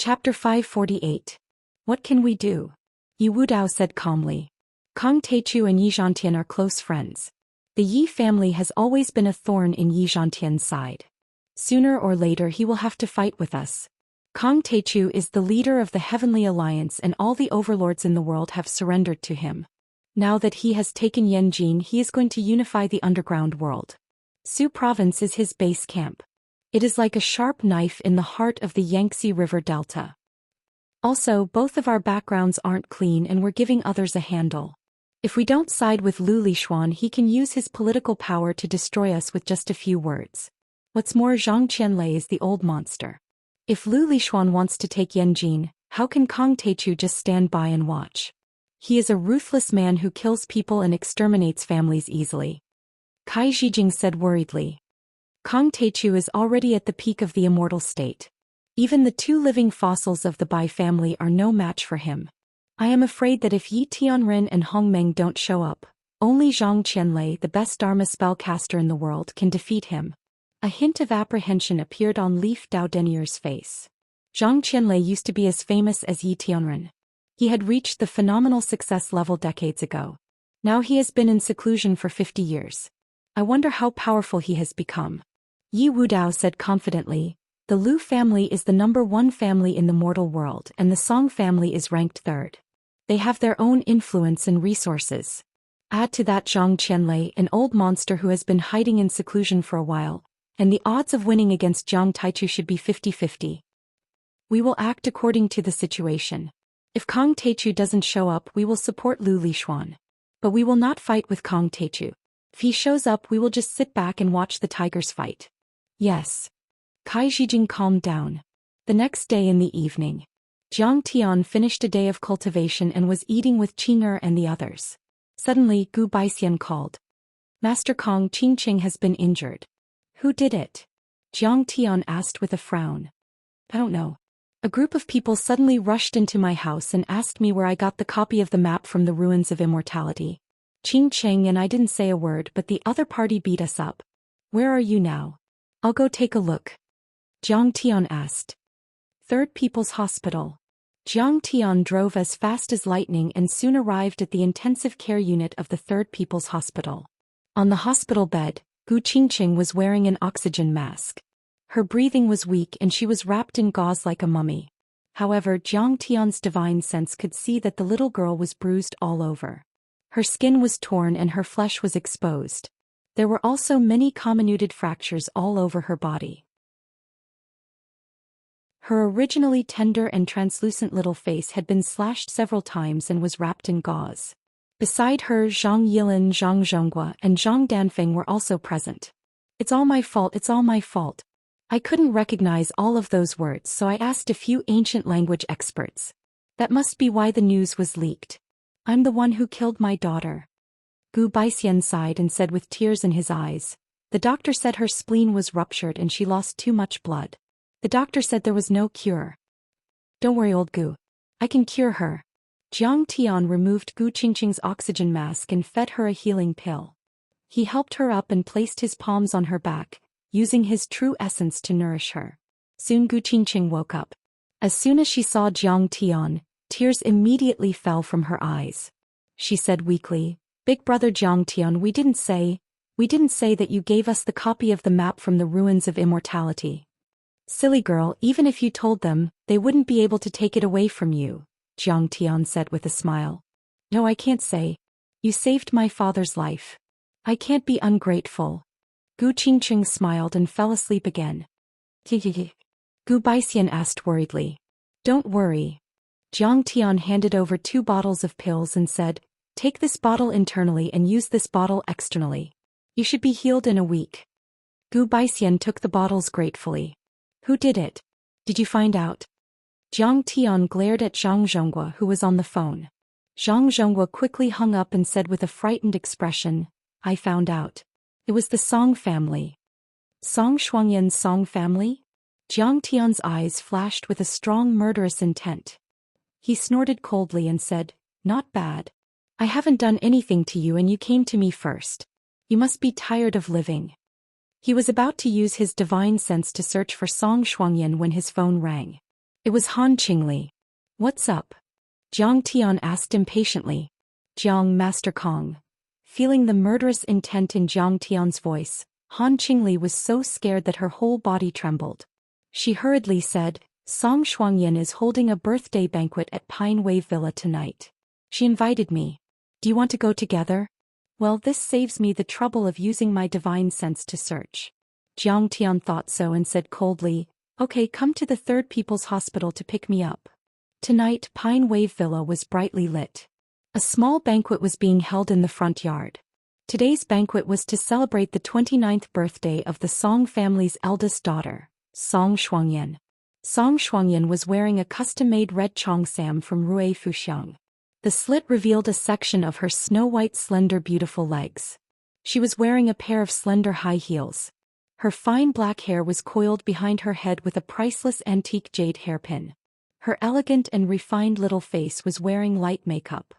Chapter 548. What can we do? Yi Wudao said calmly. Kong Teichu and Yi Zhantian are close friends. The Yi family has always been a thorn in Yi Zhantian's side. Sooner or later he will have to fight with us. Kong Teichu is the leader of the Heavenly Alliance and all the overlords in the world have surrendered to him. Now that he has taken Yanjin, he is going to unify the underground world. Su Province is his base camp. It is like a sharp knife in the heart of the Yangtze River Delta. Also, both of our backgrounds aren't clean and we're giving others a handle. If we don't side with Lu Lixuan, he can use his political power to destroy us with just a few words. What's more, Zhang Qianlei is the old monster. If Lu Lixuan wants to take Yanjin, how can Kong Teichu just stand by and watch? He is a ruthless man who kills people and exterminates families easily. Kai Zhijing said worriedly. Kong Teichu is already at the peak of the immortal state. Even the two living fossils of the Bai family are no match for him. I am afraid that if Yi Tianren and Hong Meng don't show up, only Zhang Qianlei, the best Dharma spellcaster in the world, can defeat him. A hint of apprehension appeared on Leaf Dao Denier's face. Zhang Qianlei used to be as famous as Yi Tianren. He had reached the phenomenal success level decades ago. Now he has been in seclusion for 50 years. I wonder how powerful he has become. Yi Wudao said confidently, the Lu family is the #1 family in the mortal world and the Song family is ranked third. They have their own influence and resources. Add to that Zhang Qianlei, an old monster who has been hiding in seclusion for a while, and the odds of winning against Jiang Taichu should be 50-50. We will act according to the situation. If Kong Teichu doesn't show up, we will support Lu Lixuan. But we will not fight with Kong Teichu. If he shows up, we will just sit back and watch the tigers fight. Yes. Kai Zhijing calmed down. The next day in the evening, Jiang Tian finished a day of cultivation and was eating with Qing'er and the others. Suddenly, Gu Baixian called. Master Kong, Qingqing has been injured. Who did it? Jiang Tian asked with a frown. I don't know. A group of people suddenly rushed into my house and asked me where I got the copy of the map from the ruins of immortality. Qingqing and I didn't say a word, but the other party beat us up. Where are you now? I'll go take a look. Jiang Tian asked. Third People's Hospital. Jiang Tian drove as fast as lightning and soon arrived at the intensive care unit of the Third People's Hospital. On the hospital bed, Gu Qingqing was wearing an oxygen mask. Her breathing was weak and she was wrapped in gauze like a mummy. However, Jiang Tian's divine sense could see that the little girl was bruised all over. Her skin was torn and her flesh was exposed. There were also many comminuted fractures all over her body. Her originally tender and translucent little face had been slashed several times and was wrapped in gauze. Beside her, Zhang Yilin, Zhang Zhonggua, and Zhang Danfeng were also present. It's all my fault, it's all my fault. I couldn't recognize all of those words, so I asked a few ancient language experts. That must be why the news was leaked. I'm the one who killed my daughter. Gu Baixian sighed and said with tears in his eyes. The doctor said her spleen was ruptured and she lost too much blood. The doctor said there was no cure. Don't worry, old Gu. I can cure her. Jiang Tian removed Gu Qingqing's oxygen mask and fed her a healing pill. He helped her up and placed his palms on her back, using his true essence to nourish her. Soon Gu Qingqing woke up. As soon as she saw Jiang Tian, tears immediately fell from her eyes. She said weakly, Big brother Jiang Tian, we didn't say that you gave us the copy of the map from the ruins of immortality. Silly girl, even if you told them, they wouldn't be able to take it away from you, Jiang Tian said with a smile. No, I can't say. You saved my father's life. I can't be ungrateful. Gu Qingqing smiled and fell asleep again. Gu Baixian asked worriedly. Don't worry. Jiang Tian handed over 2 bottles of pills and said, take this bottle internally and use this bottle externally. You should be healed in a week. Gu Baixian took the bottles gratefully. Who did it? Did you find out? Jiang Tian glared at Zhang Zhonggua, who was on the phone. Zhang Zhonggua quickly hung up and said with a frightened expression, I found out. It was the Song family. Song Shuangyan's Song family? Jiang Tian's eyes flashed with a strong murderous intent. He snorted coldly and said, not bad. I haven't done anything to you and you came to me first. You must be tired of living. He was about to use his divine sense to search for Song Shuangyan when his phone rang. It was Han Qingli. What's up? Jiang Tian asked impatiently. Jiang, Master Kong. Feeling the murderous intent in Jiang Tian's voice, Han Qingli was so scared that her whole body trembled. She hurriedly said, Song Shuangyan is holding a birthday banquet at Pine Wave Villa tonight. She invited me. Do you want to go together? Well, this saves me the trouble of using my divine sense to search. Jiang Tian thought so and said coldly, Okay, come to the Third People's Hospital to pick me up. Tonight, Pine Wave Villa was brightly lit. A small banquet was being held in the front yard. Today's banquet was to celebrate the 29th birthday of the Song family's eldest daughter, Song Shuangyan. Song Shuangyan was wearing a custom-made red cheongsam from Rui Fuxiang. The slit revealed a section of her snow-white slender beautiful legs. She was wearing a pair of slender high heels. Her fine black hair was coiled behind her head with a priceless antique jade hairpin. Her elegant and refined little face was wearing light makeup.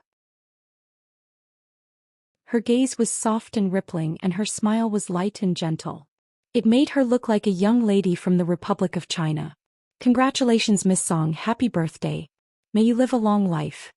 Her gaze was soft and rippling and her smile was light and gentle. It made her look like a young lady from the Republic of China. Congratulations, Miss Song, happy birthday. May you live a long life.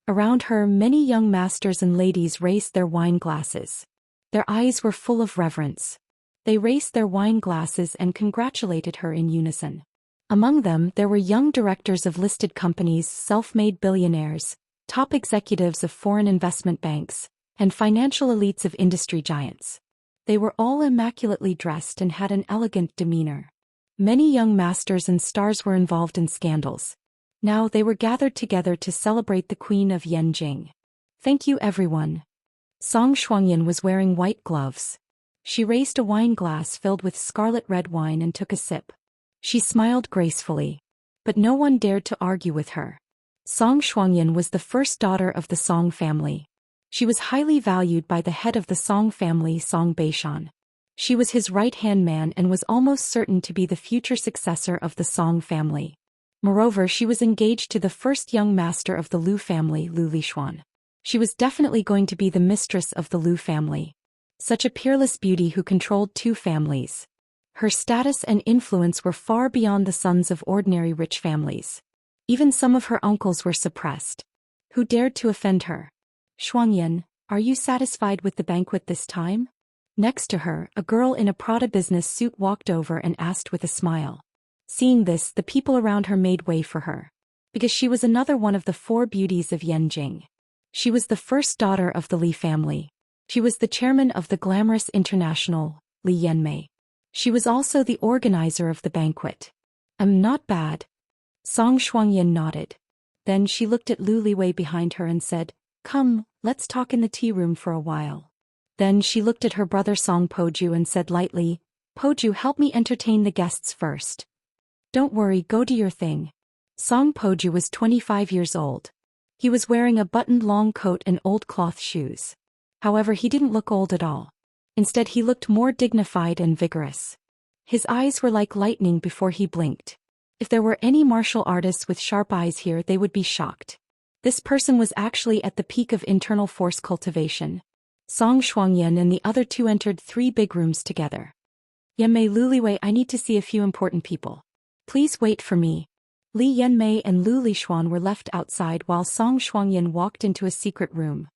Around her, many young masters and ladies raised their wine glasses. Their eyes were full of reverence. They raised their wine glasses and congratulated her in unison. Among them, there were young directors of listed companies, self-made billionaires, top executives of foreign investment banks, and financial elites of industry giants. They were all immaculately dressed and had an elegant demeanor. Many young masters and stars were involved in scandals. Now they were gathered together to celebrate the Queen of Yanjing. Thank you, everyone. Song Shuangyan was wearing white gloves. She raised a wine glass filled with scarlet red wine and took a sip. She smiled gracefully. But no one dared to argue with her. Song Shuangyan was the first daughter of the Song family. She was highly valued by the head of the Song family, Song Beishan. She was his right-hand man and was almost certain to be the future successor of the Song family. Moreover, she was engaged to the first young master of the Liu family, Liu Lishuan. She was definitely going to be the mistress of the Liu family. Such a peerless beauty who controlled two families. Her status and influence were far beyond the sons of ordinary rich families. Even some of her uncles were suppressed. Who dared to offend her? Shuangyan, are you satisfied with the banquet this time? Next to her, a girl in a Prada business suit walked over and asked with a smile. Seeing this, the people around her made way for her. Because she was another one of the four beauties of Yanjing. She was the first daughter of the Li family. She was the chairman of the glamorous international, Li Yanmei. She was also the organizer of the banquet. Not bad. Song Shuangyan nodded. Then she looked at Lu Liwei behind her and said, Come, let's talk in the tea room for a while. Then she looked at her brother Song Poju and said lightly, Poju, help me entertain the guests first. Don't worry, go do your thing. Song Poju was 25 years old. He was wearing a buttoned long coat and old cloth shoes. However, he didn't look old at all. Instead, he looked more dignified and vigorous. His eyes were like lightning before he blinked. If there were any martial artists with sharp eyes here, they would be shocked. This person was actually at the peak of internal force cultivation. Song Shuangyan and the other two entered 3 big rooms together. Yanmei, Lu Liwei, I need to see a few important people. Please wait for me. Li Yanmei and Lu Lishuan were left outside while Song Shuangyan walked into a secret room.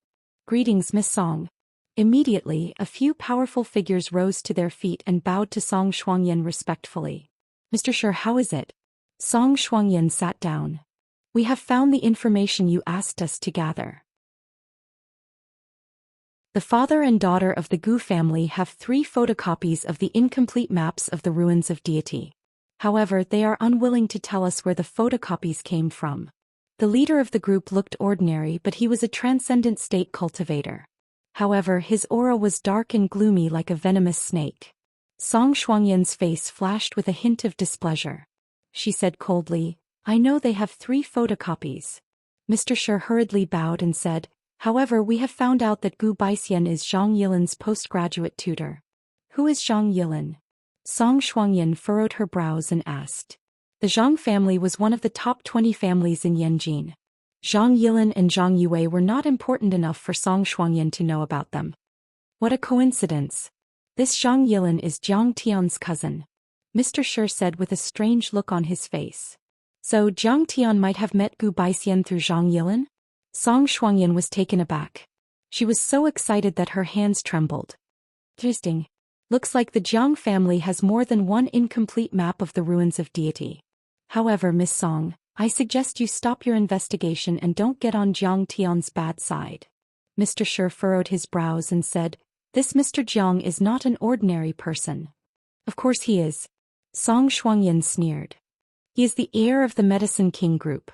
Greetings, Miss Song. Immediately, a few powerful figures rose to their feet and bowed to Song Shuangyan respectfully. Mr. Shi, how is it? Song Shuangyan sat down. We have found the information you asked us to gather. The father and daughter of the Gu family have 3 photocopies of the incomplete maps of the ruins of deity. However, they are unwilling to tell us where the photocopies came from. The leader of the group looked ordinary, but he was a transcendent state cultivator. However, his aura was dark and gloomy like a venomous snake. Song Shuangyan's face flashed with a hint of displeasure. She said coldly, I know they have 3 photocopies. Mr. Shi hurriedly bowed and said, However, we have found out that Gu Baixian is Zhang Yilin's postgraduate tutor. Who is Zhang Yilin? Song Shuangyan furrowed her brows and asked. The Zhang family was one of the top 20 families in Yanjin. Zhang Yilin and Zhang Yue were not important enough for Song Shuangyan to know about them. What a coincidence. This Zhang Yilin is Jiang Tian's cousin. Mr. Shi said with a strange look on his face. So Jiang Tian might have met Gu Baixian through Zhang Yilan? Song Shuangyan was taken aback. She was so excited that her hands trembled. Interesting. Looks like the Jiang family has more than one incomplete map of the ruins of deity. However, Miss Song, I suggest you stop your investigation and don't get on Jiang Tian's bad side. Mr. Shi furrowed his brows and said, This Mr. Jiang is not an ordinary person. Of course he is. Song Shuangyan sneered. He is the heir of the Medicine King Group.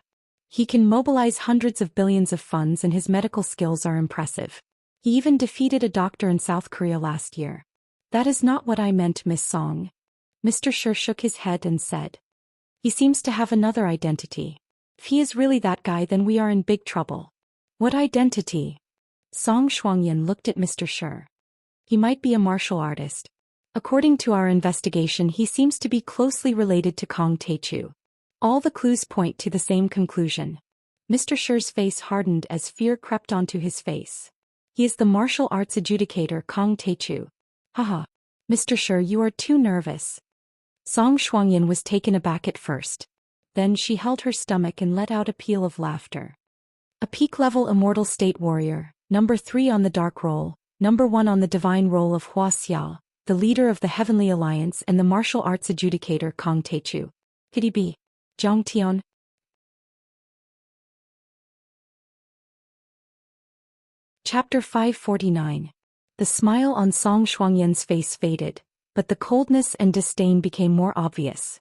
He can mobilize hundreds of billions of funds and his medical skills are impressive. He even defeated a doctor in South Korea last year. That is not what I meant, Miss Song. Mr. Shi shook his head and said. He seems to have another identity. If he is really that guy, then we are in big trouble. What identity? Song Shuangyan looked at Mr. Shi. He might be a martial artist. According to our investigation, he seems to be closely related to Kong Teichu. All the clues point to the same conclusion. Mr. Shi's face hardened as fear crept onto his face. He is the martial arts adjudicator Kong Teichu. Haha. Mr. Shi, you are too nervous. Song Shuangyan was taken aback at first. Then she held her stomach and let out a peal of laughter. A peak-level immortal state warrior, number 3 on the dark roll, number 1 on the divine roll of Wuxia, the leader of the Heavenly Alliance and the martial arts adjudicator Kong Teichu. Could he be Jiang Tian? Chapter 549. The smile on Song Shuangyan's face faded, but the coldness and disdain became more obvious.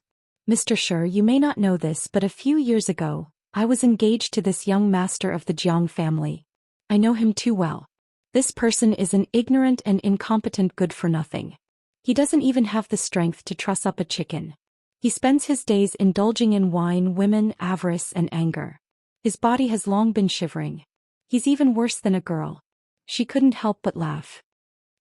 Mr. Shi, you may not know this, but a few years ago, I was engaged to this young master of the Jiang family. I know him too well. This person is an ignorant and incompetent good-for-nothing. He doesn't even have the strength to truss up a chicken. He spends his days indulging in wine, women, avarice, and anger. His body has long been shivering. He's even worse than a girl. She couldn't help but laugh.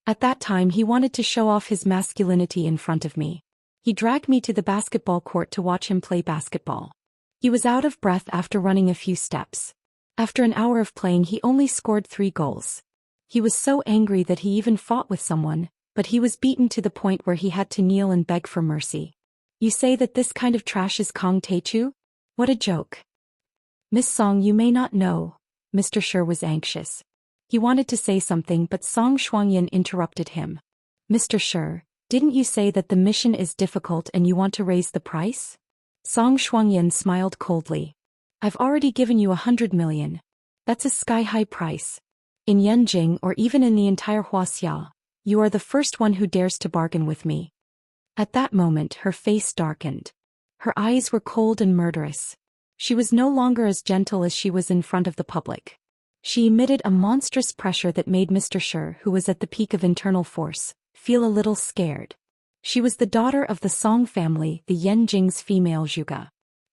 At that time he wanted to show off his masculinity in front of me. He dragged me to the basketball court to watch him play basketball. He was out of breath after running a few steps. After an hour of playing he only scored 3 goals. He was so angry that he even fought with someone, but he was beaten to the point where he had to kneel and beg for mercy. You say that this kind of trash is Kong Teichu? What a joke. Miss Song, you may not know. Mr. Shi was anxious. He wanted to say something but Song Shuangyan interrupted him. Mr. Shi, didn't you say that the mission is difficult and you want to raise the price? Song Shuangyan smiled coldly. I've already given you 100 million. That's a sky-high price. In Yanjing or even in the entire Wuxia, you are the first one who dares to bargain with me. At that moment her face darkened. Her eyes were cold and murderous. She was no longer as gentle as she was in front of the public. She emitted a monstrous pressure that made Mr. Shi, who was at the peak of internal force, feel a little scared. She was the daughter of the Song family, the Yanjing's female Zhuge.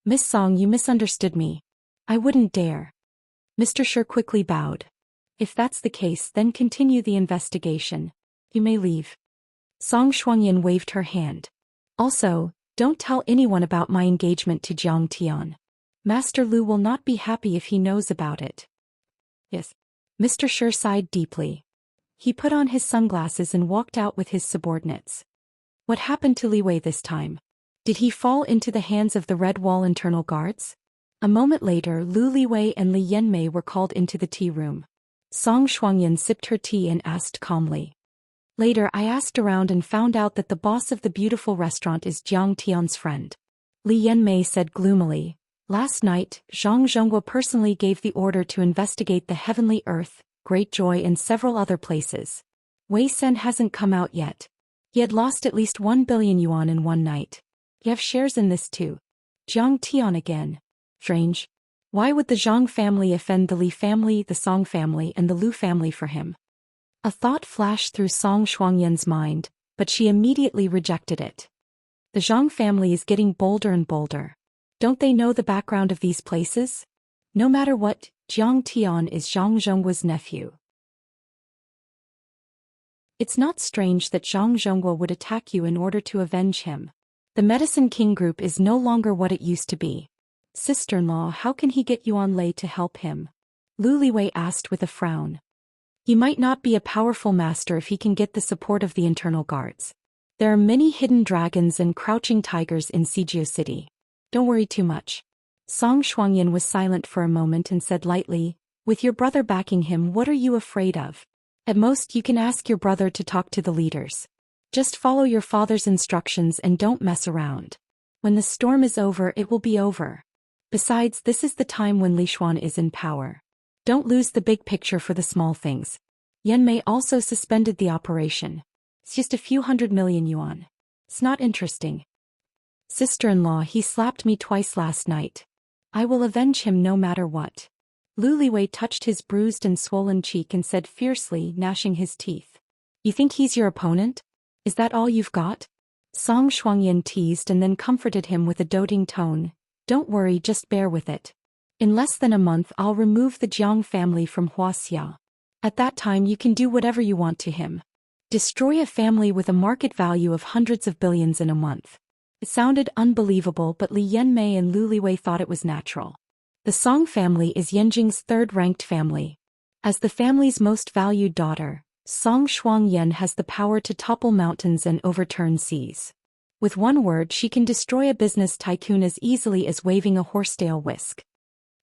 Miss Song, you misunderstood me. I wouldn't dare. Mr. Shi quickly bowed. If that's the case, then continue the investigation. You may leave. Song Shuangyan waved her hand. Also, don't tell anyone about my engagement to Jiang Tian. Master Lu will not be happy if he knows about it. Yes. Mr. Shi sighed deeply. He put on his sunglasses and walked out with his subordinates. What happened to Li Wei this time? Did he fall into the hands of the Red Wall internal guards? A moment later, Lu Liwei and Li Yanmei were called into the tea room. Song Shuangyan sipped her tea and asked calmly. Later I asked around and found out that the boss of the beautiful restaurant is Jiang Tian's friend. Li Yanmei said gloomily, last night, Zhang Zhongguo personally gave the order to investigate the Heavenly Earth, Great Joy and several other places. Wei Sen hasn't come out yet. He had lost at least 1 billion yuan in one night. You have shares in this too. Jiang Tian again. Strange. Why would the Zhang family offend the Li family, the Song family and the Lu family for him? A thought flashed through Song Shuangyan's mind, but she immediately rejected it. The Zhang family is getting bolder and bolder. Don't they know the background of these places? No matter what, Jiang Tian is Zhang Zhongguo's nephew. It's not strange that Zhang Zhongguo would attack you in order to avenge him. The Medicine King Group is no longer what it used to be. Sister-in-law, how can he get Yuan Lei to help him? Lu Liwei asked with a frown. He might not be a powerful master if he can get the support of the internal guards. There are many hidden dragons and crouching tigers in Sijio City. Don't worry too much. Song Shuangyan was silent for a moment and said lightly, "With your brother backing him, what are you afraid of? At most you can ask your brother to talk to the leaders. Just follow your father's instructions and don't mess around. When the storm is over, it will be over. Besides, this is the time when Li Xuan is in power. Don't lose the big picture for the small things." Yan Mei also suspended the operation. "It's just a few 100 million yuan. It's not interesting. Sister-in-law, he slapped me twice last night. I will avenge him no matter what." Lu Liwei touched his bruised and swollen cheek and said fiercely, gnashing his teeth, "You think he's your opponent? Is that all you've got?" Song Shuangyan teased and then comforted him with a doting tone, "Don't worry, just bear with it. In less than a month I'll remove the Jiang family from Wuxia. At that time you can do whatever you want to him. Destroy a family with a market value of hundreds of billions in a month." It sounded unbelievable, but Li Yanmei and Lu Liwei thought it was natural. The Song family is Yanjing's third-ranked family. As the family's most valued daughter, Song Shuangyan has the power to topple mountains and overturn seas. With one word, she can destroy a business tycoon as easily as waving a horsetail whisk.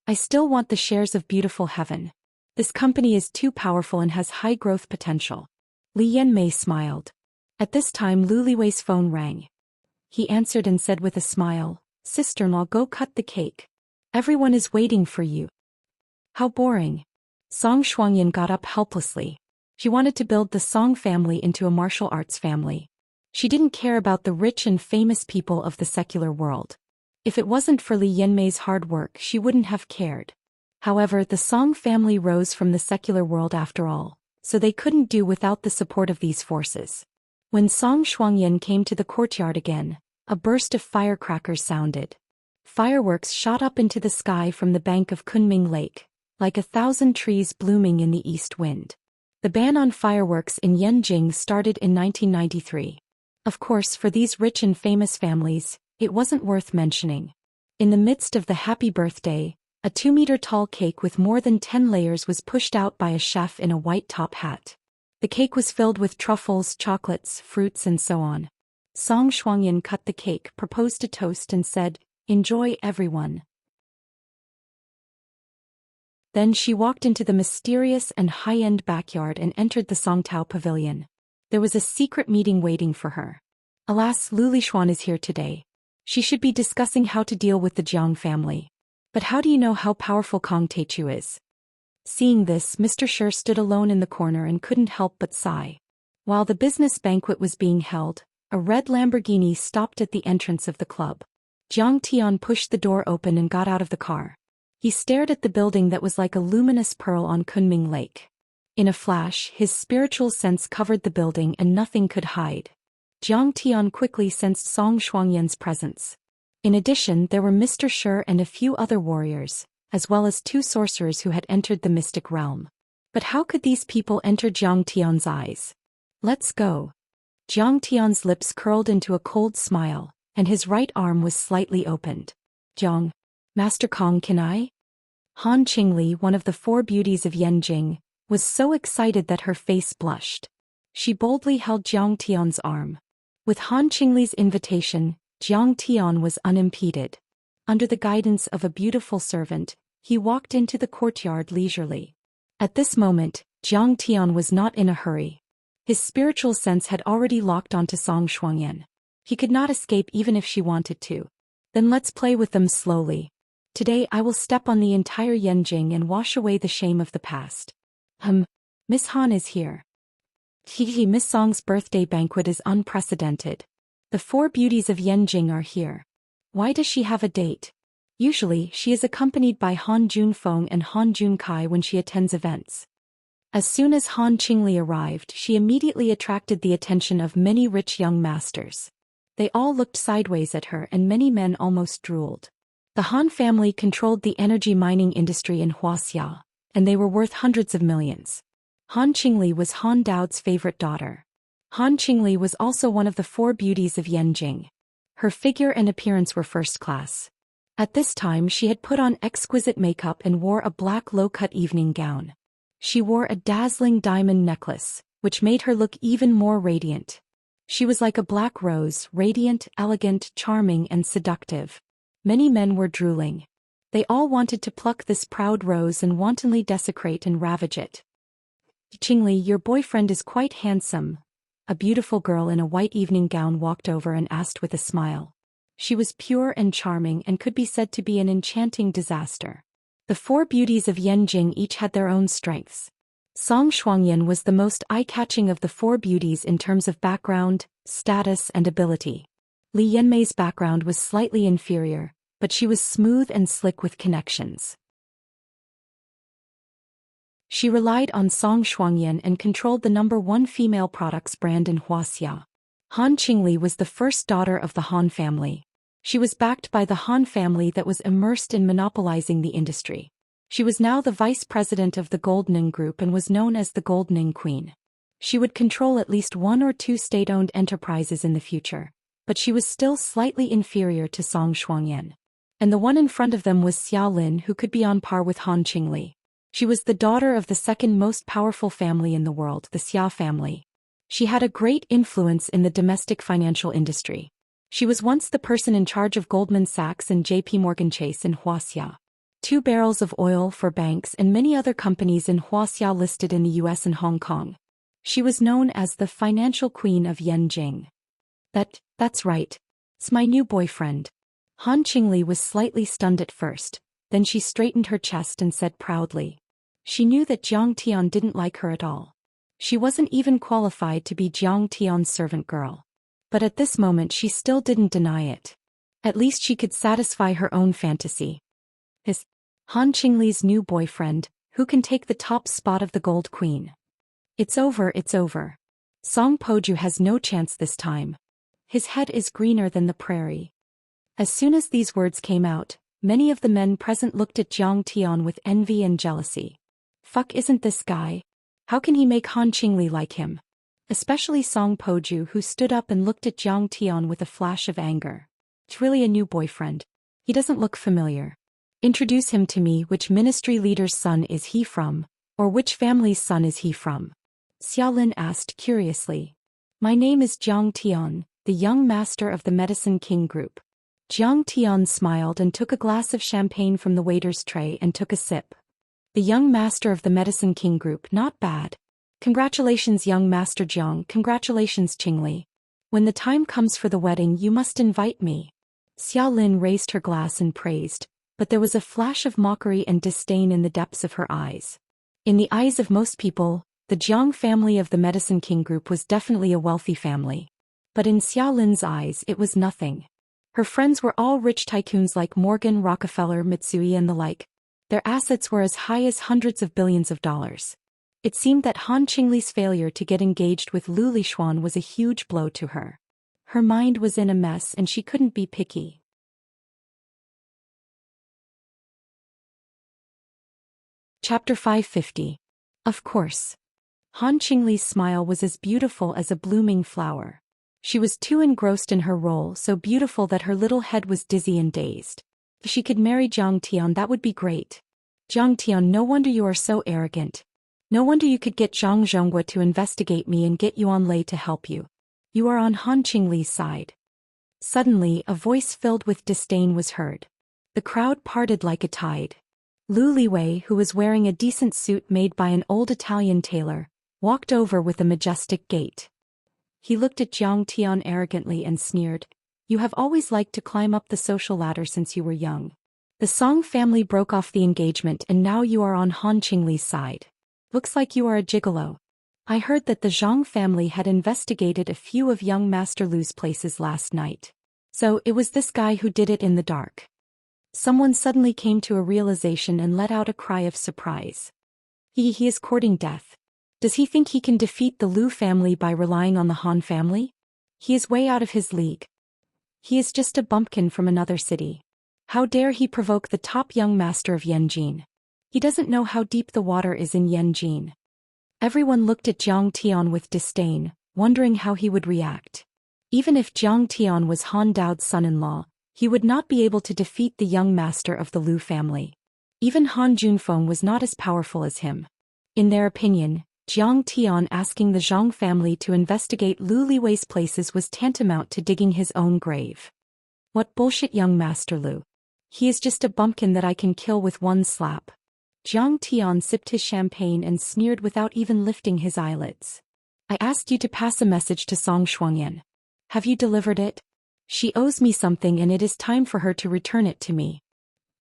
"I still want the shares of Beautiful Heaven. This company is too powerful and has high growth potential." Li Yanmei smiled. At this time Lu Liwei's phone rang. He answered and said with a smile, "Sister-in-law, go cut the cake. Everyone is waiting for you." "How boring." Song Shuangyan got up helplessly. She wanted to build the Song family into a martial arts family. She didn't care about the rich and famous people of the secular world. If it wasn't for Li Yanmei's hard work, she wouldn't have cared. However, the Song family rose from the secular world after all, so they couldn't do without the support of these forces. When Song Shuangyan came to the courtyard again, a burst of firecrackers sounded. Fireworks shot up into the sky from the bank of Kunming Lake, like 1,000 trees blooming in the east wind. The ban on fireworks in Yanjing started in 1993. Of course, for these rich and famous families, it wasn't worth mentioning. In the midst of the happy birthday, a 2-meter-tall cake with more than 10 layers was pushed out by a chef in a white top hat. The cake was filled with truffles, chocolates, fruits and so on. Song Shuangyan cut the cake, proposed a toast and said, "Enjoy, everyone." Then she walked into the mysterious and high-end backyard and entered the Songtao Pavilion. There was a secret meeting waiting for her. Alas, Lu Lixuan is here today. She should be discussing how to deal with the Jiang family. But how do you know how powerful Kong Teichu is? Seeing this, Mr. Shi stood alone in the corner and couldn't help but sigh. While the business banquet was being held, a red Lamborghini stopped at the entrance of the club. Jiang Tian pushed the door open and got out of the car. He stared at the building that was like a luminous pearl on Kunming Lake. In a flash, his spiritual sense covered the building and nothing could hide. Jiang Tian quickly sensed Song Shuangyan's presence. In addition, there were Mr. Shi and a few other warriors, as well as 2 sorcerers who had entered the mystic realm. But how could these people enter Jiang Tian's eyes? "Let's go." Jiang Tian's lips curled into a cold smile, and his right arm was slightly opened. "Jiang, Master Kong, can I?" Han Qingli, one of the 4 beauties of Yanjing, was so excited that her face blushed. She boldly held Jiang Tian's arm. With Han Qingli's invitation, Jiang Tian was unimpeded. Under the guidance of a beautiful servant, he walked into the courtyard leisurely. At this moment, Jiang Tian was not in a hurry. His spiritual sense had already locked onto Song Shuangyan. He could not escape even if she wanted to. "Then let's play with them slowly. Today I will step on the entire Yanjing and wash away the shame of the past." Miss Han is here." Miss Song's birthday banquet is unprecedented. The 4 beauties of Yanjing are here. Why does she have a date? Usually, she is accompanied by Han Junfeng and Han Junkai when she attends events. As soon as Han Qingli arrived, she immediately attracted the attention of many rich young masters. They all looked sideways at her and many men almost drooled. The Han family controlled the energy mining industry in Wuxia, and they were worth hundreds of millions. Han Qingli was Han Dao's favorite daughter. Han Qingli was also one of the 4 beauties of Yanjing. Her figure and appearance were first class. At this time she had put on exquisite makeup and wore a black low-cut evening gown. She wore a dazzling diamond necklace, which made her look even more radiant. She was like a black rose, radiant, elegant, charming and seductive. Many men were drooling. They all wanted to pluck this proud rose and wantonly desecrate and ravage it. "Qingli, your boyfriend is quite handsome." A beautiful girl in a white evening gown walked over and asked with a smile. She was pure and charming and could be said to be an enchanting disaster. The four beauties of Yanjing each had their own strengths. Song Shuangyan was the most eye-catching of the four beauties in terms of background, status and ability. Li Yanmei's background was slightly inferior, but she was smooth and slick with connections. She relied on Song Shuangyan and controlled the #1 female products brand in Wuxia. Han Qingli was the first daughter of the Han family. She was backed by the Han family that was immersed in monopolizing the industry. She was now the vice president of the Goldning Group and was known as the Goldning Queen. She would control at least 1 or 2 state-owned enterprises in the future, but she was still slightly inferior to Song Shuangyan. And the one in front of them was Xiao Lin, who could be on par with Han Qingli. She was the daughter of the second most powerful family in the world, the Xia family. She had a great influence in the domestic financial industry. She was once the person in charge of Goldman Sachs and JP Morgan Chase in Wuxia. 2 barrels of oil for banks and many other companies in Wuxia listed in the US and Hong Kong. She was known as the financial queen of Yanjing. That's right. It's my new boyfriend. Han Qingli was slightly stunned at first, then she straightened her chest and said proudly. She knew that Jiang Tian didn't like her at all. She wasn't even qualified to be Jiang Tian's servant girl. But at this moment she still didn't deny it. At least she could satisfy her own fantasy. Han Qingli's new boyfriend, who can take the top spot of the Gold Queen. It's over. Song Poju has no chance this time. His head is greener than the prairie. As soon as these words came out, many of the men present looked at Jiang Tian with envy and jealousy. Fuck, isn't this guy? How can he make Han Qingli like him? Especially Song Poju, who stood up and looked at Jiang Tian with a flash of anger. It's really a new boyfriend. He doesn't look familiar. Introduce him to me. Which ministry leader's son is he from? Or which family's son is he from? Xiaolin asked curiously. My name is Jiang Tian, the young master of the Medicine King Group. Jiang Tian smiled and took a glass of champagne from the waiter's tray and took a sip. The young master of the Medicine King Group, not bad. Congratulations, young Master Jiang. Congratulations, Qingli. When the time comes for the wedding, you must invite me. Xiaolin raised her glass and praised, but there was a flash of mockery and disdain in the depths of her eyes. In the eyes of most people, the Jiang family of the Medicine King Group was definitely a wealthy family. But in Xiaolin's eyes it was nothing. Her friends were all rich tycoons like Morgan, Rockefeller, Mitsui and the like. Their assets were as high as hundreds of billions of dollars. It seemed that Han Qingli's failure to get engaged with Lu Lishuan was a huge blow to her. Her mind was in a mess and she couldn't be picky. Chapter 550. Of course. Han Qingli's smile was as beautiful as a blooming flower. She was too engrossed in her role, so beautiful that her little head was dizzy and dazed. If she could marry Jiang Tian, that would be great. Jiang Tian, no wonder you are so arrogant. No wonder you could get Zhang Zhonghua to investigate me and get Yuan Lei to help you. You are on Han Qingli's side. Suddenly, a voice filled with disdain was heard. The crowd parted like a tide. Lu Liwei, who was wearing a decent suit made by an old Italian tailor, walked over with a majestic gait. He looked at Jiang Tian arrogantly and sneered. You have always liked to climb up the social ladder since you were young. The Song family broke off the engagement and now you are on Han Qingli's side. Looks like you are a gigolo. I heard that the Zhang family had investigated a few of young Master Lu's places last night. So it was this guy who did it in the dark. Someone suddenly came to a realization and let out a cry of surprise. He is courting death. Does he think he can defeat the Lu family by relying on the Han family? He is way out of his league. He is just a bumpkin from another city. How dare he provoke the top young master of Yanjin? He doesn't know how deep the water is in Yanjin. Everyone looked at Jiang Tian with disdain, wondering how he would react. Even if Jiang Tian was Han Dao's son-in-law, he would not be able to defeat the young master of the Lu family. Even Han Junfeng was not as powerful as him. In their opinion, Jiang Tian asking the Zhang family to investigate Lu Liwei's places was tantamount to digging his own grave. What bullshit, young Master Lu. He is just a bumpkin that I can kill with one slap. Zhang Tian sipped his champagne and sneered without even lifting his eyelids. I asked you to pass a message to Song Shuangyan. Have you delivered it? She owes me something and it is time for her to return it to me.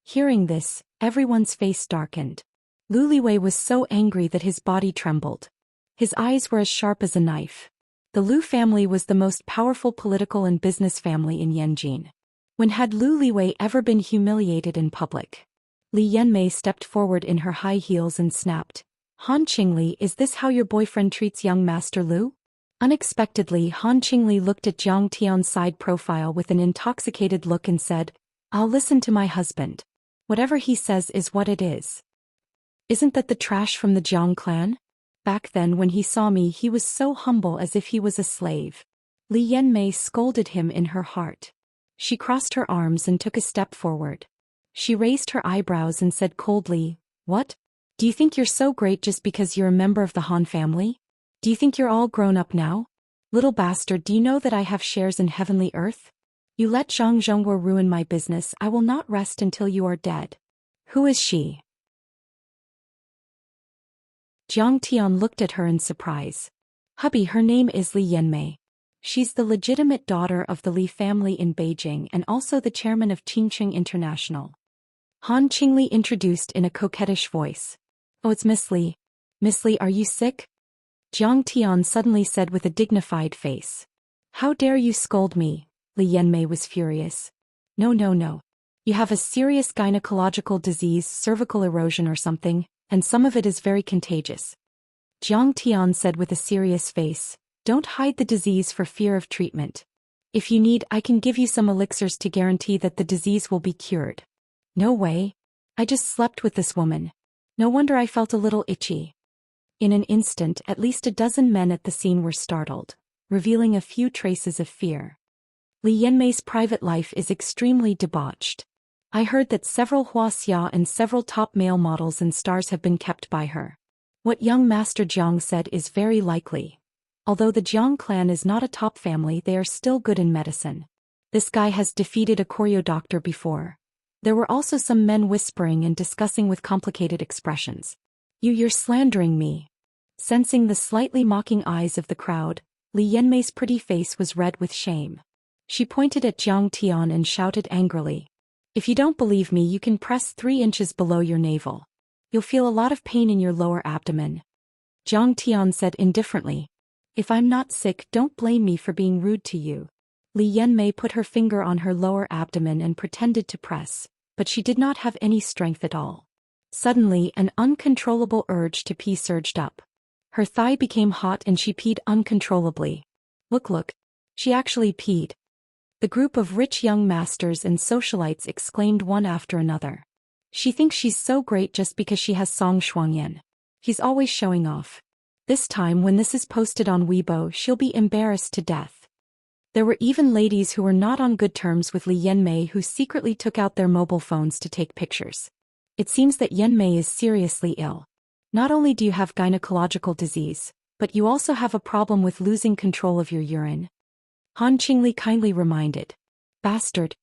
Hearing this, everyone's face darkened. Lu Liwei was so angry that his body trembled. His eyes were as sharp as a knife. The Lu family was the most powerful political and business family in Yanjin. When had Lu Liwei ever been humiliated in public? Li Yanmei stepped forward in her high heels and snapped. Han Qingli, is this how your boyfriend treats young Master Lu? Unexpectedly, Han Qingli looked at Zhang Tian's side profile with an intoxicated look and said, I'll listen to my husband. Whatever he says is what it is. Isn't that the trash from the Jiang clan? Back then when he saw me he was so humble as if he was a slave. Li Yanmei scolded him in her heart. She crossed her arms and took a step forward. She raised her eyebrows and said coldly, What? Do you think you're so great just because you're a member of the Han family? Do you think you're all grown up now? Little bastard, do you know that I have shares in heavenly earth? You let Zhang Zhongguo ruin my business. I will not rest until you are dead. Who is she? Jiang Tian looked at her in surprise. Hubby, her name is Li Yanmei. She's the legitimate daughter of the Li family in Beijing and also the chairman of Qingqing International. Han Qingli introduced in a coquettish voice. Oh, it's Miss Li. Miss Li, are you sick? Jiang Tian suddenly said with a dignified face. How dare you scold me? Li Yanmei was furious. No. You have a serious gynecological disease, cervical erosion or something, and some of it is very contagious. Jiang Tian said with a serious face. Don't hide the disease for fear of treatment. If you need, I can give you some elixirs to guarantee that the disease will be cured. No way. I just slept with this woman. No wonder I felt a little itchy. In an instant, at least a dozen men at the scene were startled, revealing a few traces of fear. Li Yanmei's private life is extremely debauched. I heard that several Wuxia and several top male models and stars have been kept by her. What young Master Jiang said is very likely. Although the Jiang clan is not a top family, they are still good in medicine. This guy has defeated a choreo doctor before. There were also some men whispering and discussing with complicated expressions. You're slandering me. Sensing the slightly mocking eyes of the crowd, Li Yanmei's pretty face was red with shame. She pointed at Jiang Tian and shouted angrily. If you don't believe me, you can press 3 inches below your navel. You'll feel a lot of pain in your lower abdomen. Jiang Tian said indifferently. If I'm not sick, don't blame me for being rude to you. Li Yanmei put her finger on her lower abdomen and pretended to press, but she did not have any strength at all. Suddenly, an uncontrollable urge to pee surged up. Her thigh became hot and she peed uncontrollably. Look, she actually peed. The group of rich young masters and socialites exclaimed one after another. She thinks she's so great just because she has Song Shuangyan. He's always showing off. This time when this is posted on Weibo, she'll be embarrassed to death. There were even ladies who were not on good terms with Li Yanmei who secretly took out their mobile phones to take pictures. It seems that Yanmei is seriously ill. Not only do you have gynecological disease, but you also have a problem with losing control of your urine. Han Qingli kindly reminded. Bastard.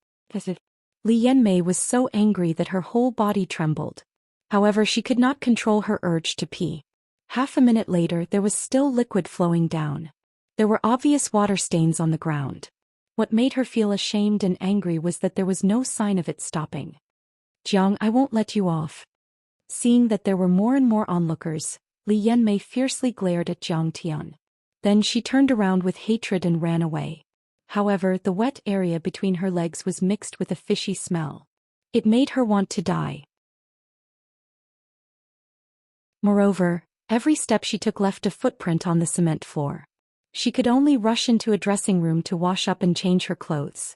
Li Yanmei was so angry that her whole body trembled. However, she could not control her urge to pee. Half a minute later, there was still liquid flowing down. There were obvious water stains on the ground. What made her feel ashamed and angry was that there was no sign of it stopping. Jiang, I won't let you off. Seeing that there were more and more onlookers, Li Yanmei fiercely glared at Jiang Tian. Then she turned around with hatred and ran away. However, the wet area between her legs was mixed with a fishy smell. It made her want to die. Moreover, every step she took left a footprint on the cement floor. She could only rush into a dressing room to wash up and change her clothes.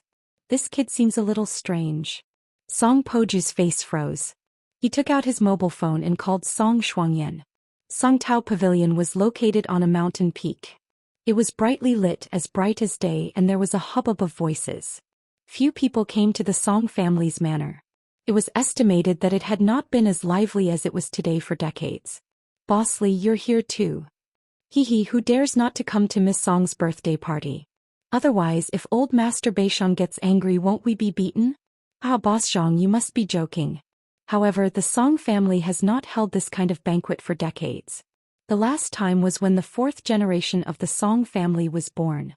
This kid seems a little strange. Song Poju's face froze. He took out his mobile phone and called Song Shuangyan. Songtao Pavilion was located on a mountain peak. It was brightly lit, as bright as day, and there was a hubbub of voices. Few people came to the Song family's manor. It was estimated that it had not been as lively as it was today for decades. Boss Li, you're here too. Hee, who dares not to come to Miss Song's birthday party? Otherwise, if old Master Beishang gets angry, won't we be beaten? Ah, Boss Zhang, you must be joking. However, the Song family has not held this kind of banquet for decades. The last time was when the fourth generation of the Song family was born.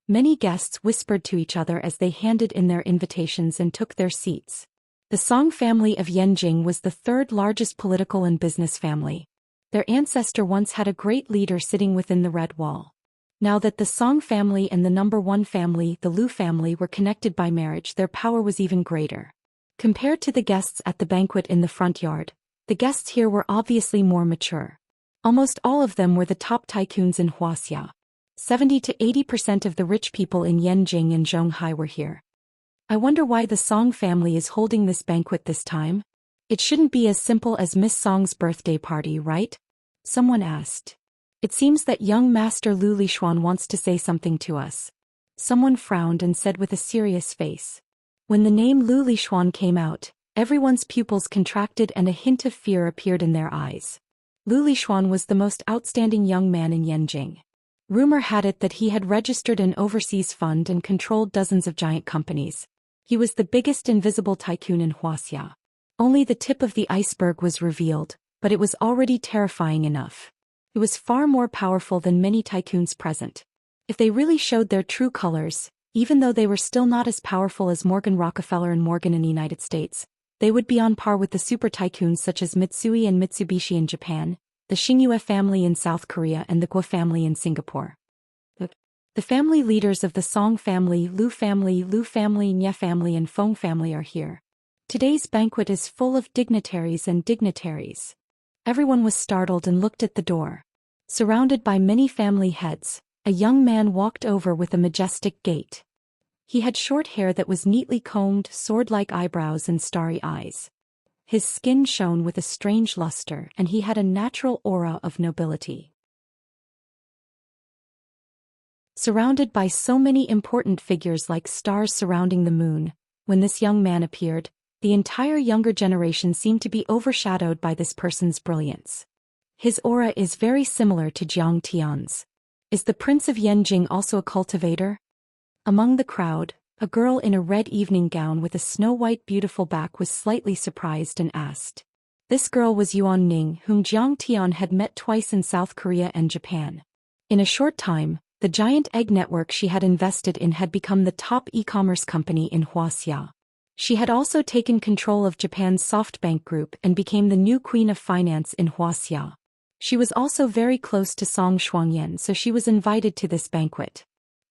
Many guests whispered to each other as they handed in their invitations and took their seats. The Song family of Yanjing was the third largest political and business family. Their ancestor once had a great leader sitting within the Red Wall. Now that the Song family and the number one family, the Lu family, were connected by marriage, their power was even greater. Compared to the guests at the banquet in the front yard, the guests here were obviously more mature. Almost all of them were the top tycoons in Wuxia. 70 to 80% of the rich people in Yanjing and Zhonghai were here. I wonder why the Song family is holding this banquet this time? It shouldn't be as simple as Miss Song's birthday party, right? Someone asked. It seems that young Master Lu Lixuan wants to say something to us. Someone frowned and said with a serious face. When the name Lu Lixuan came out, everyone's pupils contracted and a hint of fear appeared in their eyes. Lu Lixuan was the most outstanding young man in Yanjing. Rumor had it that he had registered an overseas fund and controlled dozens of giant companies. He was the biggest invisible tycoon in Wuxia. Only the tip of the iceberg was revealed, but it was already terrifying enough. It was far more powerful than many tycoons present. If they really showed their true colors, even though they were still not as powerful as Morgan Rockefeller and Morgan in the United States, they would be on par with the super tycoons such as Mitsui and Mitsubishi in Japan, the Xingyue family in South Korea and the Guo family in Singapore. The family leaders of the Song family, Lu family, Nye family and Feng family are here. Today's banquet is full of dignitaries and dignitaries. Everyone was startled and looked at the door. Surrounded by many family heads, a young man walked over with a majestic gait. He had short hair that was neatly combed, sword-like eyebrows and starry eyes. His skin shone with a strange luster and he had a natural aura of nobility. Surrounded by so many important figures like stars surrounding the moon, when this young man appeared, the entire younger generation seemed to be overshadowed by this person's brilliance. His aura is very similar to Jiang Tian's. Is the Prince of Yanjing also a cultivator? Among the crowd, a girl in a red evening gown with a snow-white beautiful back was slightly surprised and asked. This girl was Yuan Ning, whom Jiang Tian had met twice in South Korea and Japan. In a short time, the giant egg network she had invested in had become the top e-commerce company in Wuxia. She had also taken control of Japan's SoftBank Group and became the new queen of finance in Wuxia. She was also very close to Song Shuangyan, so she was invited to this banquet.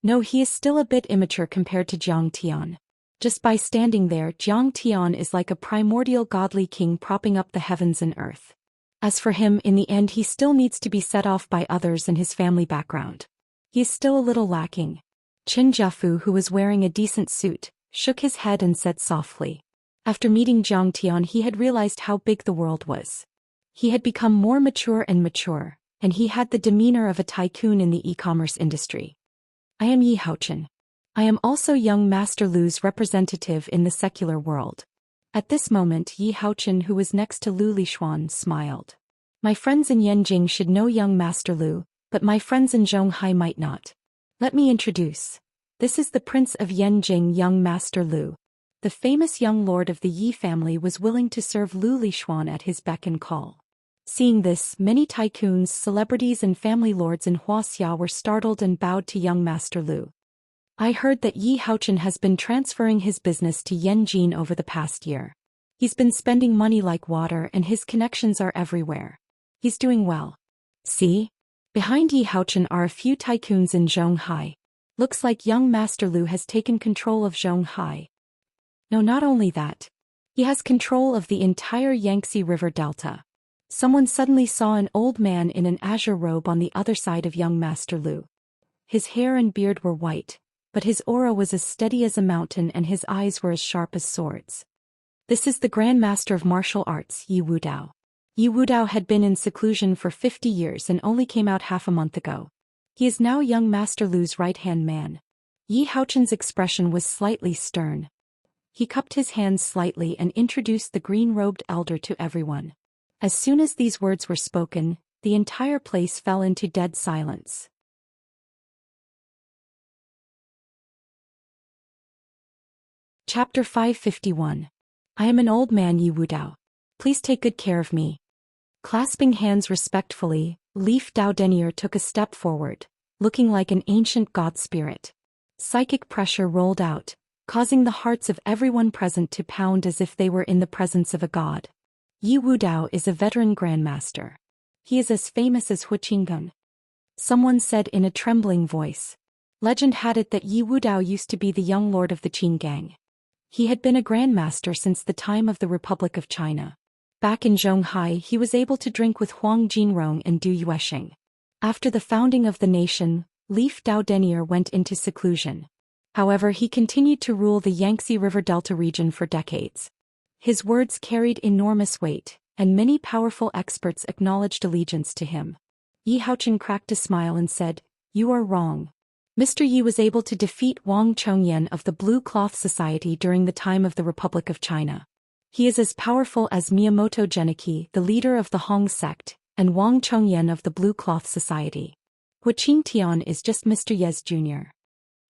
No, he is still a bit immature compared to Jiang Tian. Just by standing there, Jiang Tian is like a primordial godly king propping up the heavens and earth. As for him, in the end he still needs to be set off by others and his family background. He is still a little lacking. Qin Jiafu, who was wearing a decent suit, shook his head and said softly. After meeting Jiang Tian, he had realized how big the world was. He had become more mature, and he had the demeanor of a tycoon in the e-commerce industry. I am Yi Haochen. I am also young Master Lu's representative in the secular world. At this moment, Yi Haochen, who was next to Lu Lixuan, smiled. My friends in Yanjing should know young Master Lu, but my friends in Zhonghai might not. Let me introduce. This is the Prince of Yanjing, young Master Lu. The famous young lord of the Yi family was willing to serve Lu Lixuan at his beck and call. Seeing this, many tycoons, celebrities and family lords in Wuxia were startled and bowed to young Master Lu. I heard that Yi Haochen has been transferring his business to Yanjing over the past year. He's been spending money like water and his connections are everywhere. He's doing well. See? Behind Yi Haochen are a few tycoons in Zhonghai. Looks like young Master Lu has taken control of Zhonghai. No, not only that. He has control of the entire Yangtze River Delta. Someone suddenly saw an old man in an azure robe on the other side of young Master Lu. His hair and beard were white, but his aura was as steady as a mountain and his eyes were as sharp as swords. This is the Grand Master of Martial Arts, Yi Wudao. Yi Wudao had been in seclusion for 50 years and only came out half a month ago. He is now young Master Lu's right-hand man. Yi Haochen's expression was slightly stern. He cupped his hands slightly and introduced the green-robed elder to everyone. As soon as these words were spoken, the entire place fell into dead silence. Chapter 551. I am an old man, Yi Wudao. Please take good care of me. Clasping hands respectfully, Leaf Dao Denier took a step forward, looking like an ancient god spirit. Psychic pressure rolled out, causing the hearts of everyone present to pound as if they were in the presence of a god. Yi Wudao is a veteran grandmaster. He is as famous as Hu Qinggang. Someone said in a trembling voice. Legend had it that Yi Wudao used to be the young lord of the Qin gang. He had been a grandmaster since the time of the Republic of China. Back in Zhonghai, he was able to drink with Huang Jinrong and Du Yuesheng. After the founding of the nation, Leaf Dao Denier went into seclusion. However, he continued to rule the Yangtze River Delta region for decades. His words carried enormous weight, and many powerful experts acknowledged allegiance to him. Yi Haochen cracked a smile and said, "You are wrong. Mr. Yi was able to defeat Wang Chongyan of the Blue Cloth Society during the time of the Republic of China. He is as powerful as Miyamoto Geniki, the leader of the Hong sect, and Wang Chongyan of the Blue Cloth Society. Hu Qingtian is just Mr. Ye's junior.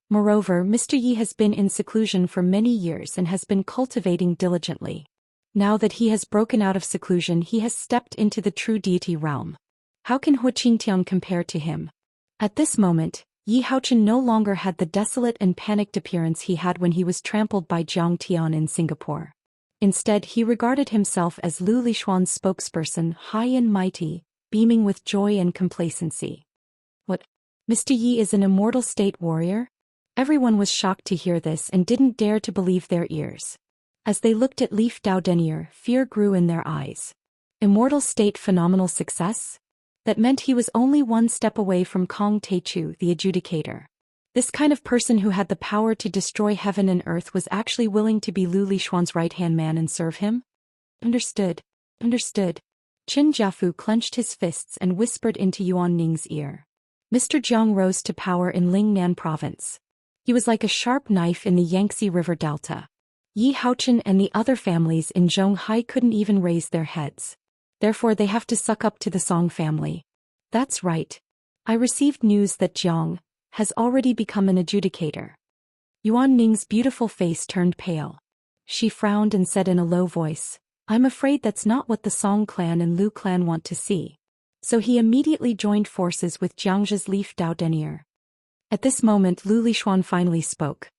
Moreover, Mr. Yi has been in seclusion for many years and has been cultivating diligently. Now that he has broken out of seclusion, he has stepped into the true deity realm. How can Hu Qingtian compare to him?" At this moment, Yi Haochen no longer had the desolate and panicked appearance he had when he was trampled by Jiang Tian in Singapore. Instead, he regarded himself as Lu Lishuan's spokesperson, high and mighty, beaming with joy and complacency. "What? Mr. Yi is an immortal state warrior?" Everyone was shocked to hear this and didn't dare to believe their ears. As they looked at Leaf Dao Denier, fear grew in their eyes. Immortal state phenomenal success? That meant he was only one step away from Kong Teichu, the adjudicator. This kind of person who had the power to destroy heaven and earth was actually willing to be Lu Lishuan's right-hand man and serve him? Understood. Understood. Qin Jiafu clenched his fists and whispered into Yuan Ning's ear. Mr. Jiang rose to power in Lingnan province. He was like a sharp knife in the Yangtze River Delta. Yi Haochen and the other families in Zhonghai couldn't even raise their heads. Therefore they have to suck up to the Song family. That's right. I received news that Jiang has already become an adjudicator. Yuan Ning's beautiful face turned pale. She frowned and said in a low voice, "I'm afraid that's not what the Song clan and Lu clan want to see." So he immediately joined forces with Jiang's Leaf Dao Denier. At this moment Lu Lishuan finally spoke.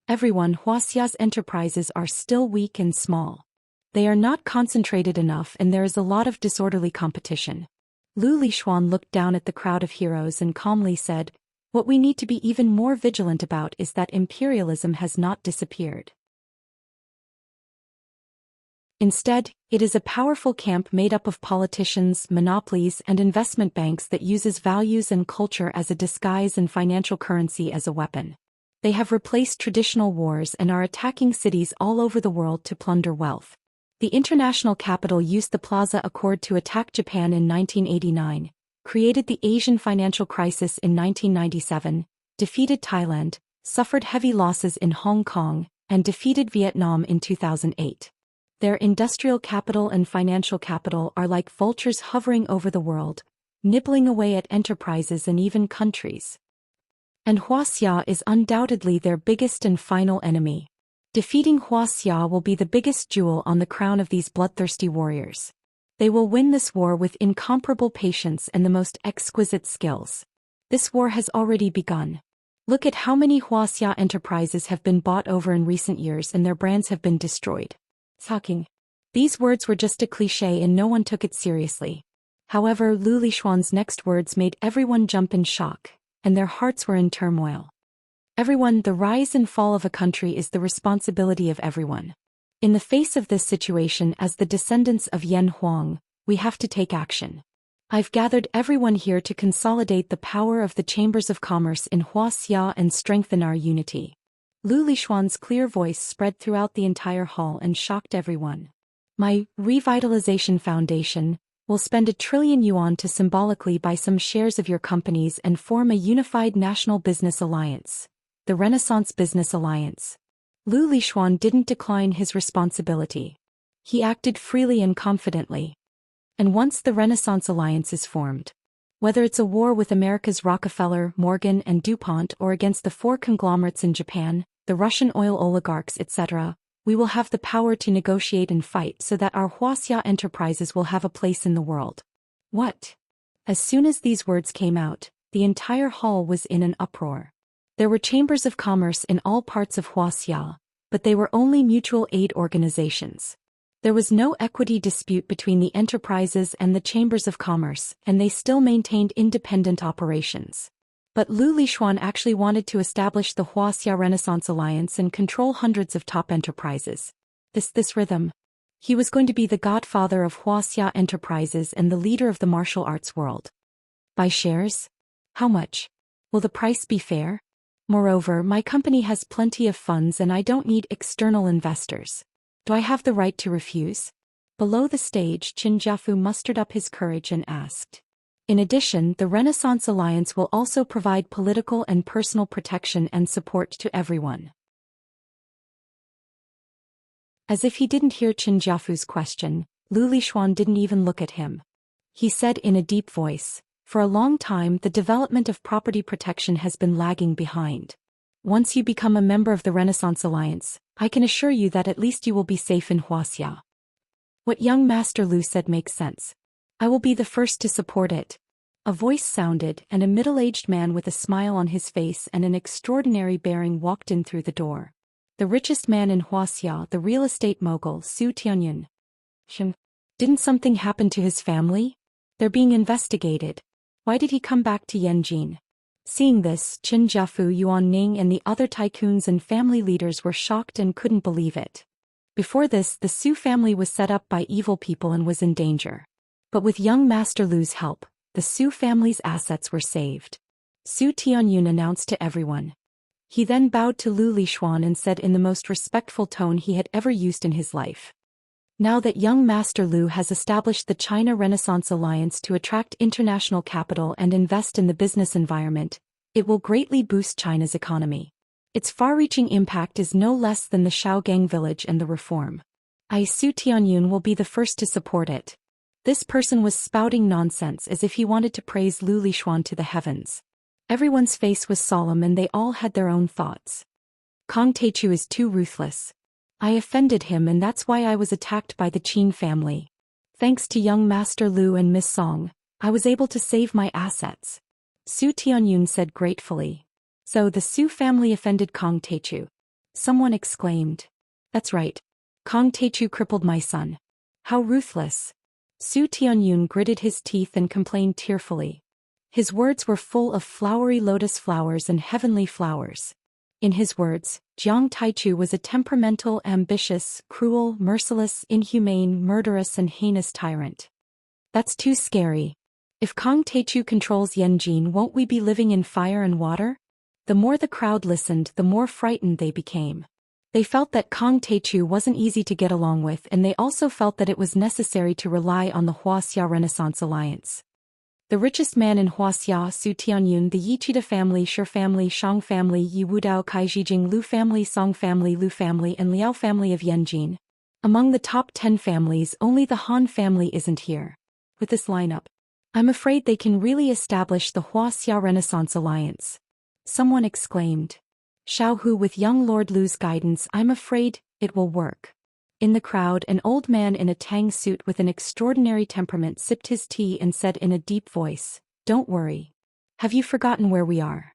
"Everyone, Wuxia's enterprises are still weak and small. They are not concentrated enough and there is a lot of disorderly competition." Lu Lishuan looked down at the crowd of heroes and calmly said, "What we need to be even more vigilant about is that imperialism has not disappeared. Instead, it is a powerful camp made up of politicians, monopolies, and investment banks that uses values and culture as a disguise and financial currency as a weapon. They have replaced traditional wars and are attacking cities all over the world to plunder wealth. The international capital used the Plaza Accord to attack Japan in 1989, created the Asian financial crisis in 1997, defeated Thailand, suffered heavy losses in Hong Kong, and defeated Vietnam in 2008. Their industrial capital and financial capital are like vultures hovering over the world, nibbling away at enterprises and even countries. And Wuxia is undoubtedly their biggest and final enemy. Defeating Wuxia will be the biggest jewel on the crown of these bloodthirsty warriors. They will win this war with incomparable patience and the most exquisite skills. This war has already begun. Look at how many Wuxia enterprises have been bought over in recent years and their brands have been destroyed." Talking. These words were just a cliché and no one took it seriously. However, Lu Lishuan's next words made everyone jump in shock, and their hearts were in turmoil. "Everyone, the rise and fall of a country is the responsibility of everyone. In the face of this situation, as the descendants of Yan Huang, we have to take action. I've gathered everyone here to consolidate the power of the chambers of commerce in Wuxia and strengthen our unity." Lu Lishuan's clear voice spread throughout the entire hall and shocked everyone. "My Revitalization Foundation will spend 1 trillion yuan to symbolically buy some shares of your companies and form a unified national business alliance, the Renaissance Business Alliance." Lu Lishuan didn't decline his responsibility. He acted freely and confidently. And once the Renaissance Alliance is formed, whether it's a war with America's Rockefeller, Morgan, and DuPont or against the 4 conglomerates in Japan, the Russian oil oligarchs, etc., we will have the power to negotiate and fight so that our Wuxia enterprises will have a place in the world. What? As soon as these words came out, the entire hall was in an uproar. There were chambers of commerce in all parts of Wuxia, but they were only mutual aid organizations. There was no equity dispute between the enterprises and the chambers of commerce, and they still maintained independent operations. But Lu Lishuan actually wanted to establish the Wuxia Renaissance Alliance and control hundreds of top enterprises. This rhythm. He was going to be the godfather of Wuxia enterprises and the leader of the martial arts world. Buy shares? How much? Will the price be fair? Moreover, my company has plenty of funds and I don't need external investors. Do I have the right to refuse? Below the stage, Qin Jiafu mustered up his courage and asked. In addition, the Renaissance Alliance will also provide political and personal protection and support to everyone. As if he didn't hear Qin Jiafu's question, Lu Lishuan didn't even look at him. He said in a deep voice, "For a long time the development of property protection has been lagging behind. Once you become a member of the Renaissance Alliance, I can assure you that at least you will be safe in Wuxia." What young Master Lu said makes sense. I will be the first to support it. A voice sounded, and a middle-aged man with a smile on his face and an extraordinary bearing walked in through the door. The richest man in Wuxia, the real estate mogul, Zhou Xian. Didn't something happen to his family? They're being investigated. Why did he come back to Yanjin? Seeing this, Qin Jiafu, Yuan Ning and the other tycoons and family leaders were shocked and couldn't believe it. Before this, the Su family was set up by evil people and was in danger. But with young Master Lu's help, the Su family's assets were saved. Su Tianyun announced to everyone. He then bowed to Lu Lishuan and said in the most respectful tone he had ever used in his life. Now that young Master Lu has established the China Renaissance Alliance to attract international capital and invest in the business environment, it will greatly boost China's economy. Its far-reaching impact is no less than the Shaogang village and the reform. Su Tianyun will be the first to support it. This person was spouting nonsense as if he wanted to praise Lu Lishuan to the heavens. Everyone's face was solemn and they all had their own thoughts. Kong Teichu is too ruthless. I offended him and that's why I was attacked by the Qin family. Thanks to young Master Lu and Miss Song, I was able to save my assets. Su Tianyun said gratefully. So the Su family offended Kong Teichu. Someone exclaimed. That's right. Kong Teichu crippled my son. How ruthless. Su Tianyun gritted his teeth and complained tearfully. His words were full of flowery lotus flowers and heavenly flowers. In his words, Jiang Taichu was a temperamental, ambitious, cruel, merciless, inhumane, murderous and heinous tyrant. That's too scary. If Kong Teichu controls Yanjin, won't we be living in fire and water? The more the crowd listened, the more frightened they became. They felt that Kong Teichu wasn't easy to get along with and they also felt that it was necessary to rely on the Wuxia Renaissance Alliance. The richest man in Wuxia, Su Tianyun, the Yichida family, Shi family, Shang family, Yi Wudao, Kaijijing, Lu family, Song family, Lu family and Liao family of Yanjin. Among the top 10 families, only the Han family isn't here. With this lineup, I'm afraid they can really establish the Wuxia Renaissance Alliance. Someone exclaimed. Xiao Hu, with young Lord Lu's guidance, I'm afraid it will work. In the crowd, an old man in a tang suit with an extraordinary temperament sipped his tea and said in a deep voice, "Don't worry. Have you forgotten where we are?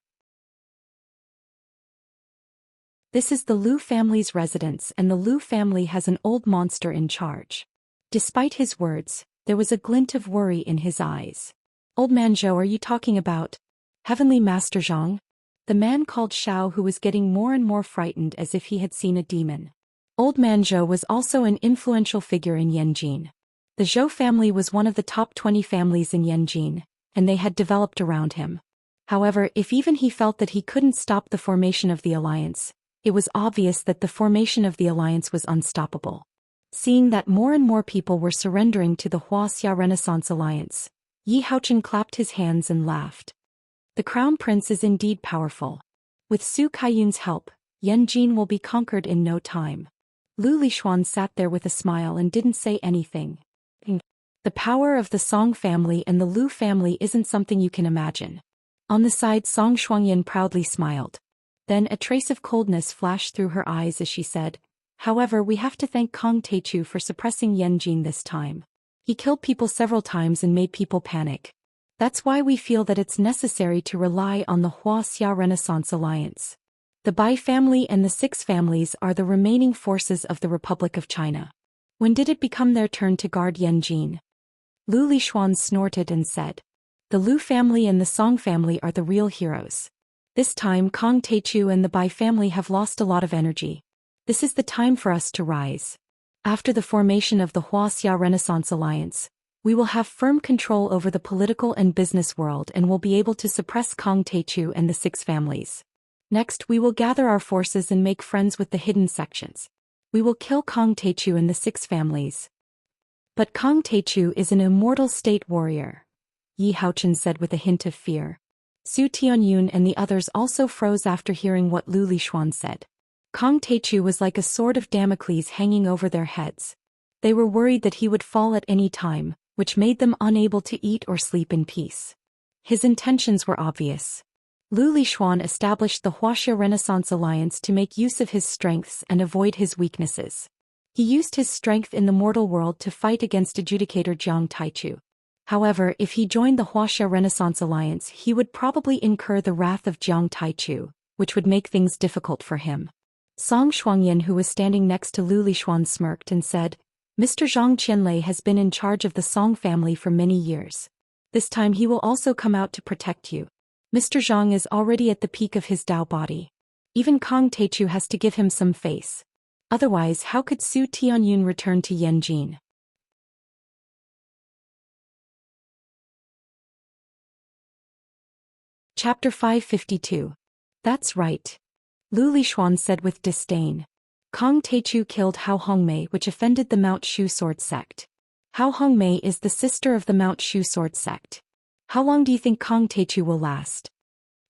This is the Lu family's residence and the Lu family has an old monster in charge." Despite his words, there was a glint of worry in his eyes. "Old man Zhou, are you talking about Heavenly Master Zhang?" The man called Xiao, who was getting more and more frightened as if he had seen a demon. Old man Zhou was also an influential figure in Yanjin. The Zhou family was one of the top 20 families in Yanjin, and they had developed around him. However, if even he felt that he couldn't stop the formation of the alliance, it was obvious that the formation of the alliance was unstoppable. Seeing that more and more people were surrendering to the Wuxia Renaissance Alliance, Yi Haochen clapped his hands and laughed. The crown prince is indeed powerful. With Su Kaiyun's help, Yanjin will be conquered in no time. Lu Lishuan sat there with a smile and didn't say anything. The power of the Song family and the Lu family isn't something you can imagine. On the side, Song Shuangyan proudly smiled. Then a trace of coldness flashed through her eyes as she said, "However, we have to thank Kong Teichu for suppressing Yanjin this time. He killed people several times and made people panic. That's why we feel that it's necessary to rely on the Wuxia Renaissance Alliance. The Bai family and the Six families are the remaining forces of the Republic of China. When did it become their turn to guard Yanjin?" Lu Lixuan snorted and said, "The Lu family and the Song family are the real heroes. This time Kong Teichu and the Bai family have lost a lot of energy. This is the time for us to rise. After the formation of the Wuxia Renaissance Alliance, we will have firm control over the political and business world and will be able to suppress Kong Teichu and the Six families. Next, we will gather our forces and make friends with the hidden sections. We will kill Kong Teichu and the Six families." "But Kong Teichu is an immortal state warrior," Yi Haochen said with a hint of fear. Su Tianyun and the others also froze after hearing what Lu Lixuan said. Kong Teichu was like a sword of Damocles hanging over their heads. They were worried that he would fall at any time, which made them unable to eat or sleep in peace. His intentions were obvious. Lu Lixuan established the Wuxia Renaissance Alliance to make use of his strengths and avoid his weaknesses. He used his strength in the mortal world to fight against adjudicator Jiang Taichu. However, if he joined the Wuxia Renaissance Alliance, he would probably incur the wrath of Jiang Taichu, which would make things difficult for him. Song Shuangyan, who was standing next to Lu Lixuan, smirked and said, "Mr. Zhang Qianlei has been in charge of the Song family for many years. This time he will also come out to protect you. Mr. Zhang is already at the peak of his Dao body. Even Kong Teichu has to give him some face. Otherwise, how could Su Tianyun return to Yanjin?" Chapter 552. "That's right," Lu Lixuan said with disdain. "Kong Teichu killed Hao Hongmei, which offended the Mount Shu sword sect. Hao Hongmei is the sister of the Mount Shu sword sect. How long do you think Kong Teichu will last?"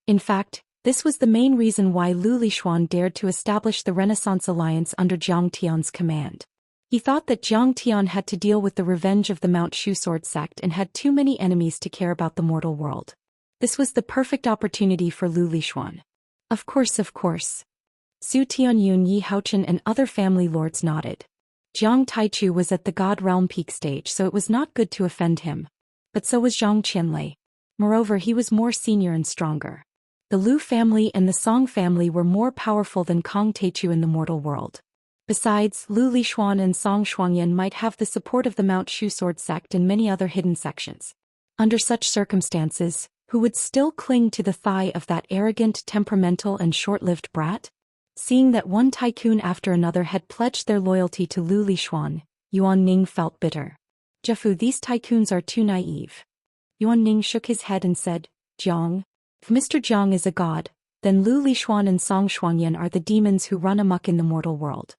In fact, this was the main reason why Lu Lixuan dared to establish the Renaissance Alliance under Jiang Tian's command. He thought that Jiang Tian had to deal with the revenge of the Mount Shu sword sect and had too many enemies to care about the mortal world. This was the perfect opportunity for Lu Lixuan. Of course. Su Tianyun, Yi Haochen and other family lords nodded. Jiang Taichu was at the God Realm peak stage, so it was not good to offend him. But so was Zhang Qianlei. Moreover, he was more senior and stronger. The Lu family and the Song family were more powerful than Kong Teichu in the mortal world. Besides, Lu Lixuan and Song Shuangyan might have the support of the Mount Shu sword sect and many other hidden sections. Under such circumstances, who would still cling to the thigh of that arrogant, temperamental and short-lived brat? Seeing that one tycoon after another had pledged their loyalty to Lu Lixuan, Yuan Ning felt bitter. "Jefu, these tycoons are too naive." Yuan Ning shook his head and said, "Jiang? If Mr. Jiang is a god, then Lu Lixuan and Song Shuangyan are the demons who run amok in the mortal world."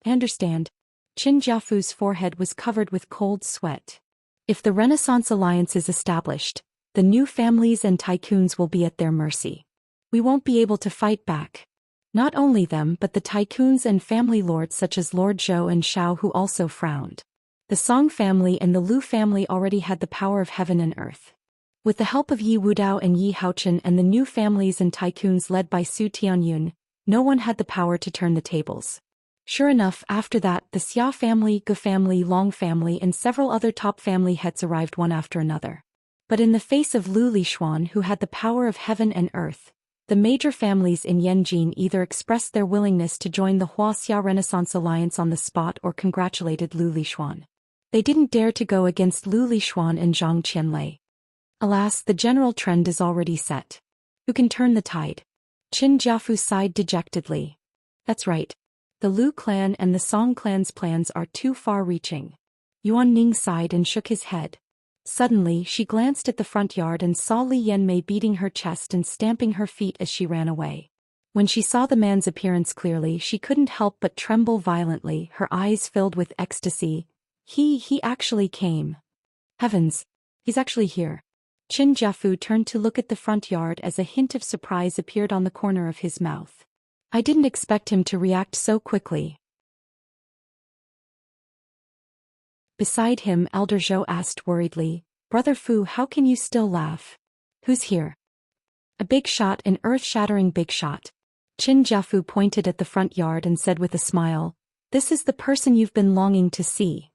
"I understand." Qin Jiafu's forehead was covered with cold sweat. "If the Renaissance Alliance is established, the new families and tycoons will be at their mercy. We won't be able to fight back. Not only them but the tycoons and family lords such as Lord Zhou and Shao, who also frowned. The Song family and the Lu family already had the power of heaven and earth. With the help of Yi Wudao and Yi Haochen and the new families and tycoons led by Su Tianyun, no one had the power to turn the tables. Sure enough, after that, the Xia family, Ge family, Long family and several other top family heads arrived one after another. But in the face of Lu Lixuan, who had the power of heaven and earth, the major families in Yanjin either expressed their willingness to join the Wuxia Renaissance Alliance on the spot or congratulated Lu Lixuan. They didn't dare to go against Lu Lixuan and Zhang Qianlei. Alas, the general trend is already set. Who can turn the tide? Qin Jiafu sighed dejectedly. That's right. The Lu clan and the Song clan's plans are too far-reaching. Yuan Ning sighed and shook his head. Suddenly, she glanced at the front yard and saw Li Yanmei beating her chest and stamping her feet as she ran away. When she saw the man's appearance clearly, she couldn't help but tremble violently, her eyes filled with ecstasy. He actually came. Heavens! He's actually here. Qin Jiafu turned to look at the front yard as a hint of surprise appeared on the corner of his mouth. I didn't expect him to react so quickly. Beside him, Elder Zhou asked worriedly, Brother Fu, how can you still laugh? Who's here? A big shot, an earth-shattering big shot. Qin Jiafu pointed at the front yard and said with a smile, "This is the person you've been longing to see."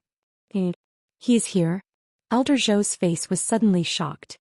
He is here? Elder Zhou's face was suddenly shocked.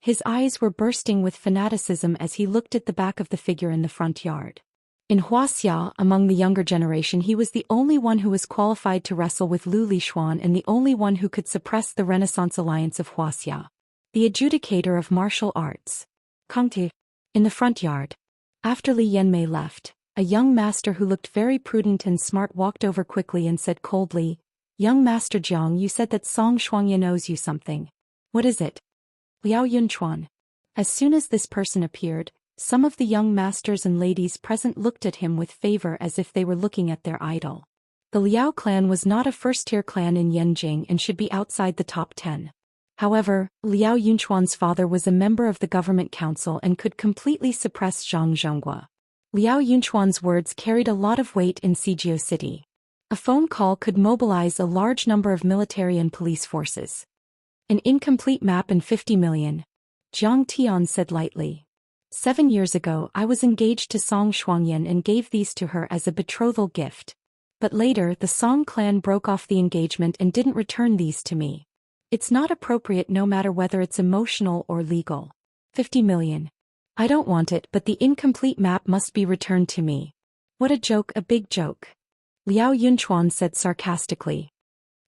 His eyes were bursting with fanaticism as he looked at the back of the figure in the front yard. In Wuxia, among the younger generation, he was the only one who was qualified to wrestle with Lu Lixuan and the only one who could suppress the Renaissance alliance of Wuxia. The adjudicator of martial arts. Cultivation. In the front yard. After Li Yanmei left, a young master who looked very prudent and smart walked over quickly and said coldly, "Young Master Jiang, you said that Song Shuangyan owes you something. What is it?" Liao Yunchuan. As soon as this person appeared, some of the young masters and ladies present looked at him with favor as if they were looking at their idol. The Liao clan was not a first-tier clan in Yanjing and should be outside the top 10. However, Liao Yunchuan's father was a member of the government council and could completely suppress Zhang Zhonghua. Liao Yunchuan's words carried a lot of weight in Sijio City. A phone call could mobilize a large number of military and police forces. An incomplete map and 50 million. Jiang Tian said lightly. 7 years ago I was engaged to Song Shuangyan and gave these to her as a betrothal gift. But later the Song clan broke off the engagement and didn't return these to me. It's not appropriate no matter whether it's emotional or legal. 50 million. I don't want it, but the incomplete map must be returned to me. What a joke, a big joke. Liao Yunchuan said sarcastically.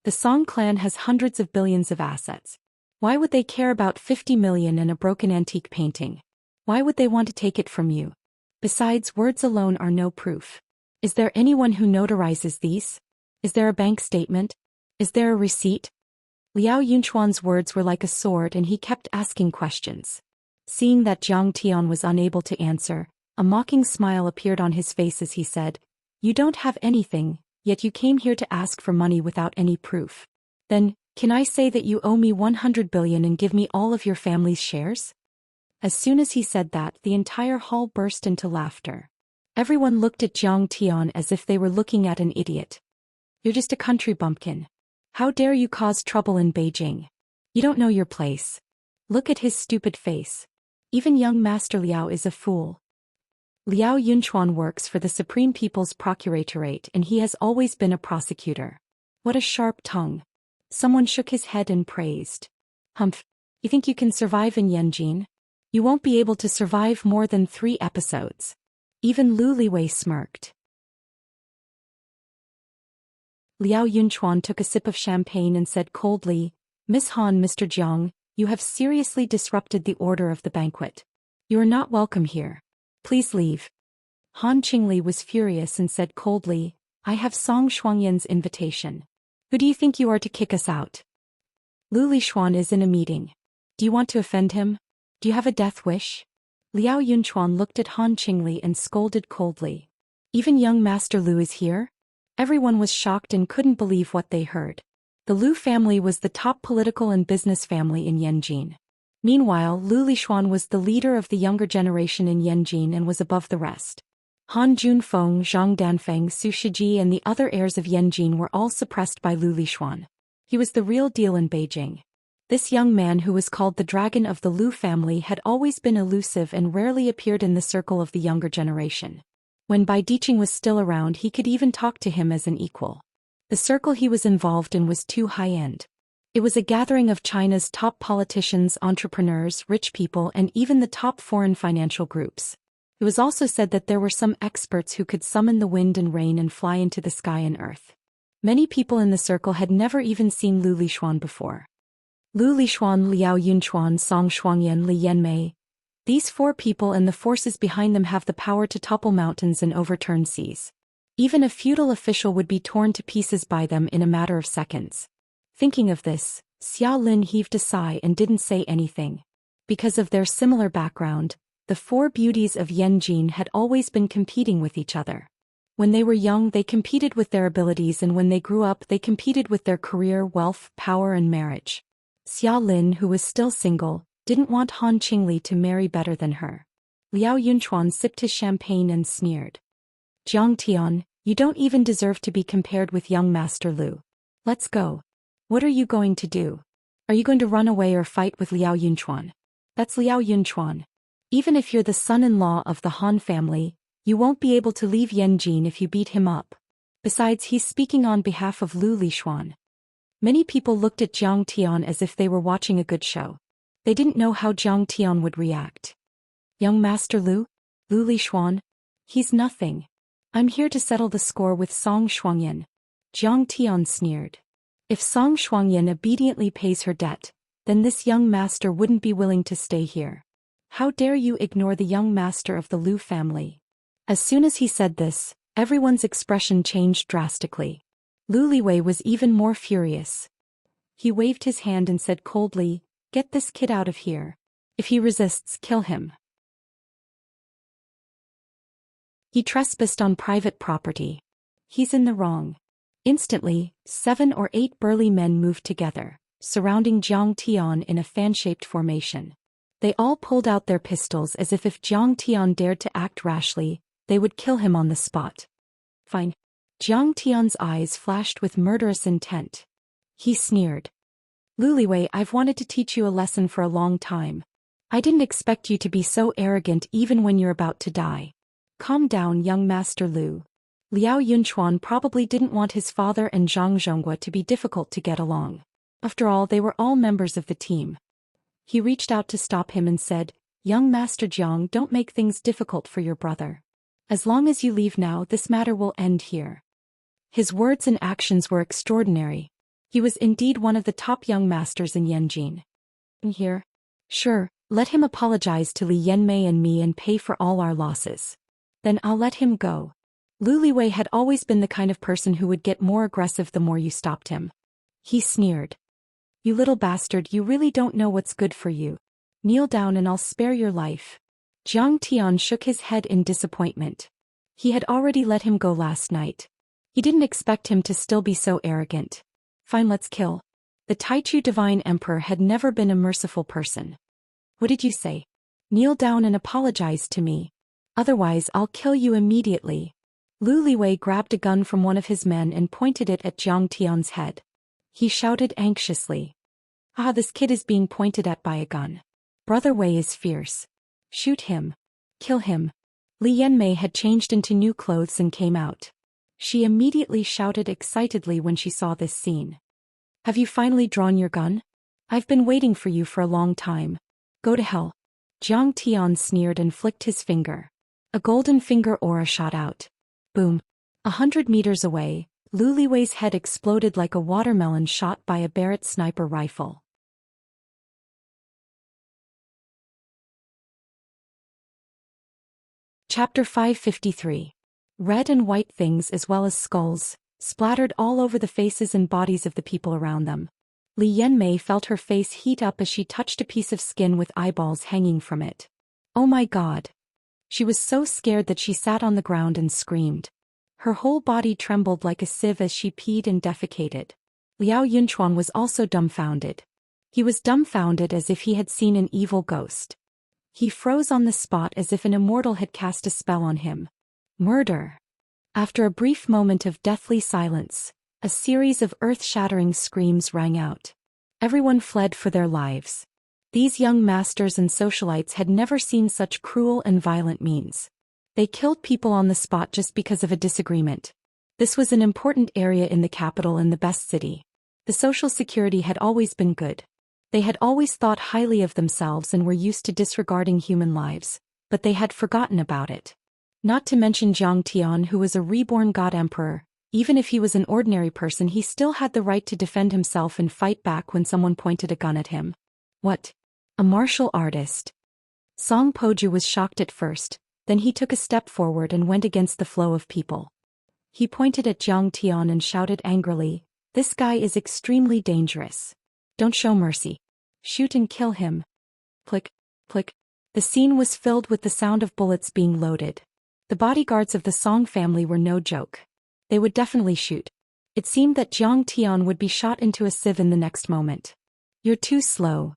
The Song clan has hundreds of billions of assets. Why would they care about 50 million and a broken antique painting? Why would they want to take it from you? Besides, words alone are no proof. Is there anyone who notarizes these? Is there a bank statement? Is there a receipt? Liao Yunchuan's words were like a sword and he kept asking questions. Seeing that Jiang Tian was unable to answer, a mocking smile appeared on his face as he said, "You don't have anything, yet you came here to ask for money without any proof. Then, can I say that you owe me 100 billion and give me all of your family's shares?" As soon as he said that, the entire hall burst into laughter. Everyone looked at Jiang Tian as if they were looking at an idiot. "You're just a country bumpkin. How dare you cause trouble in Beijing? You don't know your place. Look at his stupid face. Even young Master Liao is a fool." Liao Yunchuan works for the Supreme People's Procuratorate and he has always been a prosecutor. What a sharp tongue. Someone shook his head and praised. "Humph, you think you can survive in Yanjin? You won't be able to survive more than 3 episodes. Even Lu Liwei smirked. Liao Yunchuan took a sip of champagne and said coldly, "Miss Han, Mr. Jiang, you have seriously disrupted the order of the banquet. You are not welcome here. Please leave." Han Qingli was furious and said coldly, "I have Song Shuangyan's invitation. Who do you think you are to kick us out? Lu Lixuan is in a meeting. Do you want to offend him? Do you have a death wish?" Liao Yunchuan looked at Han Qingli and scolded coldly. "Even young Master Lu is here?" Everyone was shocked and couldn't believe what they heard. The Lu family was the top political and business family in Yanjin. Meanwhile, Lu Lixuan was the leader of the younger generation in Yanjin and was above the rest. Han Junfeng, Zhang Danfeng, Su Shiji and the other heirs of Yanjin were all suppressed by Lu Lixuan. He was the real deal in Beijing. This young man who was called the Dragon of the Lu family had always been elusive and rarely appeared in the circle of the younger generation. When Bai Diqing was still around, he could even talk to him as an equal. The circle he was involved in was too high-end. It was a gathering of China's top politicians, entrepreneurs, rich people and even the top foreign financial groups. It was also said that there were some experts who could summon the wind and rain and fly into the sky and earth. Many people in the circle had never even seen Lu Lixuan before. Lu Lixuan, Liao Yunchuan, Song Shuangyan, Li Yanmei. These 4 people and the forces behind them have the power to topple mountains and overturn seas. Even a feudal official would be torn to pieces by them in a matter of seconds. Thinking of this, Xia Lin heaved a sigh and didn't say anything. Because of their similar background, the 4 beauties of Yanjin had always been competing with each other. When they were young, they competed with their abilities, and when they grew up, they competed with their career, wealth, power, and marriage. Xia Lin, who was still single, didn't want Han Qingli to marry better than her. Liao Yunchuan sipped his champagne and sneered. "Jiang Tian, you don't even deserve to be compared with young Master Lu. Let's go. What are you going to do? Are you going to run away or fight with Liao Yunchuan? That's Liao Yunchuan. Even if you're the son-in-law of the Han family, You won't be able to leave Yanjin if you beat him up. Besides, he's speaking on behalf of Lu Lixuan. Many people looked at Jiang Tian as if they were watching a good show. They didn't know how Jiang Tian would react. Young Master Lu Lixuan? He's nothing. I'm here to settle the score with Song Shuangyan. Jiang Tian sneered. If Song Shuangyan obediently pays her debt, then this young master wouldn't be willing to stay here. How dare you ignore the young master of the Lu family? As soon as he said this, everyone's expression changed drastically. Lu Liwei was even more furious. He waved his hand and said coldly, "Get this kid out of here. If he resists, kill him." He trespassed on private property. He's in the wrong. Instantly, 7 or 8 burly men moved together, surrounding Jiang Tian in a fan-shaped formation. They all pulled out their pistols as if Jiang Tian dared to act rashly, they would kill him on the spot. Fine. Jiang Tian's eyes flashed with murderous intent. He sneered. Lu Liwei, I've wanted to teach you a lesson for a long time. I didn't expect you to be so arrogant even when you're about to die. Calm down, young Master Lu. Liao Yunchuan probably didn't want his father and Zhang Zhonghua to be difficult to get along. After all, they were all members of the team. He reached out to stop him and said, "Young Master Jiang, don't make things difficult for your brother. As long as you leave now, this matter will end here." His words and actions were extraordinary. He was indeed one of the top young masters in Yanjin. Here? Sure, let him apologize to Li Yanmei and me and pay for all our losses. Then I'll let him go. Lu Liwei had always been the kind of person who would get more aggressive the more you stopped him. He sneered. "You little bastard, you really don't know what's good for you. Kneel down and I'll spare your life." Jiang Tian shook his head in disappointment. He had already let him go last night. He didn't expect him to still be so arrogant. Fine, let's kill. The Taichu Divine Emperor had never been a merciful person. What did you say? Kneel down and apologize to me. Otherwise I'll kill you immediately. Lu Liwei grabbed a gun from one of his men and pointed it at Jiang Tian's head. He shouted anxiously. "Ah, this kid is being pointed at by a gun. Brother Wei is fierce. Shoot him. Kill him." Li Yanmei had changed into new clothes and came out. She immediately shouted excitedly when she saw this scene. "Have you finally drawn your gun? I've been waiting for you for a long time. Go to hell." Jiang Tian sneered and flicked his finger. A golden finger aura shot out. Boom. 100 meters away, Lu Liwei's head exploded like a watermelon shot by a Barrett sniper rifle. Chapter 553. Red and white things as well as skulls, splattered all over the faces and bodies of the people around them. Li Yanmei felt her face heat up as she touched a piece of skin with eyeballs hanging from it. Oh my god. She was so scared that she sat on the ground and screamed. Her whole body trembled like a sieve as she peed and defecated. Liao Yunchuan was also dumbfounded. He was dumbfounded as if he had seen an evil ghost. He froze on the spot as if an immortal had cast a spell on him. Murder. After a brief moment of deathly silence, a series of earth-shattering screams rang out. Everyone fled for their lives. These young masters and socialites had never seen such cruel and violent means. They killed people on the spot just because of a disagreement. This was an important area in the capital and the best city. The social security had always been good. They had always thought highly of themselves and were used to disregarding human lives, but they had forgotten about it. Not to mention Jiang Tian, who was a reborn god emperor. Even if he was an ordinary person, he still had the right to defend himself and fight back when someone pointed a gun at him. What? A martial artist? Song Poju was shocked at first, then he took a step forward and went against the flow of people. He pointed at Jiang Tian and shouted angrily, "This guy is extremely dangerous. Don't show mercy. Shoot and kill him." Click, click. The scene was filled with the sound of bullets being loaded. The bodyguards of the Song family were no joke. They would definitely shoot. It seemed that Jiang Tian would be shot into a sieve in the next moment. "You're too slow."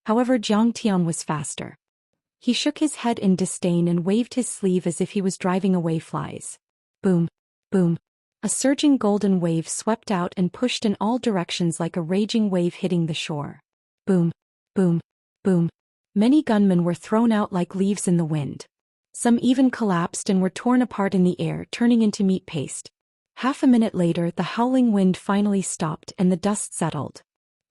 However, Jiang Tian was faster. He shook his head in disdain and waved his sleeve as if he was driving away flies. Boom, boom. A surging golden wave swept out and pushed in all directions like a raging wave hitting the shore. Boom, boom, boom. Many gunmen were thrown out like leaves in the wind. Some even collapsed and were torn apart in the air, turning into meat paste. Half a minute later, the howling wind finally stopped and the dust settled.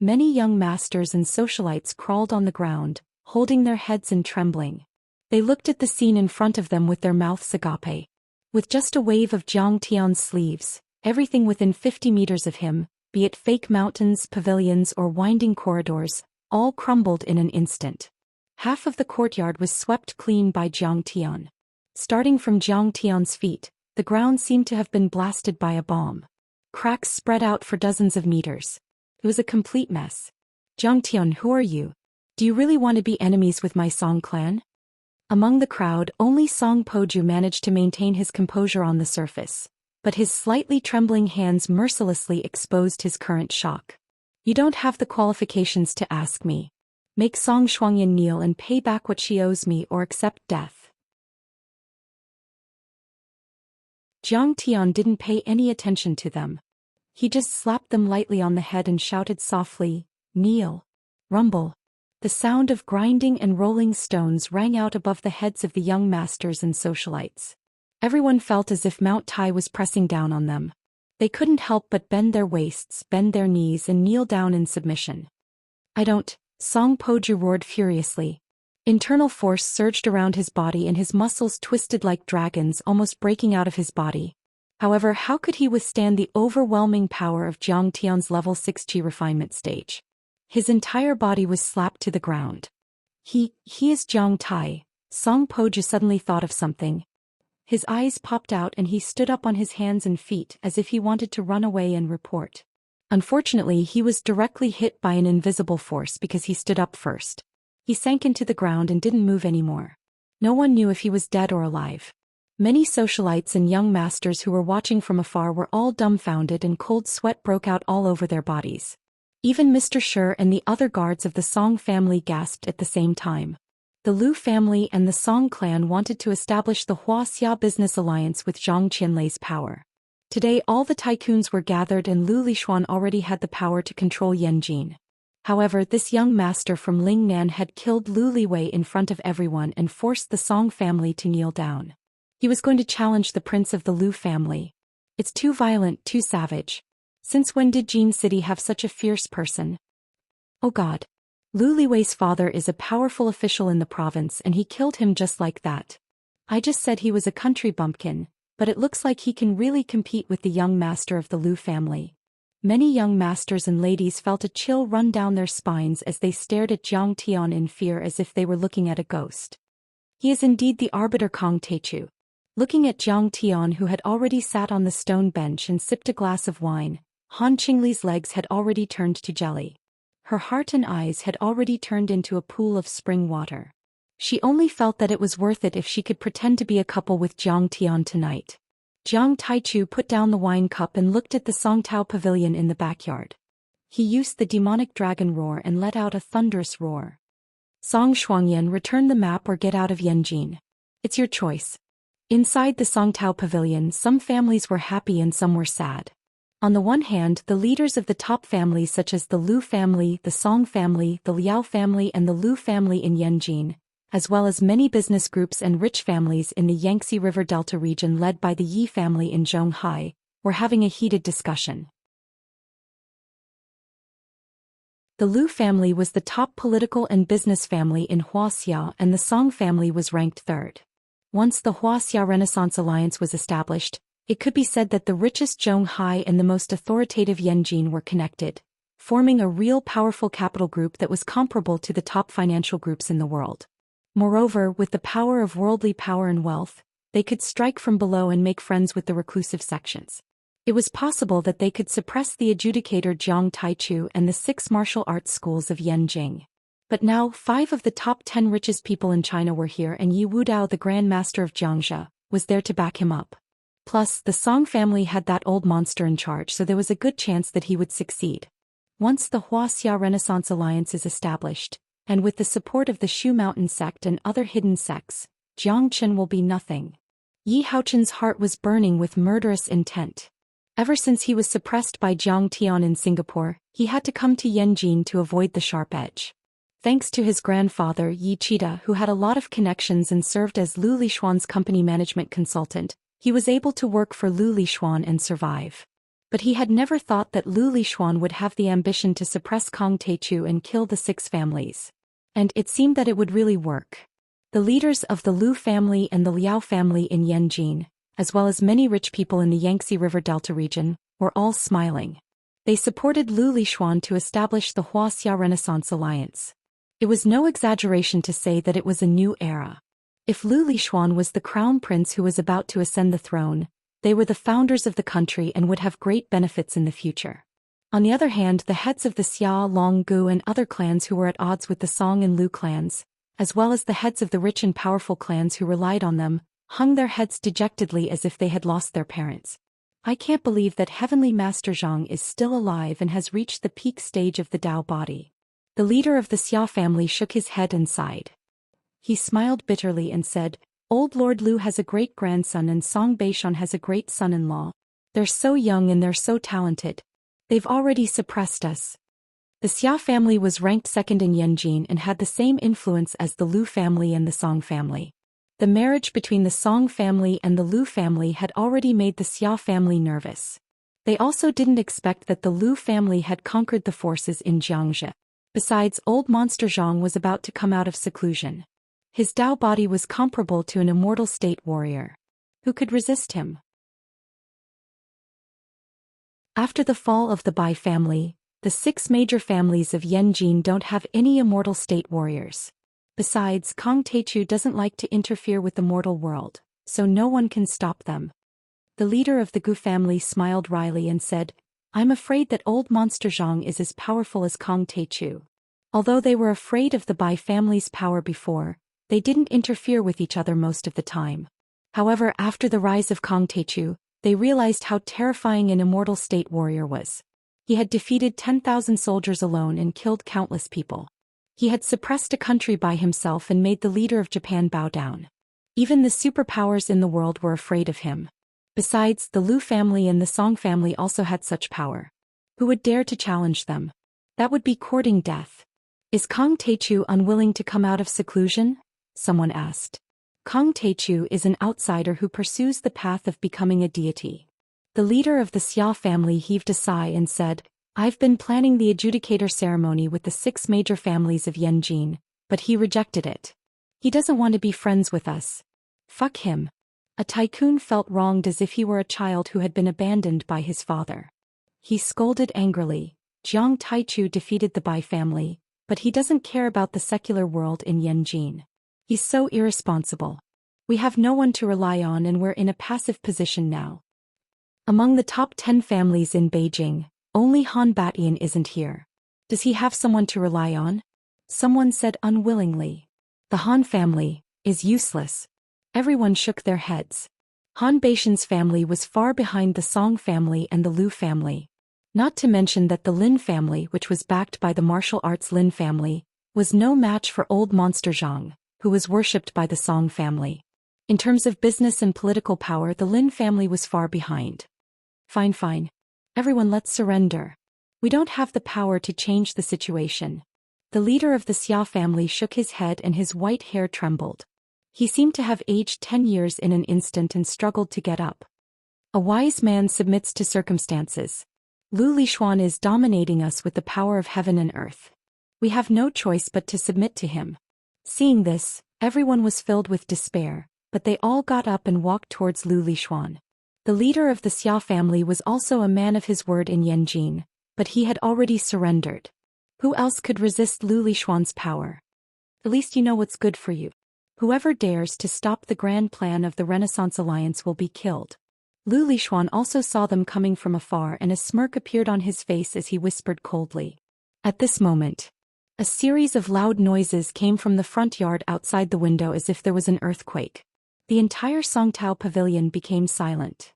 Many young masters and socialites crawled on the ground, holding their heads and trembling. They looked at the scene in front of them with their mouths agape. With just a wave of Zhang Tian's sleeves, everything within 50 meters of him, be it fake mountains, pavilions, or winding corridors, all crumbled in an instant. Half of the courtyard was swept clean by Zhang Tian. Starting from Zhang Tian's feet, the ground seemed to have been blasted by a bomb. Cracks spread out for dozens of meters. It was a complete mess. Zhang Tian, who are you? Do you really want to be enemies with my Song clan? Among the crowd, only Song Poju managed to maintain his composure on the surface, but his slightly trembling hands mercilessly exposed his current shock. You don't have the qualifications to ask me. Make Song Shuangyan kneel and pay back what she owes me or accept death. Zhang Tian didn't pay any attention to them. He just slapped them lightly on the head and shouted softly, "Kneel." Rumble. The sound of grinding and rolling stones rang out above the heads of the young masters and socialites. Everyone felt as if Mount Tai was pressing down on them. They couldn't help but bend their waists, bend their knees, and kneel down in submission. I don't, Song Poju roared furiously. Internal force surged around his body and his muscles twisted like dragons, almost breaking out of his body. However, how could he withstand the overwhelming power of Zhang Tian's level 6G refinement stage? His entire body was slapped to the ground. He is Zhang Tai. Song Poju suddenly thought of something. His eyes popped out and he stood up on his hands and feet as if he wanted to run away and report. Unfortunately, he was directly hit by an invisible force because he stood up first. He sank into the ground and didn't move anymore. No one knew if he was dead or alive. Many socialites and young masters who were watching from afar were all dumbfounded and cold sweat broke out all over their bodies. Even Mr. Shi and the other guards of the Song family gasped at the same time. The Lu family and the Song clan wanted to establish the Wuxia business alliance with Zhang Qianlei's power. Today all the tycoons were gathered and Lu Lishuan already had the power to control Yanjin. However, this young master from Lingnan had killed Lu Liwei in front of everyone and forced the Song family to kneel down. He was going to challenge the prince of the Lu family. It's too violent, too savage. Since when did Jin City have such a fierce person? Oh God. Lu Liwei's father is a powerful official in the province and he killed him just like that. I just said he was a country bumpkin, but it looks like he can really compete with the young master of the Lu family. Many young masters and ladies felt a chill run down their spines as they stared at Zhang Tian in fear as if they were looking at a ghost. He is indeed the arbiter Kong Techu. Looking at Zhang Tian, who had already sat on the stone bench and sipped a glass of wine, Han Qingli's legs had already turned to jelly. Her heart and eyes had already turned into a pool of spring water. She only felt that it was worth it if she could pretend to be a couple with Zhang Tian tonight. Zhang Taichu put down the wine cup and looked at the Songtao pavilion in the backyard. He used the demonic dragon roar and let out a thunderous roar. Song Shuangyan, return the map or get out of Yanjin. It's your choice. Inside the Songtao pavilion, some families were happy and some were sad. On the one hand, the leaders of the top families such as the Lu family, the Song family, the Liao family and the Lu family in Yanjin, as well as many business groups and rich families in the Yangtze River Delta region led by the Yi family in Zhonghai, were having a heated discussion. The Lu family was the top political and business family in Wuxia and the Song family was ranked third. Once the Wuxia Renaissance Alliance was established, it could be said that the richest Zhonghai and the most authoritative Yanjin were connected, forming a real powerful capital group that was comparable to the top financial groups in the world. Moreover, with the power of worldly power and wealth, they could strike from below and make friends with the reclusive sections. It was possible that they could suppress the adjudicator Jiang Taichu and the 6 martial arts schools of Yanjing. But now 5 of the top 10 richest people in China were here and Yi Wudao, the Grand Master of Xianxia, was there to back him up. Plus, the Song family had that old monster in charge, so there was a good chance that he would succeed. Once the Wuxia Renaissance Alliance is established, and with the support of the Shu Mountain sect and other hidden sects, Jiangchen will be nothing. Yi Haochen's heart was burning with murderous intent. Ever since he was suppressed by Zhang Tian in Singapore, he had to come to Yanjin to avoid the sharp edge. Thanks to his grandfather Yi Qida, who had a lot of connections and served as Lu Lishuan's company management consultant, he was able to work for Lu Lishuan and survive. But he had never thought that Lu Lishuan would have the ambition to suppress Kong Teichu and kill the 6 families. And it seemed that it would really work. The leaders of the Lu family and the Liao family in Yanjin, as well as many rich people in the Yangtze River Delta region, were all smiling. They supported Lu Lishuan to establish the Wuxia Renaissance Alliance. It was no exaggeration to say that it was a new era. If Lu Lishuan was the crown prince who was about to ascend the throne, they were the founders of the country and would have great benefits in the future. On the other hand, the heads of the Xia, Long, Gu and other clans who were at odds with the Song and Lu clans, as well as the heads of the rich and powerful clans who relied on them, hung their heads dejectedly as if they had lost their parents. I can't believe that Heavenly Master Zhang is still alive and has reached the peak stage of the Tao body. The leader of the Xia family shook his head and sighed. He smiled bitterly and said, Old Lord Lu has a great-grandson and Song Beishan has a great son-in-law. They're so young and they're so talented. They've already suppressed us. The Xia family was ranked second in Yanjin and had the same influence as the Lu family and the Song family. The marriage between the Song family and the Lu family had already made the Xia family nervous. They also didn't expect that the Lu family had conquered the forces in Xianxia. Besides, old monster Zhang was about to come out of seclusion. His Tao body was comparable to an immortal state warrior. Who could resist him? After the fall of the Bai family, the 6 major families of Yanjin don't have any immortal state warriors. Besides, Kong Teichu doesn't like to interfere with the mortal world, so no one can stop them. The leader of the Gu family smiled wryly and said, I'm afraid that old monster Zhang is as powerful as Kong Teichu. Although they were afraid of the Bai family's power before, they didn't interfere with each other most of the time. However, after the rise of Kong Teichu, they realized how terrifying an immortal state warrior was. He had defeated 10,000 soldiers alone and killed countless people. He had suppressed a country by himself and made the leader of Japan bow down. Even the superpowers in the world were afraid of him. Besides, the Lu family and the Song family also had such power. Who would dare to challenge them? That would be courting death. Is Kong Teichu unwilling to come out of seclusion? Someone asked. Kong Teichu is an outsider who pursues the path of becoming a deity. The leader of the Xia family heaved a sigh and said, I've been planning the adjudicator ceremony with the 6 major families of Yanjin, but he rejected it. He doesn't want to be friends with us. Fuck him. A tycoon felt wronged as if he were a child who had been abandoned by his father. He scolded angrily. Jiang Taichu defeated the Bai family, but he doesn't care about the secular world in Yanjin. He's so irresponsible. We have no one to rely on and we're in a passive position now. Among the top 10 families in Beijing, only Han Batian isn't here. Does he have someone to rely on? Someone said unwillingly. The Han family is useless. Everyone shook their heads. Han Beishan's family was far behind the Song family and the Lu family. Not to mention that the Lin family, which was backed by the martial arts Lin family, was no match for old monster Zhang, who was worshipped by the Song family. In terms of business and political power, the Lin family was far behind. Fine. Everyone, let's surrender. We don't have the power to change the situation. The leader of the Xia family shook his head and his white hair trembled. He seemed to have aged 10 years in an instant and struggled to get up. A wise man submits to circumstances. Lu Lishuan is dominating us with the power of heaven and earth. We have no choice but to submit to him. Seeing this, everyone was filled with despair, but they all got up and walked towards Lu Lishuan. The leader of the Xia family was also a man of his word in Yanjin, but he had already surrendered. Who else could resist Lu Lishuan's power? At least you know what's good for you. Whoever dares to stop the grand plan of the Renaissance Alliance will be killed. Lu Lishuan also saw them coming from afar and a smirk appeared on his face as he whispered coldly. At this moment, a series of loud noises came from the front yard outside the window as if there was an earthquake. The entire Songtao pavilion became silent.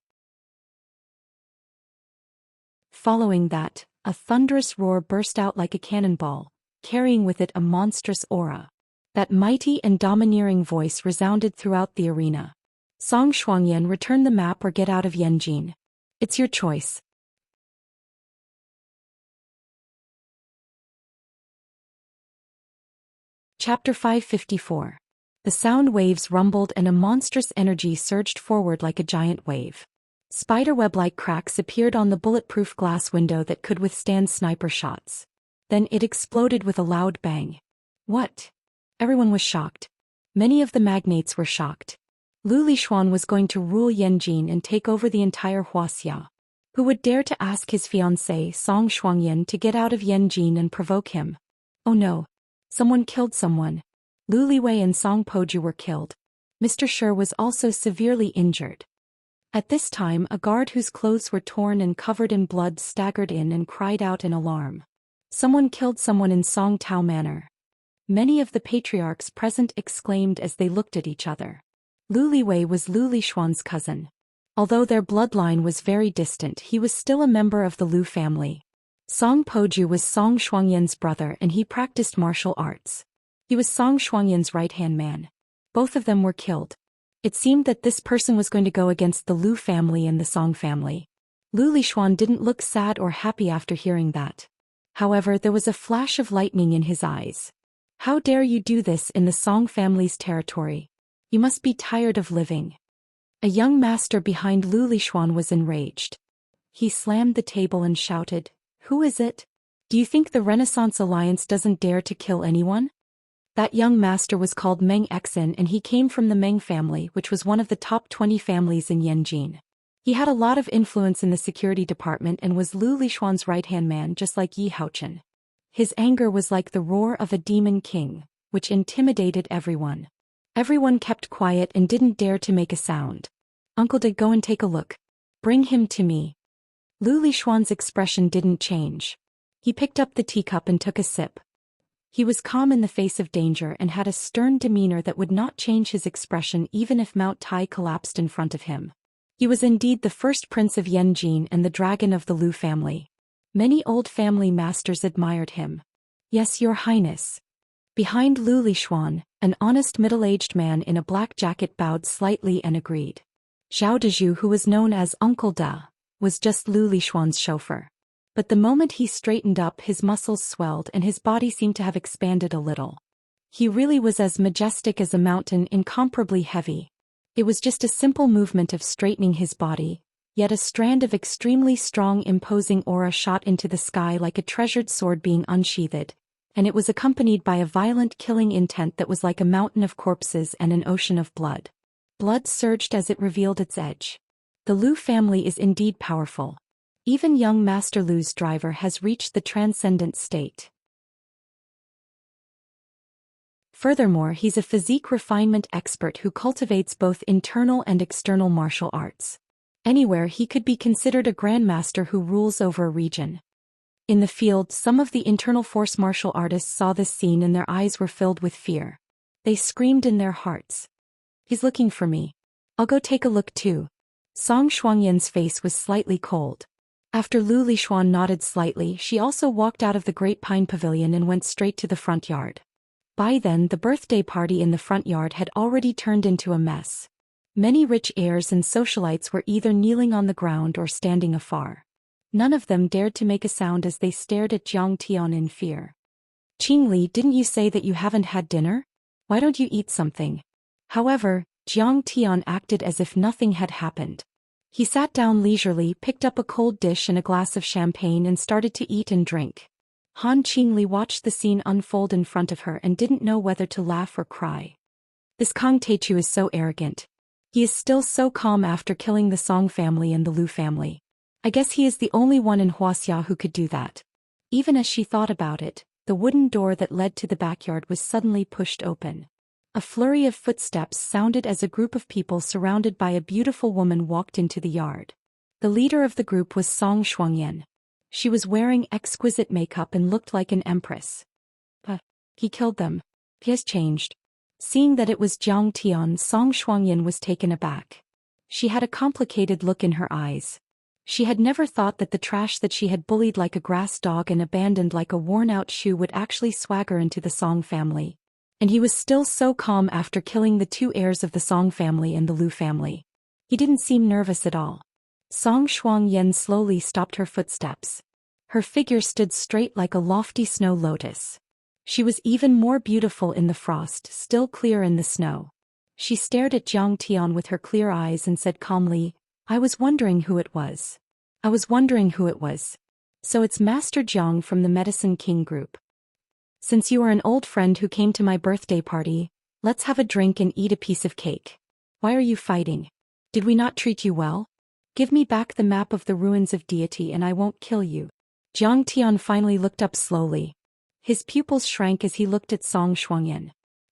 Following that, a thunderous roar burst out like a cannonball, carrying with it a monstrous aura. That mighty and domineering voice resounded throughout the arena. Song Shuangyan, return the map or get out of Yanjin. It's your choice. Chapter 554. The sound waves rumbled and a monstrous energy surged forward like a giant wave. Spiderweb-like cracks appeared on the bulletproof glass window that could withstand sniper shots. Then it exploded with a loud bang. What? Everyone was shocked. Many of the magnates were shocked. Lu Lixuan was going to rule Yanjin and take over the entire Wuxia. Who would dare to ask his fiancée Song Shuangyan to get out of Yanjin and provoke him? Oh no. Someone killed someone. Lu Liwei and Song Poju were killed. Mr. Shi was also severely injured. At this time a guard whose clothes were torn and covered in blood staggered in and cried out in alarm. Someone killed someone in Song Tao Manor. Many of the patriarchs present exclaimed as they looked at each other. Lu Liwei was Lu Lixuan's cousin. Although their bloodline was very distant, he was still a member of the Lu family. Song Poju was Song Shuangyan's brother and he practiced martial arts. He was Song Shuangyan's right-hand man. Both of them were killed. It seemed that this person was going to go against the Lu family and the Song family. Lu Lixuan didn't look sad or happy after hearing that. However, there was a flash of lightning in his eyes. How dare you do this in the Song family's territory? You must be tired of living. A young master behind Lu Lixuan was enraged. He slammed the table and shouted, "Who is it? Do you think the Renaissance Alliance doesn't dare to kill anyone?" That young master was called Meng Exin and he came from the Meng family, which was one of the top 20 families in Yanjin. He had a lot of influence in the security department and was Lu Lixuan's right-hand man just like Yi Haochen. His anger was like the roar of a demon king, which intimidated everyone. Everyone kept quiet and didn't dare to make a sound. "Uncle De, go and take a look. Bring him to me." Lu Lixuan's expression didn't change. He picked up the teacup and took a sip. He was calm in the face of danger and had a stern demeanor that would not change his expression even if Mount Tai collapsed in front of him. He was indeed the first prince of Yanjin and the dragon of the Lu family. Many old family masters admired him. "Yes, your highness." Behind Lu Lixuan, an honest middle-aged man in a black jacket bowed slightly and agreed. Zhao Dezhu, who was known as Uncle Da, was just Lu Lixuan's chauffeur. But the moment he straightened up, his muscles swelled and his body seemed to have expanded a little. He really was as majestic as a mountain, incomparably heavy. It was just a simple movement of straightening his body, yet a strand of extremely strong imposing aura shot into the sky like a treasured sword being unsheathed, and it was accompanied by a violent killing intent that was like a mountain of corpses and an ocean of blood. Blood surged as it revealed its edge. The Lu family is indeed powerful. Even young Master Lu's driver has reached the transcendent state. Furthermore, he's a physique refinement expert who cultivates both internal and external martial arts. Anywhere he could be considered a grandmaster who rules over a region. In the field, some of the internal force martial artists saw this scene and their eyes were filled with fear. They screamed in their hearts. "He's looking for me. I'll go take a look too." Song Shuangyan's face was slightly cold. After Lu Lixuan nodded slightly, she also walked out of the Great Pine Pavilion and went straight to the front yard. By then, the birthday party in the front yard had already turned into a mess. Many rich heirs and socialites were either kneeling on the ground or standing afar. None of them dared to make a sound as they stared at Jiang Tian in fear. "Qingli, didn't you say that you haven't had dinner? Why don't you eat something?" However, Jiang Tian acted as if nothing had happened. He sat down leisurely, picked up a cold dish and a glass of champagne and started to eat and drink. Han Qingli watched the scene unfold in front of her and didn't know whether to laugh or cry. This Kang Teichu is so arrogant. He is still so calm after killing the Song family and the Lu family. I guess he is the only one in Wuxia who could do that. Even as she thought about it, the wooden door that led to the backyard was suddenly pushed open. A flurry of footsteps sounded as a group of people surrounded by a beautiful woman walked into the yard. The leader of the group was Song Shuangyan. She was wearing exquisite makeup and looked like an empress. But he killed them. He has changed. Seeing that it was Jiang Tian, Song Shuangyan was taken aback. She had a complicated look in her eyes. She had never thought that the trash that she had bullied like a grass dog and abandoned like a worn-out shoe would actually swagger into the Song family. And he was still so calm after killing the two heirs of the Song family and the Lu family. He didn't seem nervous at all. Song Shuangyan slowly stopped her footsteps. Her figure stood straight like a lofty snow lotus. She was even more beautiful in the frost, still clear in the snow. She stared at Zhang Tian with her clear eyes and said calmly, I was wondering who it was. I was wondering who it was. So it's Master Jiang from the Medicine King group. Since you are an old friend who came to my birthday party, let's have a drink and eat a piece of cake. Why are you fighting? Did we not treat you well? Give me back the map of the ruins of deity and I won't kill you. Zhang Tian finally looked up slowly. His pupils shrank as he looked at Song Shuangyan.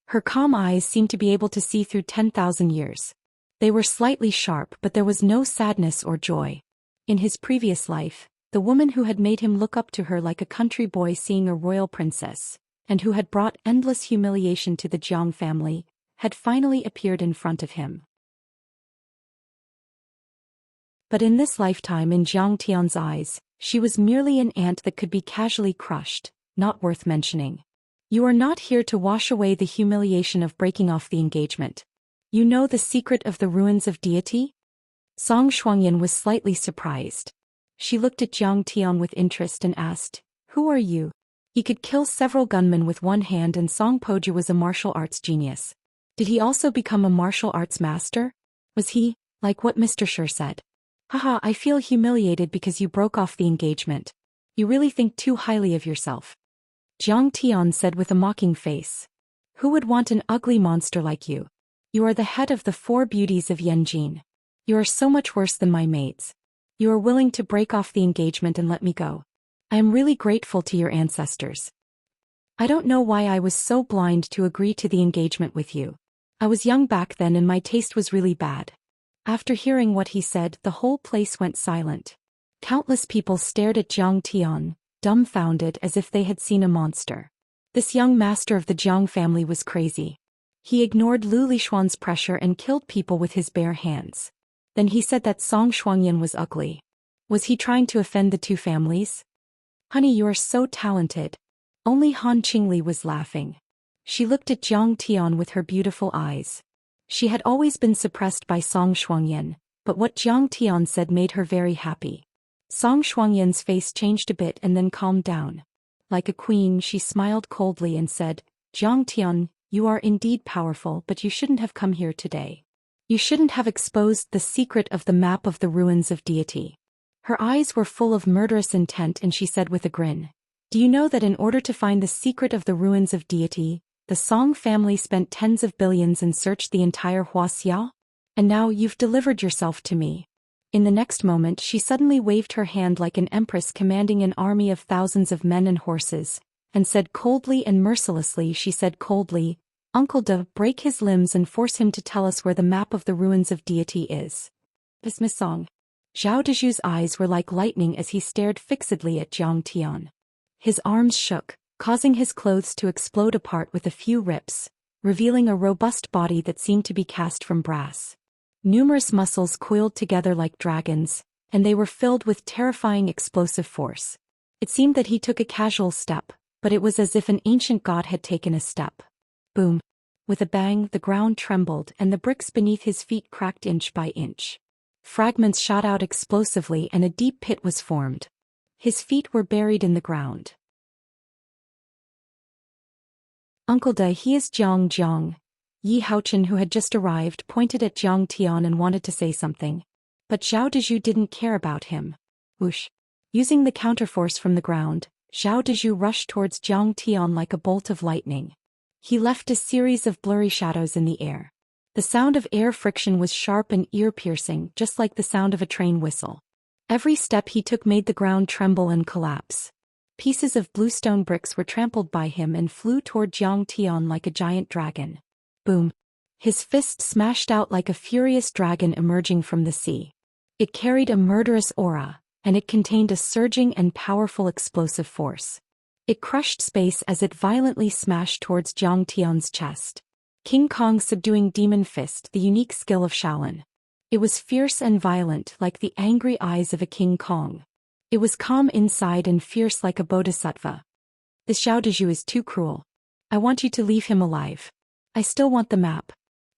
Her calm eyes seemed to be able to see through 10,000 years. They were slightly sharp, but there was no sadness or joy. In his previous life, the woman who had made him look up to her like a country boy seeing a royal princess, and who had brought endless humiliation to the Jiang family, had finally appeared in front of him. But in this lifetime, in Zhang Tian's eyes, she was merely an ant that could be casually crushed, not worth mentioning. You are not here to wash away the humiliation of breaking off the engagement. You know the secret of the ruins of deity? Song Shuangyan was slightly surprised. She looked at Zhang Tian with interest and asked, Who are you? He could kill several gunmen with one hand, and Song Poju was a martial arts genius. Did he also become a martial arts master? Was he, like what Mr. Shi said? Haha, I feel humiliated because you broke off the engagement. You really think too highly of yourself. Zhang Tian said with a mocking face. Who would want an ugly monster like you? You are the head of the 4 beauties of Yanjin. You are so much worse than my maids. You are willing to break off the engagement and let me go. I am really grateful to your ancestors. I don't know why I was so blind to agree to the engagement with you. I was young back then and my taste was really bad. After hearing what he said, the whole place went silent. Countless people stared at Zhang Tian, dumbfounded as if they had seen a monster. This young master of the Jiang family was crazy. He ignored Lu Lishuan's pressure and killed people with his bare hands. Then he said that Song Shuangyan was ugly. Was he trying to offend the 2 families? Honey, you are so talented. Only Han Qingli was laughing. She looked at Zhang Tian with her beautiful eyes. She had always been suppressed by Song Shuangyan, but what Zhang Tian said made her very happy. Song Shuangyan's face changed a bit and then calmed down. Like a queen, she smiled coldly and said, Zhang Tian, you are indeed powerful, but you shouldn't have come here today. You shouldn't have exposed the secret of the map of the ruins of deity. Her eyes were full of murderous intent and she said with a grin, Do you know that in order to find the secret of the ruins of deity, the Song family spent tens of billions and searched the entire Wuxia? And now you've delivered yourself to me. In the next moment she suddenly waved her hand like an empress commanding an army of thousands of men and horses, and said coldly and mercilessly, she said coldly, Uncle De, break his limbs and force him to tell us where the map of the ruins of deity is. Miss Song. Zhao Deju's eyes were like lightning as he stared fixedly at Zhang Tian. His arms shook, causing his clothes to explode apart with a few rips, revealing a robust body that seemed to be cast from brass. Numerous muscles coiled together like dragons, and they were filled with terrifying explosive force. It seemed that he took a casual step, but it was as if an ancient god had taken a step. Boom. With a bang, the ground trembled and the bricks beneath his feet cracked inch by inch. Fragments shot out explosively and a deep pit was formed. His feet were buried in the ground. Uncle De, he is Jiang. Yi Haochen, who had just arrived, pointed at Zhang Tian and wanted to say something. But Zhao Deju didn't care about him. Whoosh. Using the counterforce from the ground, Zhao Deju rushed towards Zhang Tian like a bolt of lightning. He left a series of blurry shadows in the air. The sound of air friction was sharp and ear-piercing, just like the sound of a train whistle. Every step he took made the ground tremble and collapse. Pieces of bluestone bricks were trampled by him and flew toward Zhang Tian like a giant dragon. Boom. His fist smashed out like a furious dragon emerging from the sea. It carried a murderous aura, and it contained a surging and powerful explosive force. It crushed space as it violently smashed towards Zhang Tian's chest. King Kong's subduing demon fist, the unique skill of Shaolin. It was fierce and violent like the angry eyes of a King Kong. It was calm inside and fierce like a bodhisattva. This Zhao Deju is too cruel. I want you to leave him alive. I still want the map.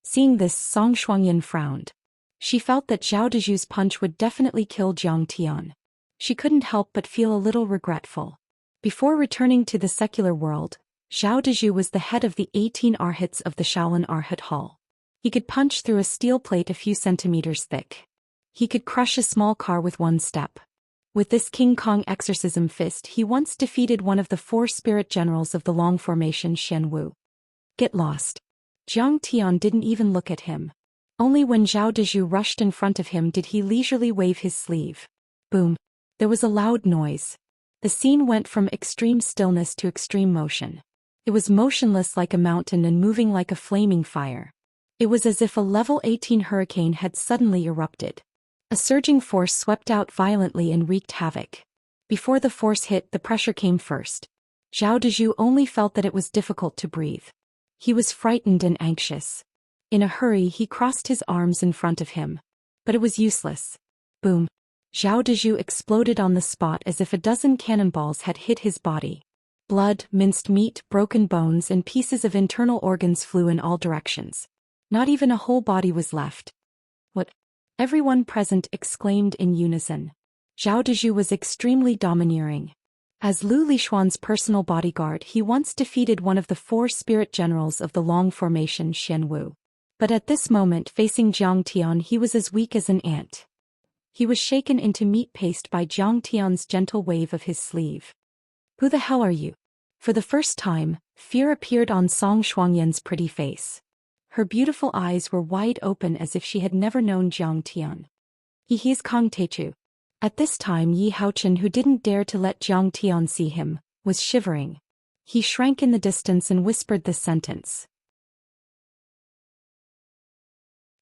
Seeing this, Song Shuangyan frowned. She felt that Zhao Deju's punch would definitely kill Zhang Tian. She couldn't help but feel a little regretful. Before returning to the secular world, Zhao Dezhu was the head of the 18 arhats of the Shaolin Arhat Hall. He could punch through a steel plate a few centimeters thick. He could crush a small car with one step. With this King Kong exorcism fist he once defeated one of the 4 spirit generals of the Long Formation Xian Wu. Get lost. Jiang Tian didn't even look at him. Only when Zhao Dezhu rushed in front of him did he leisurely wave his sleeve. Boom. There was a loud noise. The scene went from extreme stillness to extreme motion. It was motionless like a mountain and moving like a flaming fire. It was as if a level 18 hurricane had suddenly erupted. A surging force swept out violently and wreaked havoc. Before the force hit, the pressure came first. Zhao Dezhu only felt that it was difficult to breathe. He was frightened and anxious. In a hurry he crossed his arms in front of him. But it was useless. Boom. Zhao Dezhu exploded on the spot as if a dozen cannonballs had hit his body. Blood, minced meat, broken bones and pieces of internal organs flew in all directions. Not even a whole body was left. What? Everyone present exclaimed in unison. Zhao Dezhu was extremely domineering. As Lu Lishuan's personal bodyguard he once defeated one of the 4 spirit generals of the Long Formation Xian Wu. But at this moment facing Jiang Tian he was as weak as an ant. He was shaken into meat paste by Jiang Tian's gentle wave of his sleeve. Who the hell are you? For the first time, fear appeared on Song Shuangyan's pretty face. Her beautiful eyes were wide open as if she had never known Jiang Tian. He's Kong Teichu. At this time Yi Haochen, who didn't dare to let Jiang Tian see him, was shivering. He shrank in the distance and whispered this sentence.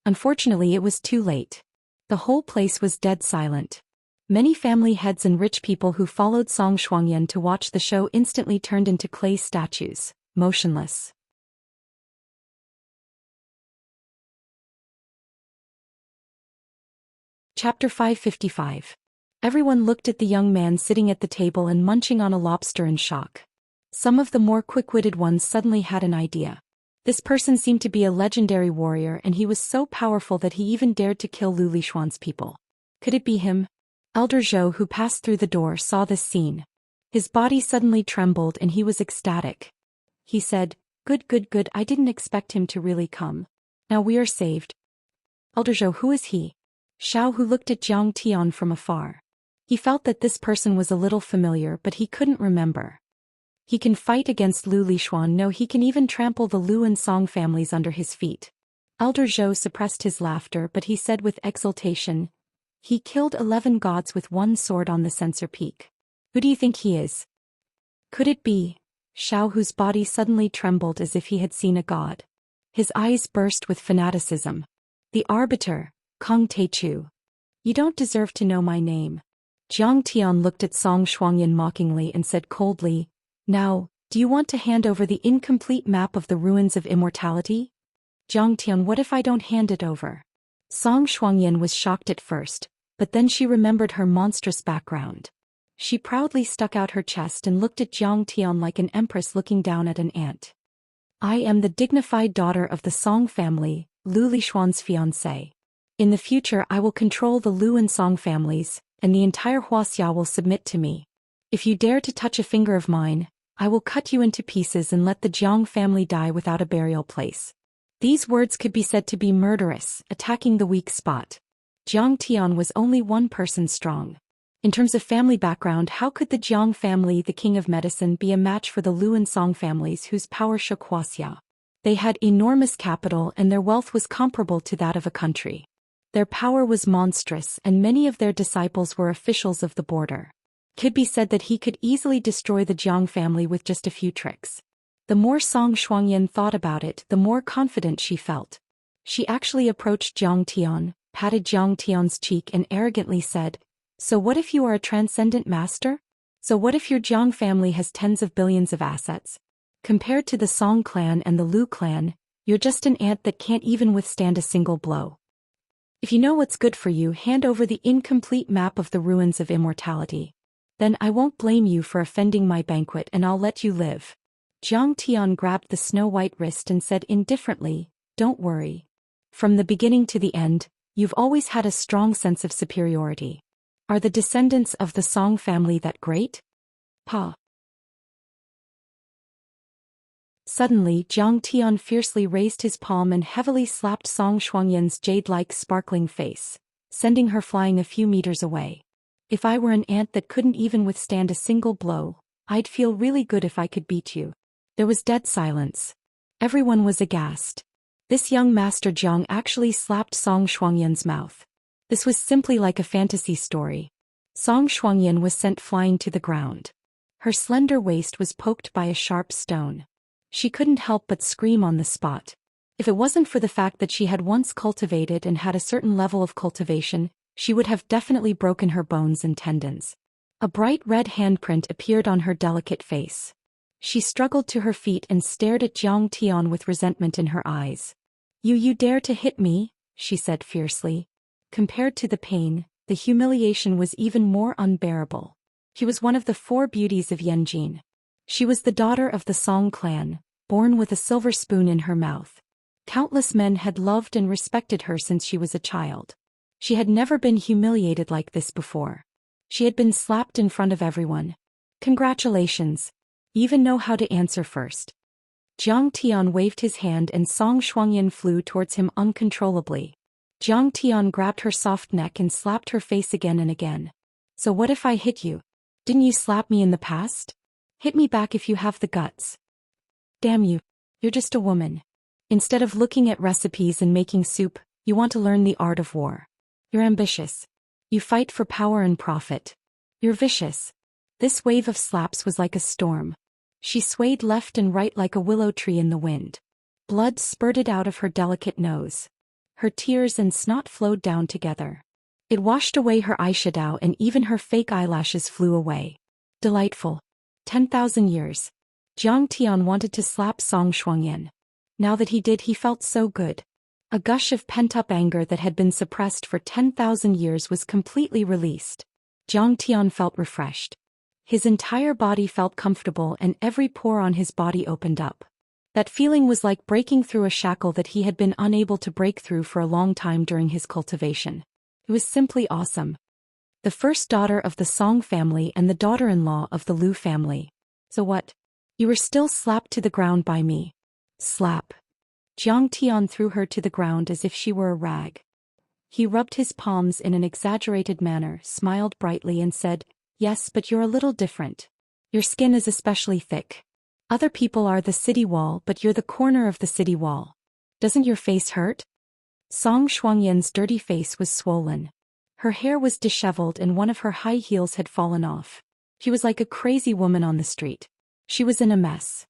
Unfortunately it was too late. The whole place was dead silent. Many family heads and rich people who followed Song Shuangyan to watch the show instantly turned into clay statues, motionless. Chapter 555. Everyone looked at the young man sitting at the table and munching on a lobster in shock. Some of the more quick-witted ones suddenly had an idea. This person seemed to be a legendary warrior and he was so powerful that he even dared to kill Lu Lishuan's people. Could it be him? Elder Zhou, who passed through the door, saw this scene. His body suddenly trembled and he was ecstatic. He said, Good, I didn't expect him to really come. Now we are saved. Elder Zhou, who is he? Xiao, who looked at Jiang Tian from afar. He felt that this person was a little familiar but he couldn't remember. He can fight against Lu Lishuan. No, he can even trample the Lu and Song families under his feet. Elder Zhou suppressed his laughter but he said with exultation, He killed 11 gods with one sword on the censer peak. Who do you think he is? Could it be Xiao, whose body suddenly trembled as if he had seen a god? His eyes burst with fanaticism. The arbiter, Kong Teichu. You don't deserve to know my name. Jiang Tian looked at Song Shuangyan mockingly and said coldly, Now, do you want to hand over the incomplete map of the ruins of immortality? Jiang Tian, what if I don't hand it over? Song Shuangyan was shocked at first, but then she remembered her monstrous background. She proudly stuck out her chest and looked at Jiang Tian like an empress looking down at an ant. I am the dignified daughter of the Song family, Lu Lishuan's fiancée. In the future I will control the Lu and Song families, and the entire Wuxia will submit to me. If you dare to touch a finger of mine, I will cut you into pieces and let the Jiang family die without a burial place. These words could be said to be murderous, attacking the weak spot. Jiang Tian was only one person strong. In terms of family background, how could the Jiang family, the king of medicine, be a match for the Lu and Song families whose power shook Wuxia? They had enormous capital and their wealth was comparable to that of a country. Their power was monstrous and many of their disciples were officials of the border. Could be said that he could easily destroy the Jiang family with just a few tricks. The more Song Shuangyan thought about it, the more confident she felt. She actually approached Jiang Tian, patted Jiang Tian's cheek and arrogantly said, So what if you are a transcendent master? So what if your Jiang family has tens of billions of assets? Compared to the Song clan and the Lu clan, you're just an ant that can't even withstand a single blow. If you know what's good for you, hand over the incomplete map of the ruins of immortality. Then I won't blame you for offending my banquet and I'll let you live. Jiang Tian grabbed the snow-white wrist and said indifferently, Don't worry. From the beginning to the end, you've always had a strong sense of superiority. Are the descendants of the Song family that great? Pa. Suddenly, Zhang Tian fiercely raised his palm and heavily slapped Song Shuangyan's jade-like sparkling face, sending her flying a few meters away. If I were an ant that couldn't even withstand a single blow, I'd feel really good if I could beat you. There was dead silence. Everyone was aghast. This young Master Jiang actually slapped Song Shuangyan's mouth. This was simply like a fantasy story. Song Shuangyan was sent flying to the ground. Her slender waist was poked by a sharp stone. She couldn't help but scream on the spot. If it wasn't for the fact that she had once cultivated and had a certain level of cultivation, she would have definitely broken her bones and tendons. A bright red handprint appeared on her delicate face. She struggled to her feet and stared at Zhang Tian with resentment in her eyes. You dare to hit me?" she said fiercely. Compared to the pain, the humiliation was even more unbearable. She was one of the 4 beauties of Yanjin. She was the daughter of the Song clan, born with a silver spoon in her mouth. Countless men had loved and respected her since she was a child. She had never been humiliated like this before. She had been slapped in front of everyone. "Congratulations. You even know how to answer first." Zhang Tian waved his hand and Song Shuangyan flew towards him uncontrollably. Zhang Tian grabbed her soft neck and slapped her face again and again. "So what if I hit you? Didn't you slap me in the past? Hit me back if you have the guts." "Damn you. You're just a woman. Instead of looking at recipes and making soup, you want to learn the art of war. You're ambitious. You fight for power and profit. You're vicious." This wave of slaps was like a storm. She swayed left and right like a willow tree in the wind. Blood spurted out of her delicate nose. Her tears and snot flowed down together. It washed away her eyeshadow and even her fake eyelashes flew away. Delightful. 10,000 years. Zhang Tian wanted to slap Song Shuangyan. Now that he did, he felt so good. A gush of pent-up anger that had been suppressed for 10,000 years was completely released. Zhang Tian felt refreshed. His entire body felt comfortable and every pore on his body opened up. That feeling was like breaking through a shackle that he had been unable to break through for a long time during his cultivation. It was simply awesome. The first daughter of the Song family and the daughter-in-law of the Lu family. "So what? You were still slapped to the ground by me." Slap. Zhang Tian threw her to the ground as if she were a rag. He rubbed his palms in an exaggerated manner, smiled brightly and said, "Yes, but you're a little different. Your skin is especially thick. Other people are the city wall, but you're the corner of the city wall. Doesn't your face hurt?" Song Shuangyan's dirty face was swollen. Her hair was disheveled and one of her high heels had fallen off. She was like a crazy woman on the street. She was in a mess.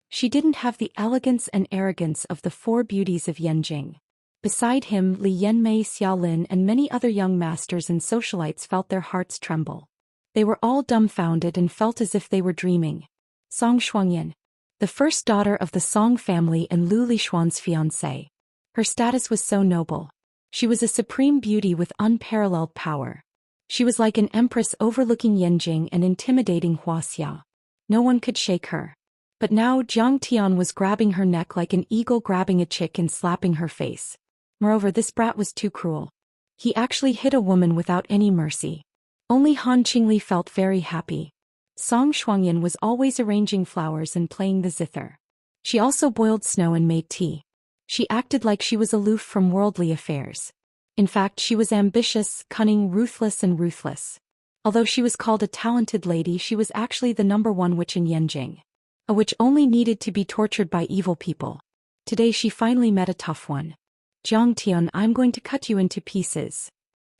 She didn't have the elegance and arrogance of the 4 beauties of Yanjing. Beside him, Li Yanmei, Xiaolin and many other young masters and socialites felt their hearts tremble. They were all dumbfounded and felt as if they were dreaming. Song Shuangyan, the first daughter of the Song family and Lu Lishuan's fiancée. Her status was so noble. She was a supreme beauty with unparalleled power. She was like an empress overlooking Yanjing and intimidating Wuxia. No one could shake her. But now Zhang Tian was grabbing her neck like an eagle grabbing a chick and slapping her face. Moreover, this brat was too cruel. He actually hit a woman without any mercy. Only Han Qingli felt very happy. Song Shuangyan was always arranging flowers and playing the zither. She also boiled snow and made tea. She acted like she was aloof from worldly affairs. In fact, she was ambitious, cunning, ruthless and ruthless. Although she was called a talented lady, she was actually the #1 witch in Yanjing. A witch only needed to be tortured by evil people. Today she finally met a tough one. "Zhang Tian, I'm going to cut you into pieces."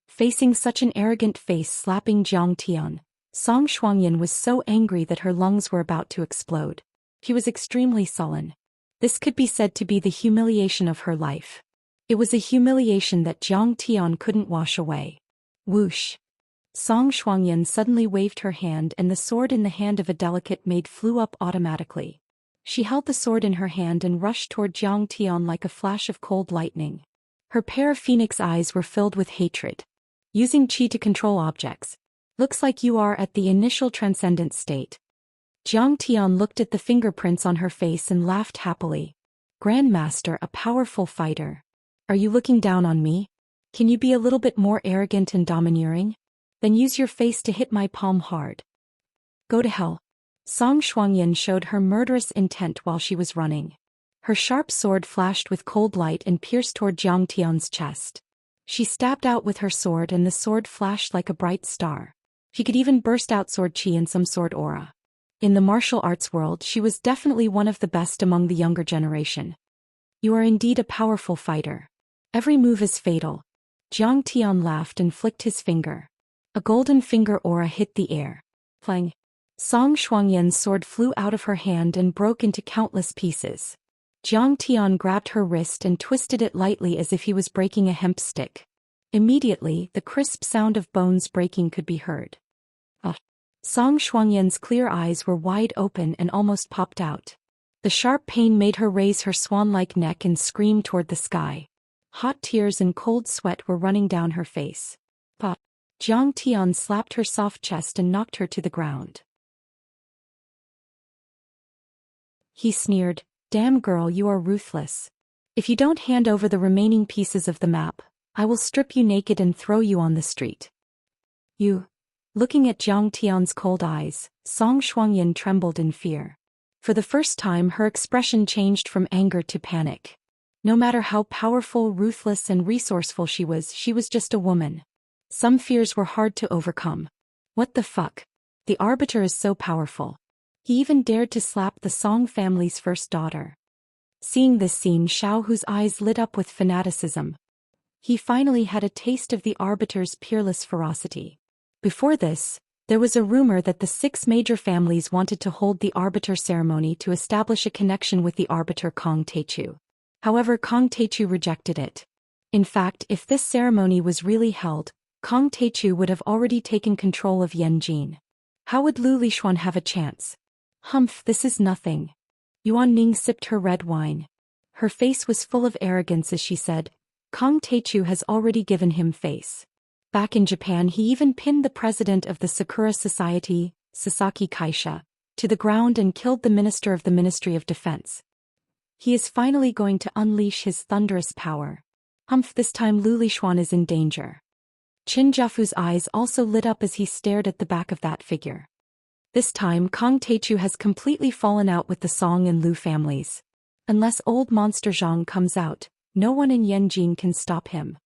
Facing such an arrogant face slapping Zhang Tian, Song Shuangyan was so angry that her lungs were about to explode. She was extremely sullen. This could be said to be the humiliation of her life. It was a humiliation that Zhang Tian couldn't wash away. Whoosh! Song Shuangyan suddenly waved her hand and the sword in the hand of a delicate maid flew up automatically. She held the sword in her hand and rushed toward Zhang Tian like a flash of cold lightning. Her pair of phoenix eyes were filled with hatred. "Using qi to control objects. Looks like you are at the initial transcendent state." Zhang Tian looked at the fingerprints on her face and laughed happily. "Grandmaster, a powerful fighter. Are you looking down on me? Can you be a little bit more arrogant and domineering? Then use your face to hit my palm hard." "Go to hell." Song Shuangyan showed her murderous intent while she was running. Her sharp sword flashed with cold light and pierced toward Jiang Tian's chest. She stabbed out with her sword and the sword flashed like a bright star. She could even burst out sword chi and some sword aura. In the martial arts world, she was definitely one of the best among the younger generation. You are indeed a powerful fighter. Every move is fatal. Jiang Tian laughed and flicked his finger. A golden finger aura hit the air. Plang! Song Shuangyan's sword flew out of her hand and broke into countless pieces. Jiang Tian grabbed her wrist and twisted it lightly as if he was breaking a hemp stick. Immediately, the crisp sound of bones breaking could be heard. Song Shuangyan's clear eyes were wide open and almost popped out. The sharp pain made her raise her swan-like neck and scream toward the sky. Hot tears and cold sweat were running down her face. Jiang Tian slapped her soft chest and knocked her to the ground. He sneered, "Damn girl, you are ruthless. If you don't hand over the remaining pieces of the map, I will strip you naked and throw you on the street." You. Looking at Jiang Tian's cold eyes, Song Shuangyan trembled in fear. For the first time her expression changed from anger to panic. No matter how powerful, ruthless and resourceful she was just a woman. Some fears were hard to overcome. What the fuck? The Arbiter is so powerful. He even dared to slap the Song family's first daughter. Seeing this scene, Xiao Hu's eyes lit up with fanaticism. He finally had a taste of the Arbiter's peerless ferocity. Before this, there was a rumor that the 6 major families wanted to hold the Arbiter ceremony to establish a connection with the Arbiter Kong Teichu. However, Kong Teichu rejected it. In fact, if this ceremony was really held, Kong Teichu would have already taken control of Yanjin. How would Lu Lixuan have a chance? Humph, this is nothing. Yuan Ning sipped her red wine. Her face was full of arrogance as she said, "Kong Teichu has already given him face. Back in Japan he even pinned the president of the Sakura Society, Sasaki Kaisha, to the ground and killed the minister of the Ministry of Defense. He is finally going to unleash his thunderous power. Humph, this time Lu Lixuan is in danger." Qin Jiafu's eyes also lit up as he stared at the back of that figure. This time Kong Teichu has completely fallen out with the Song and Lu families. Unless old monster Zhang comes out, no one in Yanjin can stop him.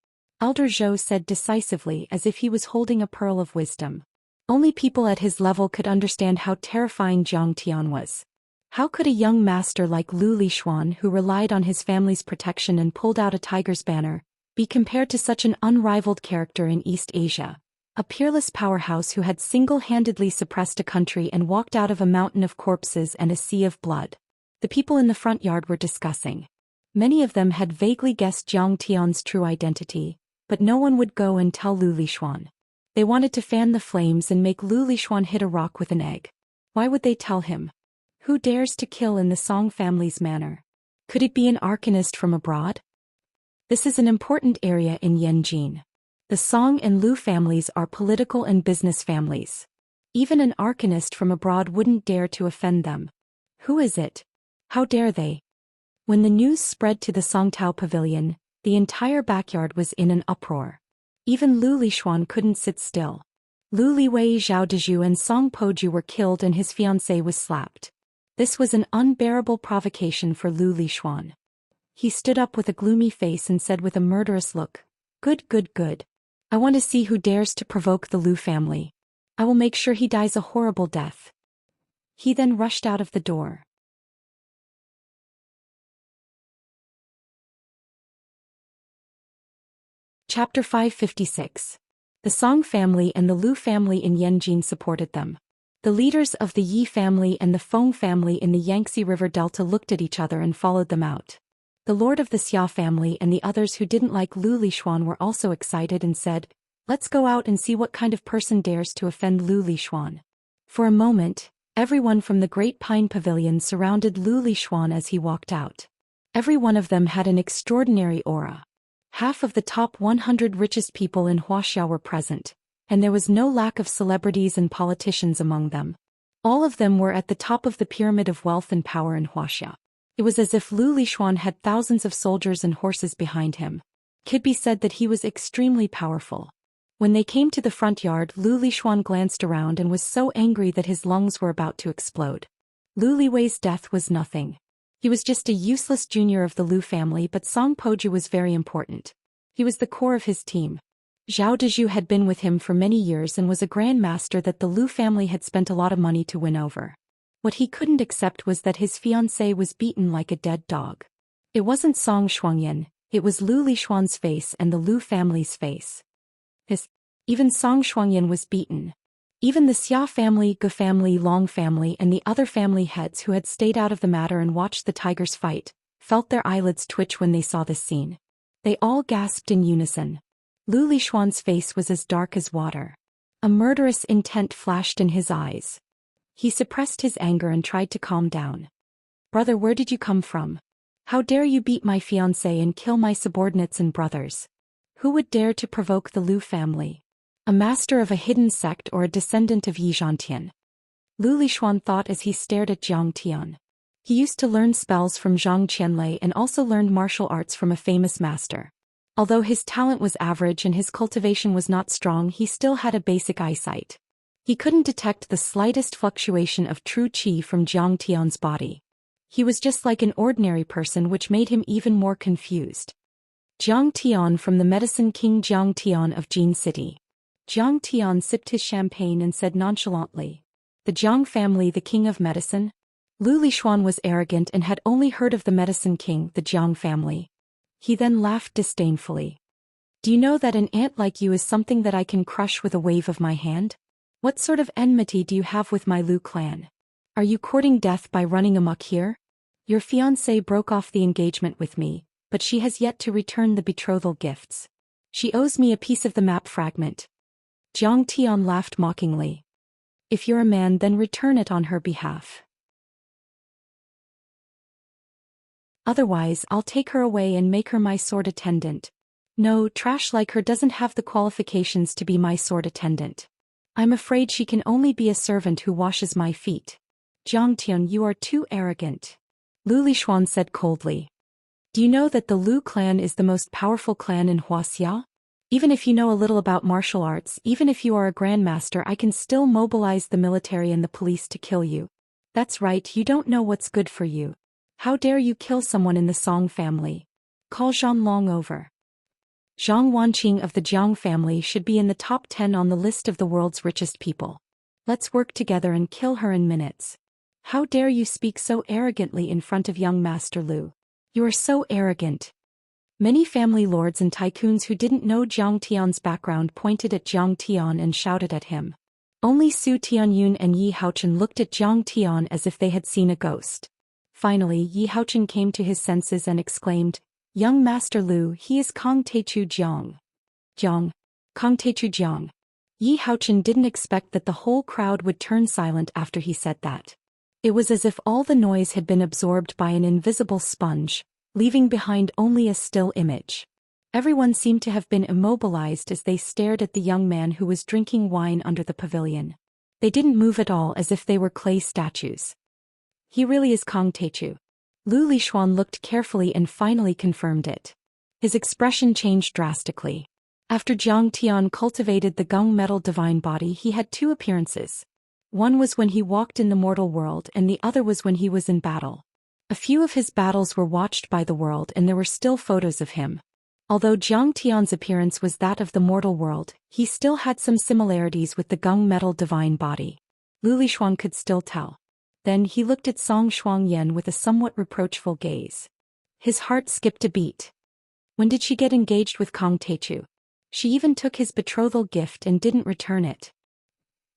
Elder Zhou said decisively as if he was holding a pearl of wisdom. Only people at his level could understand how terrifying Jiang Tian was. How could a young master like Lu Lixuan, who relied on his family's protection and pulled out a tiger's banner, be compared to such an unrivaled character in East Asia? A peerless powerhouse who had single-handedly suppressed a country and walked out of a mountain of corpses and a sea of blood. The people in the front yard were discussing. Many of them had vaguely guessed Jiang Tian's true identity, but no one would go and tell Lu Lixuan. They wanted to fan the flames and make Lu Lixuan hit a rock with an egg. Why would they tell him? Who dares to kill in the Song family's manner? Could it be an arcanist from abroad? This is an important area in Yanjin. The Song and Lu families are political and business families. Even an arcanist from abroad wouldn't dare to offend them. Who is it? How dare they? When the news spread to the Songtao pavilion, the entire backyard was in an uproar. Even Lu Lixuan couldn't sit still. Lu Liwei, Zhao Dezhu and Song Poju were killed and his fiancée was slapped. This was an unbearable provocation for Lu Lixuan. He stood up with a gloomy face and said with a murderous look, "Good, good, good. I want to see who dares to provoke the Lu family. I will make sure he dies a horrible death." He then rushed out of the door. Chapter 556. The Song family and the Lu family in Yanjin supported them. The leaders of the Yi family and the Feng family in the Yangtze River Delta looked at each other and followed them out. The lord of the Xia family and the others who didn't like Lu Lixuan were also excited and said, "Let's go out and see what kind of person dares to offend Lu Lixuan." For a moment, everyone from the Great Pine Pavilion surrounded Lu Lixuan as he walked out. Every one of them had an extraordinary aura. Half of the top 100 richest people in Wuxia were present, and there was no lack of celebrities and politicians among them. All of them were at the top of the pyramid of wealth and power in Wuxia. It was as if Lu Lixuan had thousands of soldiers and horses behind him. Could be said that he was extremely powerful. When they came to the front yard, Lu Lishuan glanced around and was so angry that his lungs were about to explode. Lu Liwei's death was nothing. He was just a useless junior of the Lu family, but Song Poju was very important. He was the core of his team. Zhao Dezhu had been with him for many years and was a grandmaster that the Lu family had spent a lot of money to win over. What he couldn't accept was that his fiancée was beaten like a dead dog. It wasn't Song Shuangyan, it was Lu Lishuan's face and the Lu family's face. Even Song Shuangyan was beaten. Even the Xia family, Ge family, Long family and the other family heads who had stayed out of the matter and watched the tigers fight, felt their eyelids twitch when they saw this scene. They all gasped in unison. Lu Lishuan's face was as dark as water. A murderous intent flashed in his eyes. He suppressed his anger and tried to calm down. "Brother, where did you come from? How dare you beat my fiancé and kill my subordinates and brothers? Who would dare to provoke the Lu family? A master of a hidden sect or a descendant of Yizhantian?" Lu Lishuan thought as he stared at Jiang Tian. He used to learn spells from Zhang Qianlei and also learned martial arts from a famous master. Although his talent was average and his cultivation was not strong, he still had a basic eyesight. He couldn't detect the slightest fluctuation of true qi from Jiang Tian's body. He was just like an ordinary person, which made him even more confused. Jiang Tian from the Medicine King Jiang Tian of Jin City. Jiang Tian sipped his champagne and said nonchalantly, "The Jiang family, the king of medicine?" Lu Lishuan was arrogant and had only heard of the Medicine King, the Jiang family. He then laughed disdainfully. "Do you know that an ant like you is something that I can crush with a wave of my hand? What sort of enmity do you have with my Lu clan? Are you courting death by running amok here? Your fiancée broke off the engagement with me, but she has yet to return the betrothal gifts. She owes me a piece of the map fragment." Jiang Tian laughed mockingly. "If you're a man, then return it on her behalf. Otherwise, I'll take her away and make her my sword attendant. No, trash like her doesn't have the qualifications to be my sword attendant. I'm afraid she can only be a servant who washes my feet." "Jiang Tian, you are too arrogant," Lu Lishuan said coldly. "Do you know that the Lu clan is the most powerful clan in Wuxia? Even if you know a little about martial arts, even if you are a grandmaster, I can still mobilize the military and the police to kill you. That's right, you don't know what's good for you. How dare you kill someone in the Song family? Call Zhang Long over." Zhang Wanqing of the Jiang family should be in the top 10 on the list of the world's richest people. Let's work together and kill her in minutes. How dare you speak so arrogantly in front of young Master Lu? You are so arrogant. Many family lords and tycoons who didn't know Jiang Tian's background pointed at Jiang Tian and shouted at him. Only Su Tianyun and Yi Haochen looked at Jiang Tian as if they had seen a ghost. Finally, Yi Haochen came to his senses and exclaimed, "Young Master Lu, he is Kong Teichu Jiang." "Jiang? Kong Teichu Jiang?" Yi Haochen didn't expect that the whole crowd would turn silent after he said that. It was as if all the noise had been absorbed by an invisible sponge, leaving behind only a still image. Everyone seemed to have been immobilized as they stared at the young man who was drinking wine under the pavilion. They didn't move at all, as if they were clay statues. "He really is Kong Teichu." Lu Lishuan looked carefully and finally confirmed it. His expression changed drastically. After Jiang Tian cultivated the gung metal divine body, he had two appearances. One was when he walked in the mortal world and the other was when he was in battle. A few of his battles were watched by the world and there were still photos of him. Although Jiang Tian's appearance was that of the mortal world, he still had some similarities with the gung metal divine body. Lu Lishuan could still tell. Then he looked at Song Shuangyan with a somewhat reproachful gaze. His heart skipped a beat. When did she get engaged with Kong Teichu? She even took his betrothal gift and didn't return it.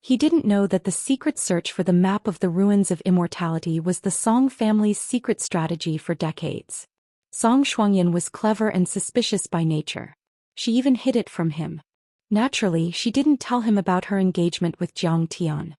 He didn't know that the secret search for the map of the ruins of immortality was the Song family's secret strategy for decades. Song Shuangyan was clever and suspicious by nature. She even hid it from him. Naturally, she didn't tell him about her engagement with Jiang Tian.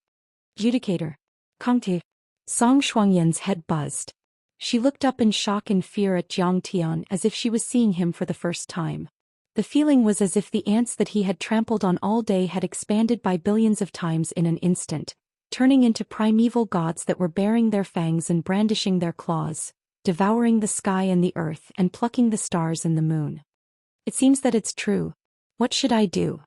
"Judicator. Kong Te." Song Shuangyan's head buzzed. She looked up in shock and fear at Jiang Tian as if she was seeing him for the first time. The feeling was as if the ants that he had trampled on all day had expanded by billions of times in an instant, turning into primeval gods that were baring their fangs and brandishing their claws, devouring the sky and the earth and plucking the stars and the moon. "It seems that it's true. What should I do?"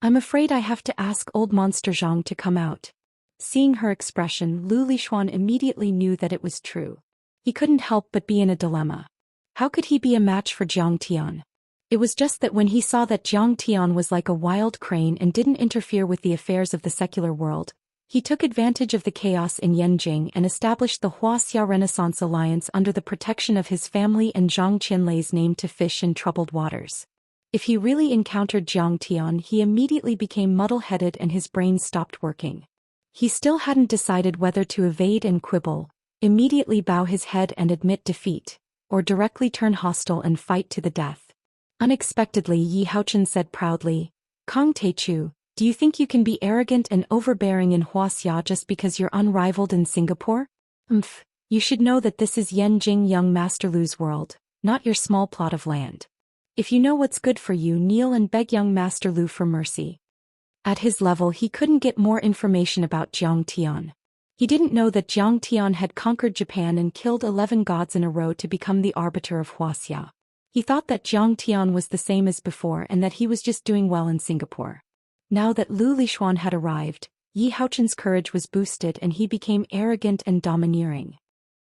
I'm afraid I have to ask old monster Zhang to come out. Seeing her expression, Lu Lixuan immediately knew that it was true. He couldn't help but be in a dilemma. How could he be a match for Jiang Tian? It was just that when he saw that Jiang Tian was like a wild crane and didn't interfere with the affairs of the secular world, he took advantage of the chaos in Yanjing and established the Wuxia Renaissance Alliance under the protection of his family and Zhang Qianlei's name to fish in troubled waters. If he really encountered Jiang Tian, he immediately became muddle-headed and his brain stopped working. He still hadn't decided whether to evade and quibble, immediately bow his head and admit defeat, or directly turn hostile and fight to the death. Unexpectedly, Yi Haochen said proudly, Kong Teichu, do you think you can be arrogant and overbearing in Wuxia just because you're unrivaled in Singapore? You should know that this is Yanjing young Master Lu's world, not your small plot of land. If you know what's good for you, kneel and beg young Master Lu for mercy. At his level, he couldn't get more information about Jiang Tian. He didn't know that Jiang Tian had conquered Japan and killed 11 gods in a row to become the arbiter of Wuxia. He thought that Jiang Tian was the same as before and that he was just doing well in Singapore. Now that Lu Lixuan had arrived, Yi Haochen's courage was boosted and he became arrogant and domineering.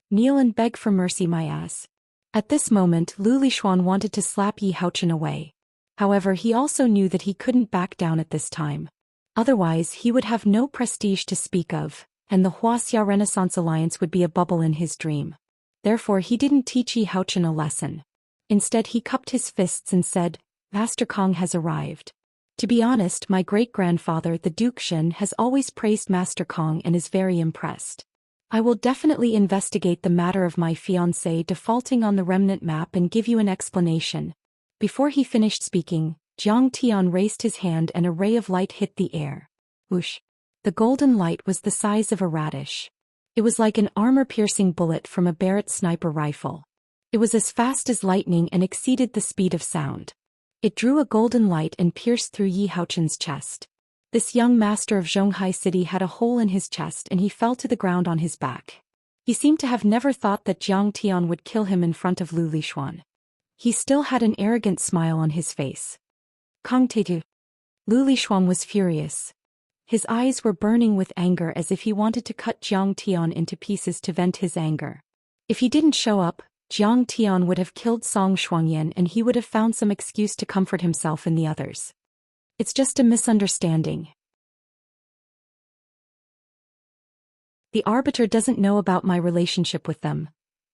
Kneel and beg for mercy, my ass. At this moment, Lu Lixuan wanted to slap Yi Haochen away. However, he also knew that he couldn't back down at this time. Otherwise, he would have no prestige to speak of, and the Wuxia Renaissance Alliance would be a bubble in his dream. Therefore, he didn't teach Yi Haochen a lesson. Instead, he cupped his fists and said, Master Kong has arrived. To be honest, my great-grandfather, the Duke Shen, has always praised Master Kong and is very impressed. I will definitely investigate the matter of my fiancé defaulting on the remnant map and give you an explanation. Before he finished speaking, Jiang Tian raised his hand and a ray of light hit the air. Whoosh! The golden light was the size of a radish. It was like an armor-piercing bullet from a Barrett sniper rifle. It was as fast as lightning and exceeded the speed of sound. It drew a golden light and pierced through Yi Haochen's chest. This young master of Zhonghai City had a hole in his chest and he fell to the ground on his back. He seemed to have never thought that Jiang Tian would kill him in front of Lu Lixuan. He still had an arrogant smile on his face. Kong Teichu. Lu Lixuan was furious. His eyes were burning with anger as if he wanted to cut Jiang Tian into pieces to vent his anger. If he didn't show up, Jiang Tian would have killed Song Shuangyan and he would have found some excuse to comfort himself and the others. It's just a misunderstanding. The arbiter doesn't know about my relationship with them.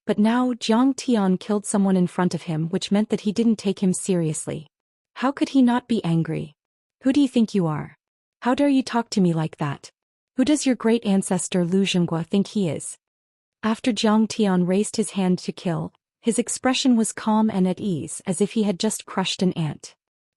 But now Jiang Tian killed someone in front of him, which meant that he didn't take him seriously. How could he not be angry? Who do you think you are? How dare you talk to me like that? Who does your great ancestor Lu Zhenghua think he is? After Jiang Tian raised his hand to kill, his expression was calm and at ease as if he had just crushed an ant.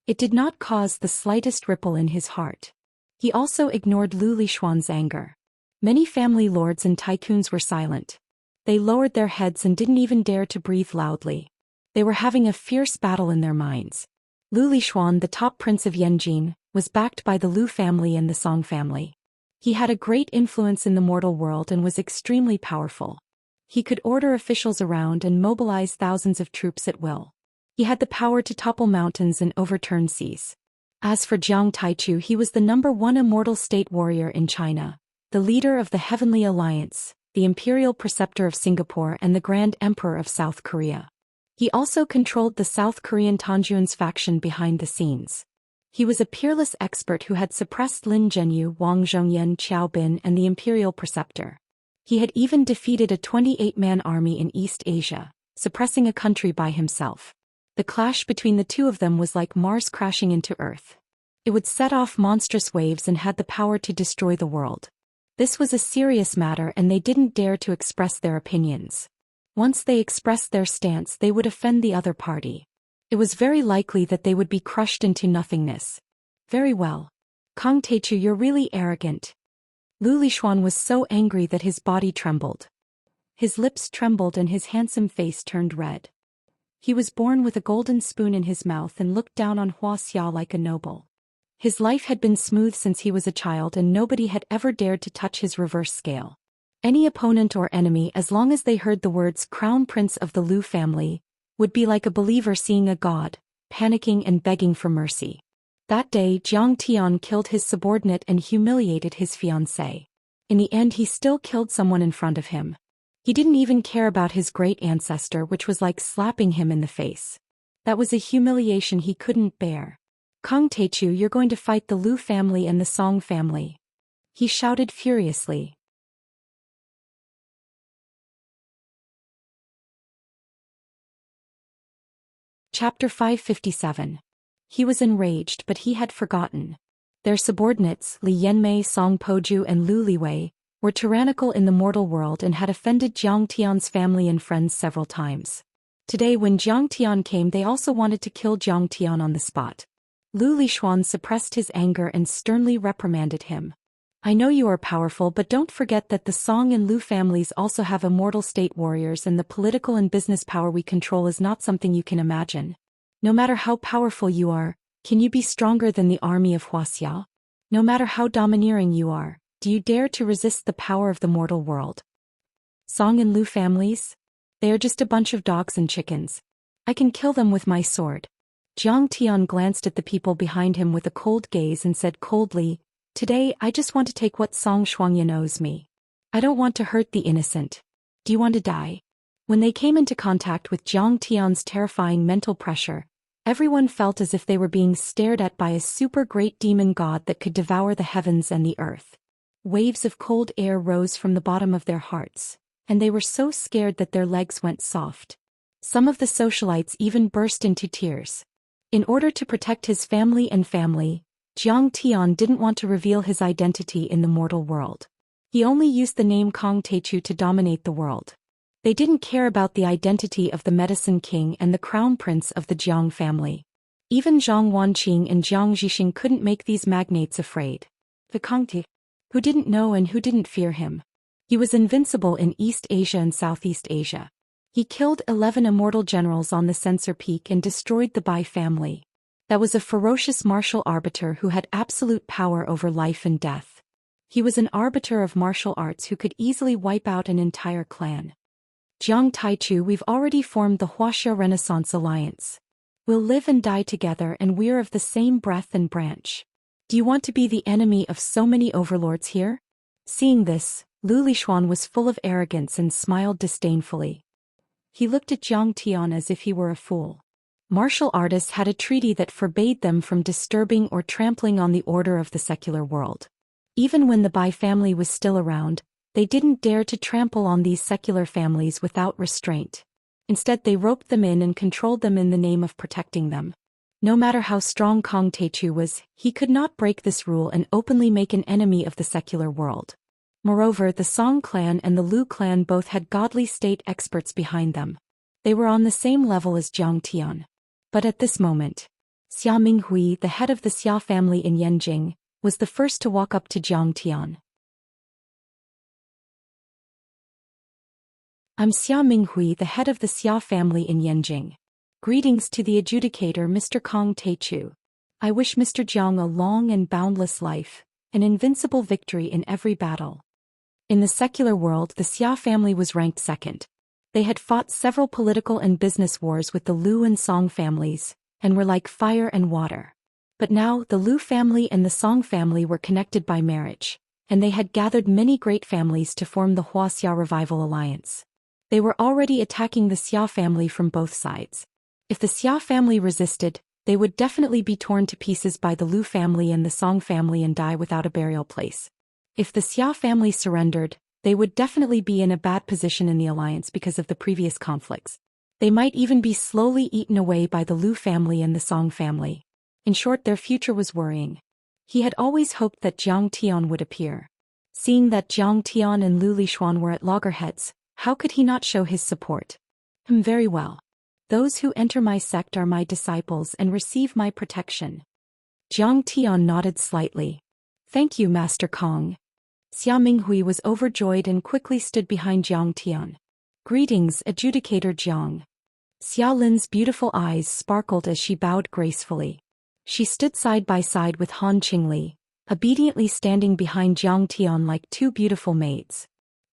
It did not cause the slightest ripple in his heart. He also ignored Lu Lixuan's anger. Many family lords and tycoons were silent. They lowered their heads and didn't even dare to breathe loudly. They were having a fierce battle in their minds. Lu Lixuan, the top prince of Yanjing, was backed by the Lu family and the Song family. He had a great influence in the mortal world and was extremely powerful. He could order officials around and mobilize thousands of troops at will. He had the power to topple mountains and overturn seas. As for Jiang Taichu, he was the #1 immortal state warrior in China, the leader of the Heavenly Alliance, the imperial preceptor of Singapore and the Grand Emperor of South Korea. He also controlled the South Korean Tanjuan's faction behind the scenes. He was a peerless expert who had suppressed Lin Zhenyu, Wang Zhongyan, Qiao Bin and the imperial preceptor. He had even defeated a 28-man army in East Asia, suppressing a country by himself. The clash between the two of them was like Mars crashing into Earth. It would set off monstrous waves and had the power to destroy the world. This was a serious matter and they didn't dare to express their opinions. Once they expressed their stance, they would offend the other party. It was very likely that they would be crushed into nothingness. Very well. Kong Teichu, you're really arrogant. Lu Lixuan was so angry that his body trembled. His lips trembled and his handsome face turned red. He was born with a golden spoon in his mouth and looked down on Wuxia like a noble. His life had been smooth since he was a child and nobody had ever dared to touch his reverse scale. Any opponent or enemy, as long as they heard the words Crown Prince of the Lu family, would be like a believer seeing a god, panicking and begging for mercy. That day Jiang Tian killed his subordinate and humiliated his fiancée. In the end he still killed someone in front of him. He didn't even care about his great ancestor, which was like slapping him in the face. That was a humiliation he couldn't bear. Kong Teichu, you're going to fight the Lu family and the Song family. He shouted furiously. Chapter 557. He was enraged, but he had forgotten. Their subordinates, Li Yanmei, Song Poju and Lu Liwei, were tyrannical in the mortal world and had offended Jiang Tian's family and friends several times. Today when Jiang Tian came, they also wanted to kill Jiang Tian on the spot. Lu Lixuan suppressed his anger and sternly reprimanded him. I know you are powerful, but don't forget that the Song and Lu families also have immortal state warriors, and the political and business power we control is not something you can imagine. No matter how powerful you are, can you be stronger than the army of Wuxia? No matter how domineering you are, do you dare to resist the power of the mortal world? Song and Lu families? They are just a bunch of dogs and chickens. I can kill them with my sword. Jiang Tian glanced at the people behind him with a cold gaze and said coldly, Today I just want to take what Song Shuangyan owes me. I don't want to hurt the innocent. Do you want to die? When they came into contact with Jiang Tian's terrifying mental pressure, everyone felt as if they were being stared at by a super great demon god that could devour the heavens and the earth. Waves of cold air rose from the bottom of their hearts, and they were so scared that their legs went soft. Some of the socialites even burst into tears. In order to protect his family, Jiang Tian didn't want to reveal his identity in the mortal world. He only used the name Kong Teichu to dominate the world. They didn't care about the identity of the Medicine King and the Crown Prince of the Jiang family. Even Zhang Wanqing and Jiang Zhixing couldn't make these magnates afraid. The Kong Teichu, who didn't know and who didn't fear him. He was invincible in East Asia and Southeast Asia. He killed 11 immortal generals on the Censor Peak and destroyed the Bai family. That was a ferocious martial arbiter who had absolute power over life and death. He was an arbiter of martial arts who could easily wipe out an entire clan. Jiang Taichu, we've already formed the Huaxia Renaissance Alliance. We'll live and die together, and we're of the same breath and branch. Do you want to be the enemy of so many overlords here? Seeing this, Lu Lixuan was full of arrogance and smiled disdainfully. He looked at Jiang Tian as if he were a fool. Martial artists had a treaty that forbade them from disturbing or trampling on the order of the secular world. Even when the Bai family was still around, they didn't dare to trample on these secular families without restraint. Instead, they roped them in and controlled them in the name of protecting them. No matter how strong Kong Teichu was, he could not break this rule and openly make an enemy of the secular world. Moreover, the Song clan and the Lu clan both had godly state experts behind them. They were on the same level as Jiang Tian. But at this moment, Xia Minghui, the head of the Xia family in Yanjing, was the first to walk up to Jiang Tian. I'm Xia Minghui, the head of the Xia family in Yanjing. Greetings to the adjudicator, Mr. Kong Teichu. I wish Mr. Jiang a long and boundless life, an invincible victory in every battle. In the secular world, the Xia family was ranked second. They had fought several political and business wars with the Lu and Song families, and were like fire and water. But now, the Lu family and the Song family were connected by marriage, and they had gathered many great families to form the Huaxia Revival Alliance. They were already attacking the Xia family from both sides. If the Xia family resisted, they would definitely be torn to pieces by the Lu family and the Song family and die without a burial place. If the Xia family surrendered, they would definitely be in a bad position in the alliance because of the previous conflicts. They might even be slowly eaten away by the Lu family and the Song family. In short, their future was worrying. He had always hoped that Jiang Tian would appear. Seeing that Jiang Tian and Lu Lixuan were at loggerheads, how could he not show his support? Very well. Those who enter my sect are my disciples and receive my protection. Jiang Tian nodded slightly. Thank you, Master Kong. Xia Minghui was overjoyed and quickly stood behind Jiang Tian. Greetings, Adjudicator Jiang. Xia Lin's beautiful eyes sparkled as she bowed gracefully. She stood side by side with Han Qingli, obediently standing behind Jiang Tian like two beautiful maids.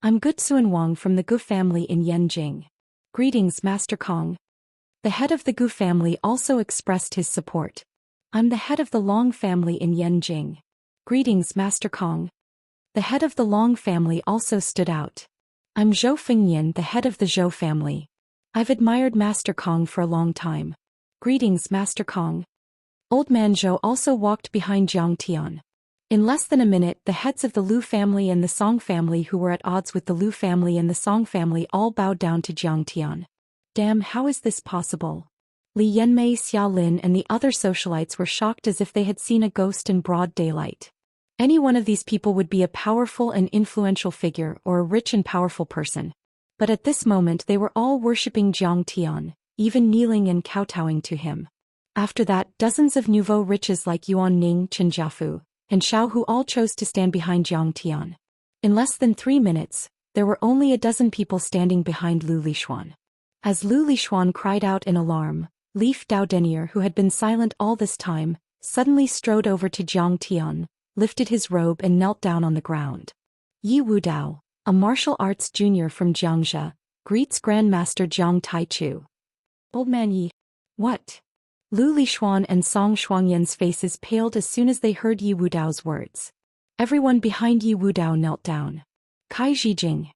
I'm Gu Wang from the Gu family in Yanjing. Greetings, Master Kong. The head of the Gu family also expressed his support. I'm the head of the Long family in Yanjing. Greetings, Master Kong. The head of the Long family also stood out. I'm Zhou Fengyan, the head of the Zhou family. I've admired Master Kong for a long time. Greetings, Master Kong. Old man Zhou also walked behind Jiang Tian. In less than a minute, the heads of the Lu family and the Song family who were at odds with the Lu family and the Song family all bowed down to Jiang Tian. Damn, how is this possible? Li Yanmei, Xia Lin and the other socialites were shocked as if they had seen a ghost in broad daylight. Any one of these people would be a powerful and influential figure or a rich and powerful person. But at this moment they were all worshipping Jiang Tian, even kneeling and kowtowing to him. After that, dozens of nouveau riches like Yuan Ning, Chen Jiafu, and Xiao Hu all chose to stand behind Jiang Tian. In less than 3 minutes, there were only a dozen people standing behind Lu Lixuan. As Lu Lixuan cried out in alarm, Leaf Dao Denier, who had been silent all this time, suddenly strode over to Jiang Tian, lifted his robe and knelt down on the ground. Yi Wudao, a martial arts junior from Xianxia, greets Grandmaster Jiang Taichu. Old man Yi. What? Lu Lixuan and Song Shuangyan's faces paled as soon as they heard Yi Wudao's words. Everyone behind Yi Wudao knelt down. Kai Zhijing.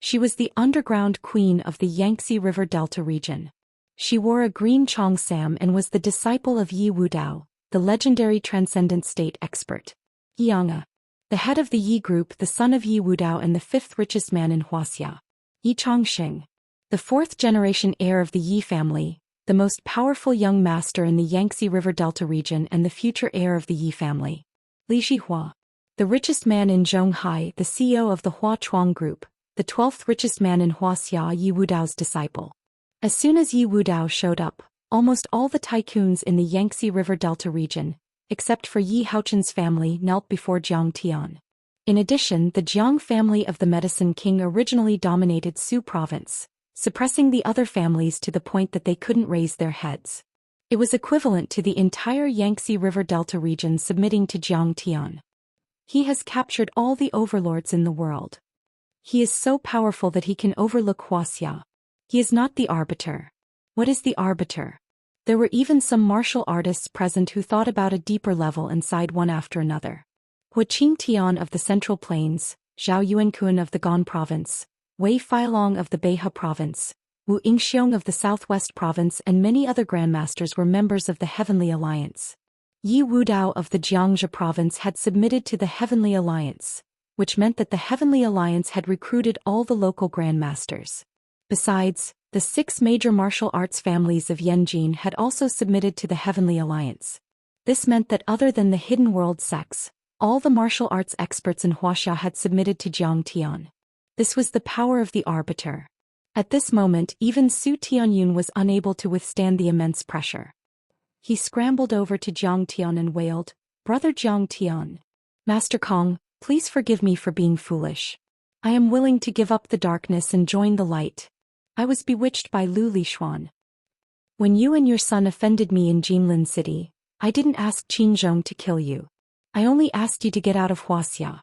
She was the underground queen of the Yangtze River Delta region. She wore a green cheongsam and was the disciple of Yi Wudao, the legendary transcendent state expert. Yianga, the head of the Yi group, the son of Yi Wudao and the 5th richest man in Wuxia. Yi Chongxing, the 4th-generation heir of the Yi family, the most powerful young master in the Yangtze River Delta region and the future heir of the Yi family. Li Zhihua, the richest man in Zhonghai, the CEO of the Hua Chuang group, the 12th richest man in Wuxia, Yi Wudao's disciple. As soon as Yi Wudao showed up, almost all the tycoons in the Yangtze River Delta region, except for Yi Haochen's family, knelt before Jiang Tian. In addition, the Jiang family of the Medicine King originally dominated Su province, suppressing the other families to the point that they couldn't raise their heads. It was equivalent to the entire Yangtze River Delta region submitting to Jiang Tian. He has captured all the overlords in the world. He is so powerful that he can overlook Wuxia. He is not the arbiter. What is the arbiter? There were even some martial artists present who thought about a deeper level and sighed one after another. Hua Qingtian of the Central Plains, Zhao Yuankuan of the Gan province, Wei Feilong of the Beihai province, Wu Yingxiong of the Southwest province and many other grandmasters were members of the Heavenly Alliance. Yi Wudao of the Jiangxia province had submitted to the Heavenly Alliance, which meant that the Heavenly Alliance had recruited all the local grandmasters. Besides, the 6 major martial arts families of Yanjin had also submitted to the Heavenly Alliance. This meant that other than the Hidden World sects, all the martial arts experts in Wuxia had submitted to Jiang Tian. This was the power of the arbiter. At this moment, even Su Tianyun was unable to withstand the immense pressure. He scrambled over to Jiang Tian and wailed, "Brother Jiang Tian. Master Kong, please forgive me for being foolish. I am willing to give up the darkness and join the light. I was bewitched by Lu Lixuan. When you and your son offended me in Jinlin City, I didn't ask Qinzhong to kill you. I only asked you to get out of Wuxia.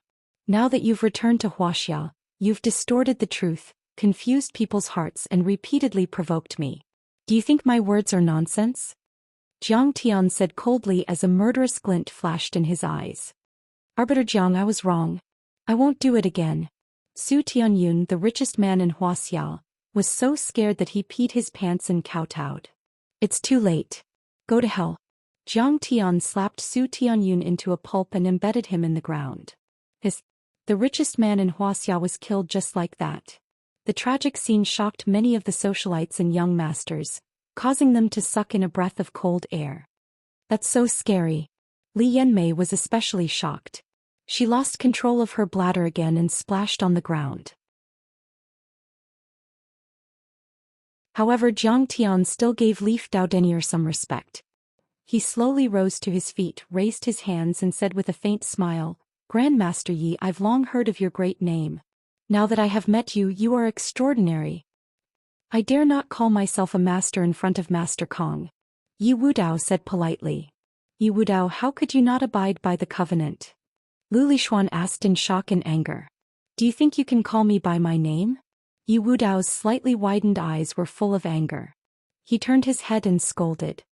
Now that you've returned to Wuxia, you've distorted the truth, confused people's hearts and repeatedly provoked me. Do you think my words are nonsense?" Jiang Tian said coldly as a murderous glint flashed in his eyes. "Arbiter Jiang, I was wrong. I won't do it again." Su Tianyun, the richest man in Wuxia, was so scared that he peed his pants and kowtowed. "It's too late. Go to hell." Jiang Tian slapped Su Tianyun into a pulp and embedded him in the ground. The richest man in Wuxia was killed just like that. The tragic scene shocked many of the socialites and young masters, causing them to suck in a breath of cold air. "That's so scary." Li Yanmei was especially shocked. She lost control of her bladder again and splashed on the ground. However, Jiang Tian still gave Leaf Dao Denier some respect. He slowly rose to his feet, raised his hands and said with a faint smile, "Grandmaster Yi, I've long heard of your great name. Now that I have met you, you are extraordinary. I dare not call myself a master in front of Master Kong." Yi Wudao said politely. "Yi Wudao, how could you not abide by the covenant?" Lu Lixuan asked in shock and anger. "Do you think you can call me by my name?" Yi Wudao's slightly widened eyes were full of anger. He turned his head and scolded.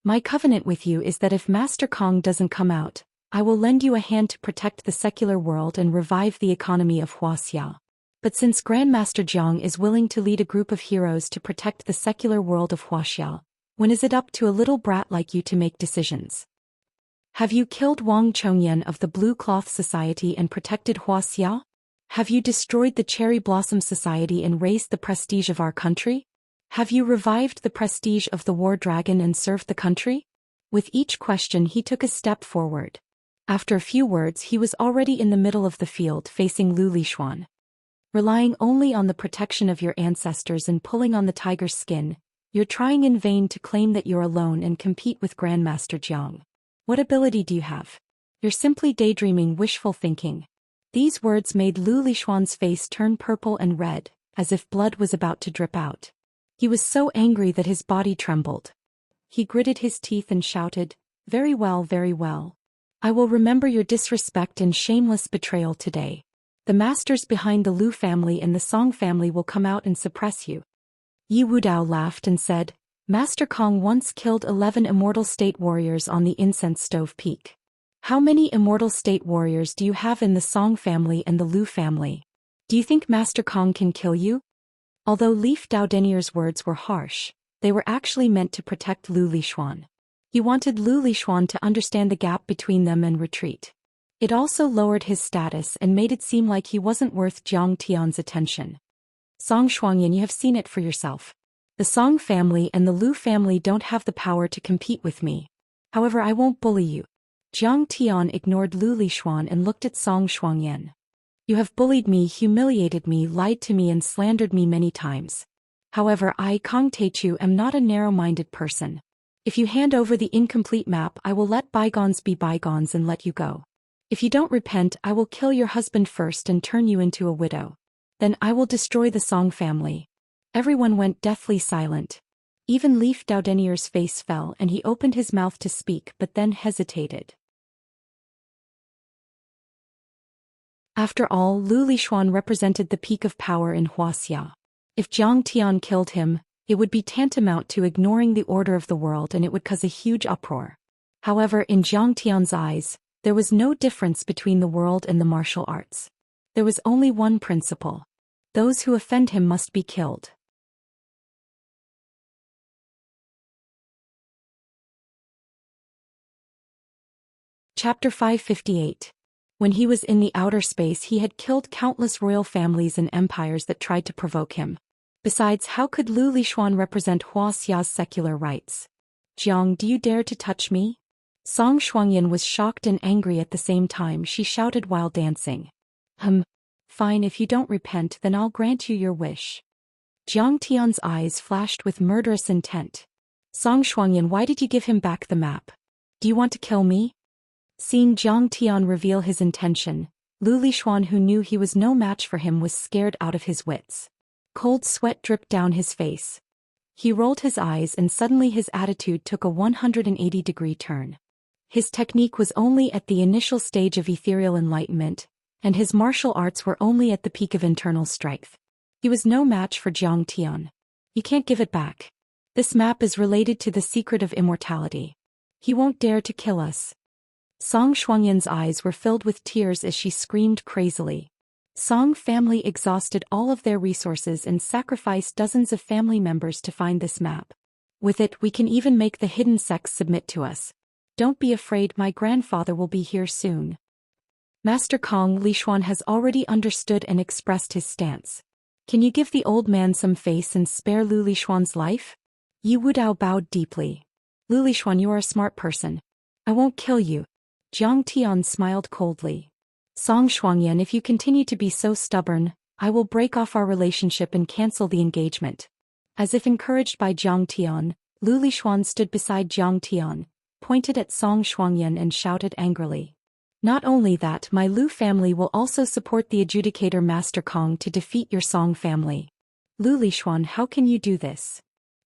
My covenant with you is that if Master Kong doesn't come out, I will lend you a hand to protect the secular world and revive the economy of Wuxia. But since Grandmaster Jiang is willing to lead a group of heroes to protect the secular world of Wuxia, when is it up to a little brat like you to make decisions? Have you killed Wang Chongyan of the Blue Cloth Society and protected Wuxia? Have you destroyed the Cherry Blossom Society and raised the prestige of our country? Have you revived the prestige of the War Dragon and served the country? With each question he took a step forward. After a few words he was already in the middle of the field facing Lu Lixuan. Relying only on the protection of your ancestors and pulling on the tiger's skin, you're trying in vain to claim that you're alone and compete with Grandmaster Jiang. What ability do you have? You're simply daydreaming, wishful thinking. These words made Lu Lixuan's face turn purple and red, as if blood was about to drip out. He was so angry that his body trembled. He gritted his teeth and shouted, very well, very well. I will remember your disrespect and shameless betrayal today. The masters behind the Lu family and the Song family will come out and suppress you. Yi Wudao laughed and said, Master Kong once killed 11 immortal state warriors on the incense stove peak. How many immortal state warriors do you have in the Song family and the Lu family? Do you think Master Kong can kill you? Although Leaf Dao Denier's words were harsh, they were actually meant to protect Lu Lixuan. He wanted Lu Lixuan to understand the gap between them and retreat. It also lowered his status and made it seem like he wasn't worth Jiang Tian's attention. Song Shuangyan, you have seen it for yourself. The Song family and the Lu family don't have the power to compete with me. However, I won't bully you. Jiang Tian ignored Lu Lixuan and looked at Song Shuangyan. You have bullied me, humiliated me, lied to me and slandered me many times. However, I, Kong Teichu, am not a narrow-minded person. If you hand over the incomplete map, I will let bygones be bygones and let you go. If you don't repent, I will kill your husband first and turn you into a widow. Then I will destroy the Song family. Everyone went deathly silent. Even Leaf Dao Denier's face fell and he opened his mouth to speak but then hesitated. After all, Lu Lixuan represented the peak of power in Wuxia. If Jiang Tian killed him, it would be tantamount to ignoring the order of the world and it would cause a huge uproar. However, in Jiang Tian's eyes, there was no difference between the world and the martial arts. There was only one principle. Those who offend him must be killed. Chapter 558. When he was in the outer space, he had killed countless royal families and empires that tried to provoke him. Besides, how could Lu Lixuan represent Wuxia's secular rights? Jiang, do you dare to touch me? Song Shuangyan was shocked and angry at the same time. She shouted while dancing. Fine, if you don't repent, then I'll grant you your wish. Jiang Tian's eyes flashed with murderous intent. Song Shuangyan, why did you give him back the map? Do you want to kill me? Seeing Jiang Tian reveal his intention, Lu Lixuan, who knew he was no match for him, was scared out of his wits. Cold sweat dripped down his face. He rolled his eyes and suddenly his attitude took a 180-degree turn. His technique was only at the initial stage of ethereal enlightenment, and his martial arts were only at the peak of internal strength. He was no match for Jiang Tian. You can't give it back. This map is related to the secret of immortality. He won't dare to kill us. Song Shuangyan's eyes were filled with tears as she screamed crazily. Song family exhausted all of their resources and sacrificed dozens of family members to find this map. With it, we can even make the hidden sects submit to us. Don't be afraid, my grandfather will be here soon. Master Kong Lixuan has already understood and expressed his stance. Can you give the old man some face and spare Lu Lixuan's life? Yi Wudao bowed deeply. Lu Lixuan, you are a smart person. I won't kill you. Jiang Tian smiled coldly. Song Shuangyan, if you continue to be so stubborn, I will break off our relationship and cancel the engagement. As if encouraged by Jiang Tian, Lu Lixuan stood beside Jiang Tian, pointed at Song Shuangyan and shouted angrily. Not only that, my Lu family will also support the adjudicator Master Kong to defeat your Song family. Lu Lixuan, how can you do this?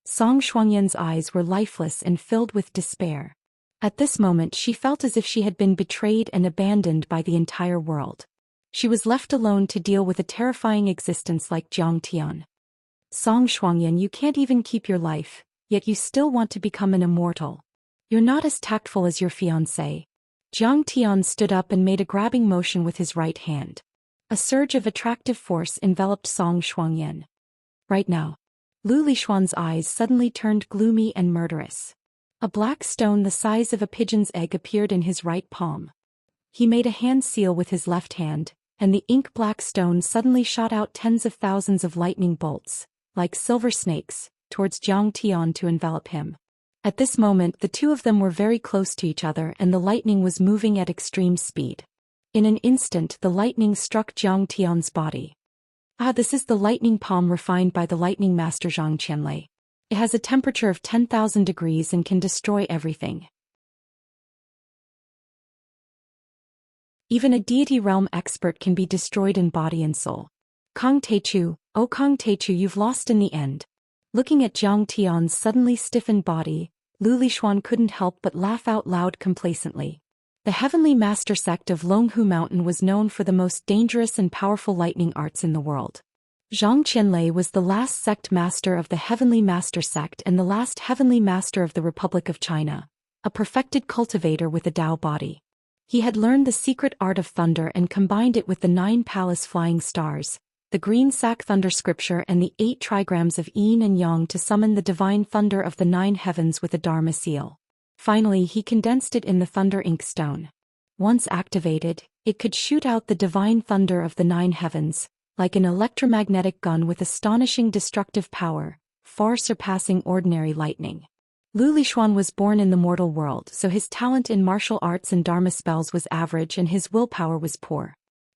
Song Shuangyan's eyes were lifeless and filled with despair. At this moment she felt as if she had been betrayed and abandoned by the entire world. She was left alone to deal with a terrifying existence like Jiang Tian. Song Shuangyan, you can't even keep your life. yet you still want to become an immortal. You're not as tactful as your fiancé. Zhang Tian stood up and made a grabbing motion with his right hand. A surge of attractive force enveloped Song Shuangyan. Right now. Lu Lishuan's eyes suddenly turned gloomy and murderous. A black stone the size of a pigeon's egg appeared in his right palm. He made a hand seal with his left hand, and the ink-black stone suddenly shot out tens of thousands of lightning bolts, like silver snakes, towards Zhang Tian to envelop him. At this moment the two of them were very close to each other and the lightning was moving at extreme speed. In an instant the lightning struck Zhang Tian's body. This is the lightning palm refined by the lightning master Zhang Qianlei. It has a temperature of 10,000 degrees and can destroy everything. Even a deity realm expert can be destroyed in body and soul. Kang Teichu, oh Kang Teichu, you've lost in the end. Looking at Zhang Tian's suddenly stiffened body, Lu Lishuan couldn't help but laugh out loud complacently. The heavenly master sect of Longhu Mountain was known for the most dangerous and powerful lightning arts in the world. Zhang Qianlei was the last sect master of the heavenly master sect and the last heavenly master of the Republic of China, a perfected cultivator with a Dao body. He had learned the secret art of thunder and combined it with the 9 palace flying stars, the green sack thunder scripture and the 8 trigrams of yin and yang to summon the divine thunder of the 9 heavens with a dharma seal. Finally he condensed it in the thunder ink stone. Once activated, it could shoot out the divine thunder of the 9 heavens, like an electromagnetic gun with astonishing destructive power, far surpassing ordinary lightning. Lu Lishuan was born in the mortal world, so his talent in martial arts and dharma spells was average and his willpower was poor.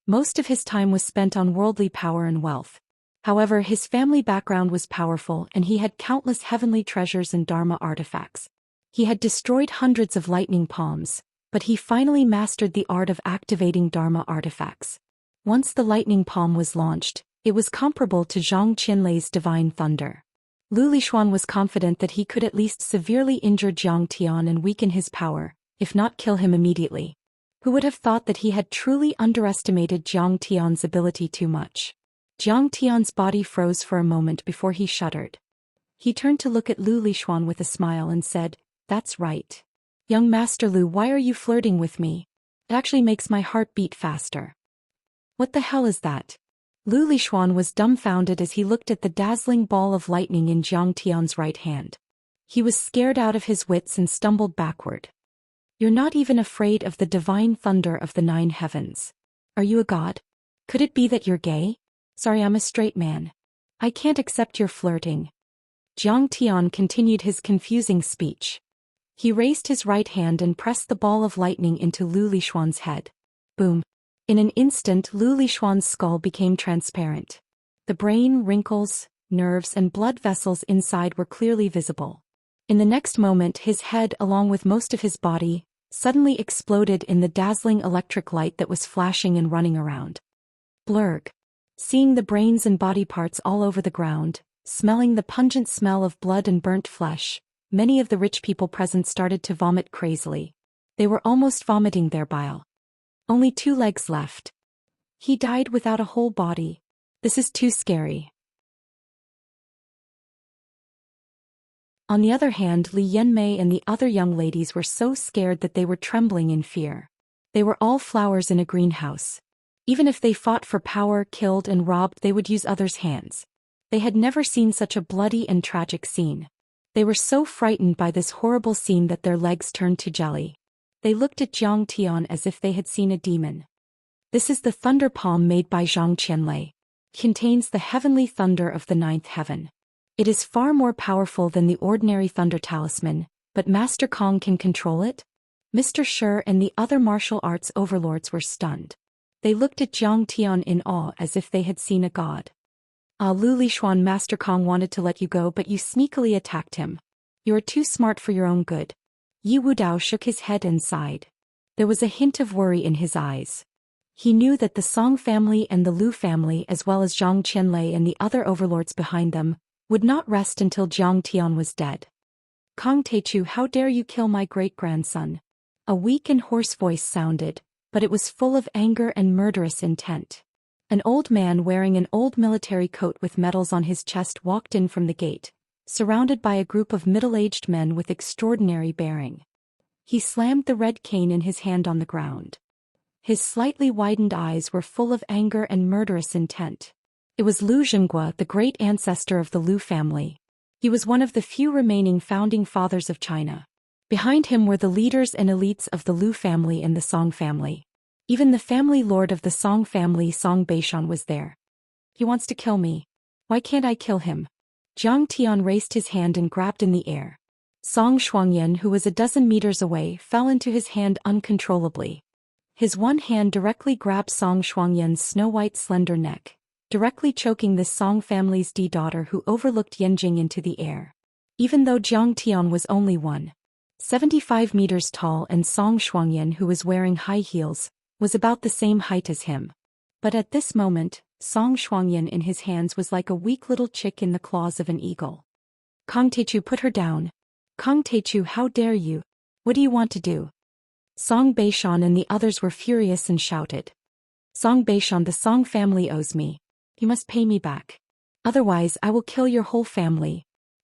Most of his time was spent on worldly power and wealth. However, his family background was powerful and he had countless heavenly treasures and dharma artifacts. He had destroyed hundreds of lightning palms, but he finally mastered the art of activating dharma artifacts. Once the lightning palm was launched, it was comparable to Zhang Qianlei's divine thunder. Lu Lishuan was confident that he could at least severely injure Zhang Tian and weaken his power, if not kill him immediately. Who would have thought that he had truly underestimated Zhang Tian's ability too much? Zhang Tian's body froze for a moment before he shuddered. He turned to look at Lu Lishuan with a smile and said, "That's right. Young Master Lu, why are you flirting with me? It actually makes my heart beat faster." "What the hell is that?" Lu Lishuan was dumbfounded as he looked at the dazzling ball of lightning in Zhang Tian's right hand. He was scared out of his wits and stumbled backward. "You're not even afraid of the divine thunder of the 9 heavens. Are you a god? Could it be that you're gay? Sorry, I'm a straight man. I can't accept your flirting." Zhang Tian continued his confusing speech. He raised his right hand and pressed the ball of lightning into Lu Lishuan's head. Boom. In an instant Lu Lishuan's skull became transparent. The brain, wrinkles, nerves and blood vessels inside were clearly visible. In the next moment his head, along with most of his body, suddenly exploded in the dazzling electric light that was flashing and running around. Blurg. Seeing the brains and body parts all over the ground, smelling the pungent smell of blood and burnt flesh, many of the rich people present started to vomit crazily. They were almost vomiting their bile. Only 2 legs left. He died without a whole body. This is too scary. On the other hand, Li Yanmei and the other young ladies were so scared that they were trembling in fear. They were all flowers in a greenhouse. Even if they fought for power, killed and robbed, they would use others' hands. They had never seen such a bloody and tragic scene. They were so frightened by this horrible scene that their legs turned to jelly. They looked at Zhang Tian as if they had seen a demon. This is the thunder palm made by Zhang Qianlei. Contains the heavenly thunder of the 9th heaven. It is far more powerful than the ordinary thunder talisman, but Master Kong can control it? Mr. Shi and the other martial arts overlords were stunned. They looked at Zhang Tian in awe as if they had seen a god. Lu Lishuan, Master Kong wanted to let you go but you sneakily attacked him. You are too smart for your own good. Yi Wudao shook his head and sighed. There was a hint of worry in his eyes. He knew that the Song family and the Lu family as well as Zhang Qianlei and the other overlords behind them would not rest until Zhang Tian was dead. "Kang Teichu, how dare you kill my great-grandson?" A weak and hoarse voice sounded, but it was full of anger and murderous intent. An old man wearing an old military coat with medals on his chest walked in from the gate, surrounded by a group of middle-aged men with extraordinary bearing. He slammed the red cane in his hand on the ground. His slightly widened eyes were full of anger and murderous intent. It was Lu Zhenghua, the great ancestor of the Lu family. He was one of the few remaining founding fathers of China. Behind him were the leaders and elites of the Lu family and the Song family. Even the family lord of the Song family, Song Beishan, was there. He wants to kill me. Why can't I kill him? Jiang Tian raised his hand and grabbed in the air. Song Shuangyan, who was a dozen meters away, fell into his hand uncontrollably. His one hand directly grabbed Song Shuangyan's snow-white slender neck, directly choking this Song family's daughter who overlooked Yanjing into the air. Even though Jiang Tian was only 1.75 meters tall and Song Shuangyan, who was wearing high heels, was about the same height as him. But at this moment, Song Shuangyan in his hands was like a weak little chick in the claws of an eagle. Kong Teichu, put her down. Kong Teichu, how dare you? What do you want to do? Song Beishan and the others were furious and shouted. Song Beishan, the Song family owes me. You must pay me back. Otherwise I will kill your whole family.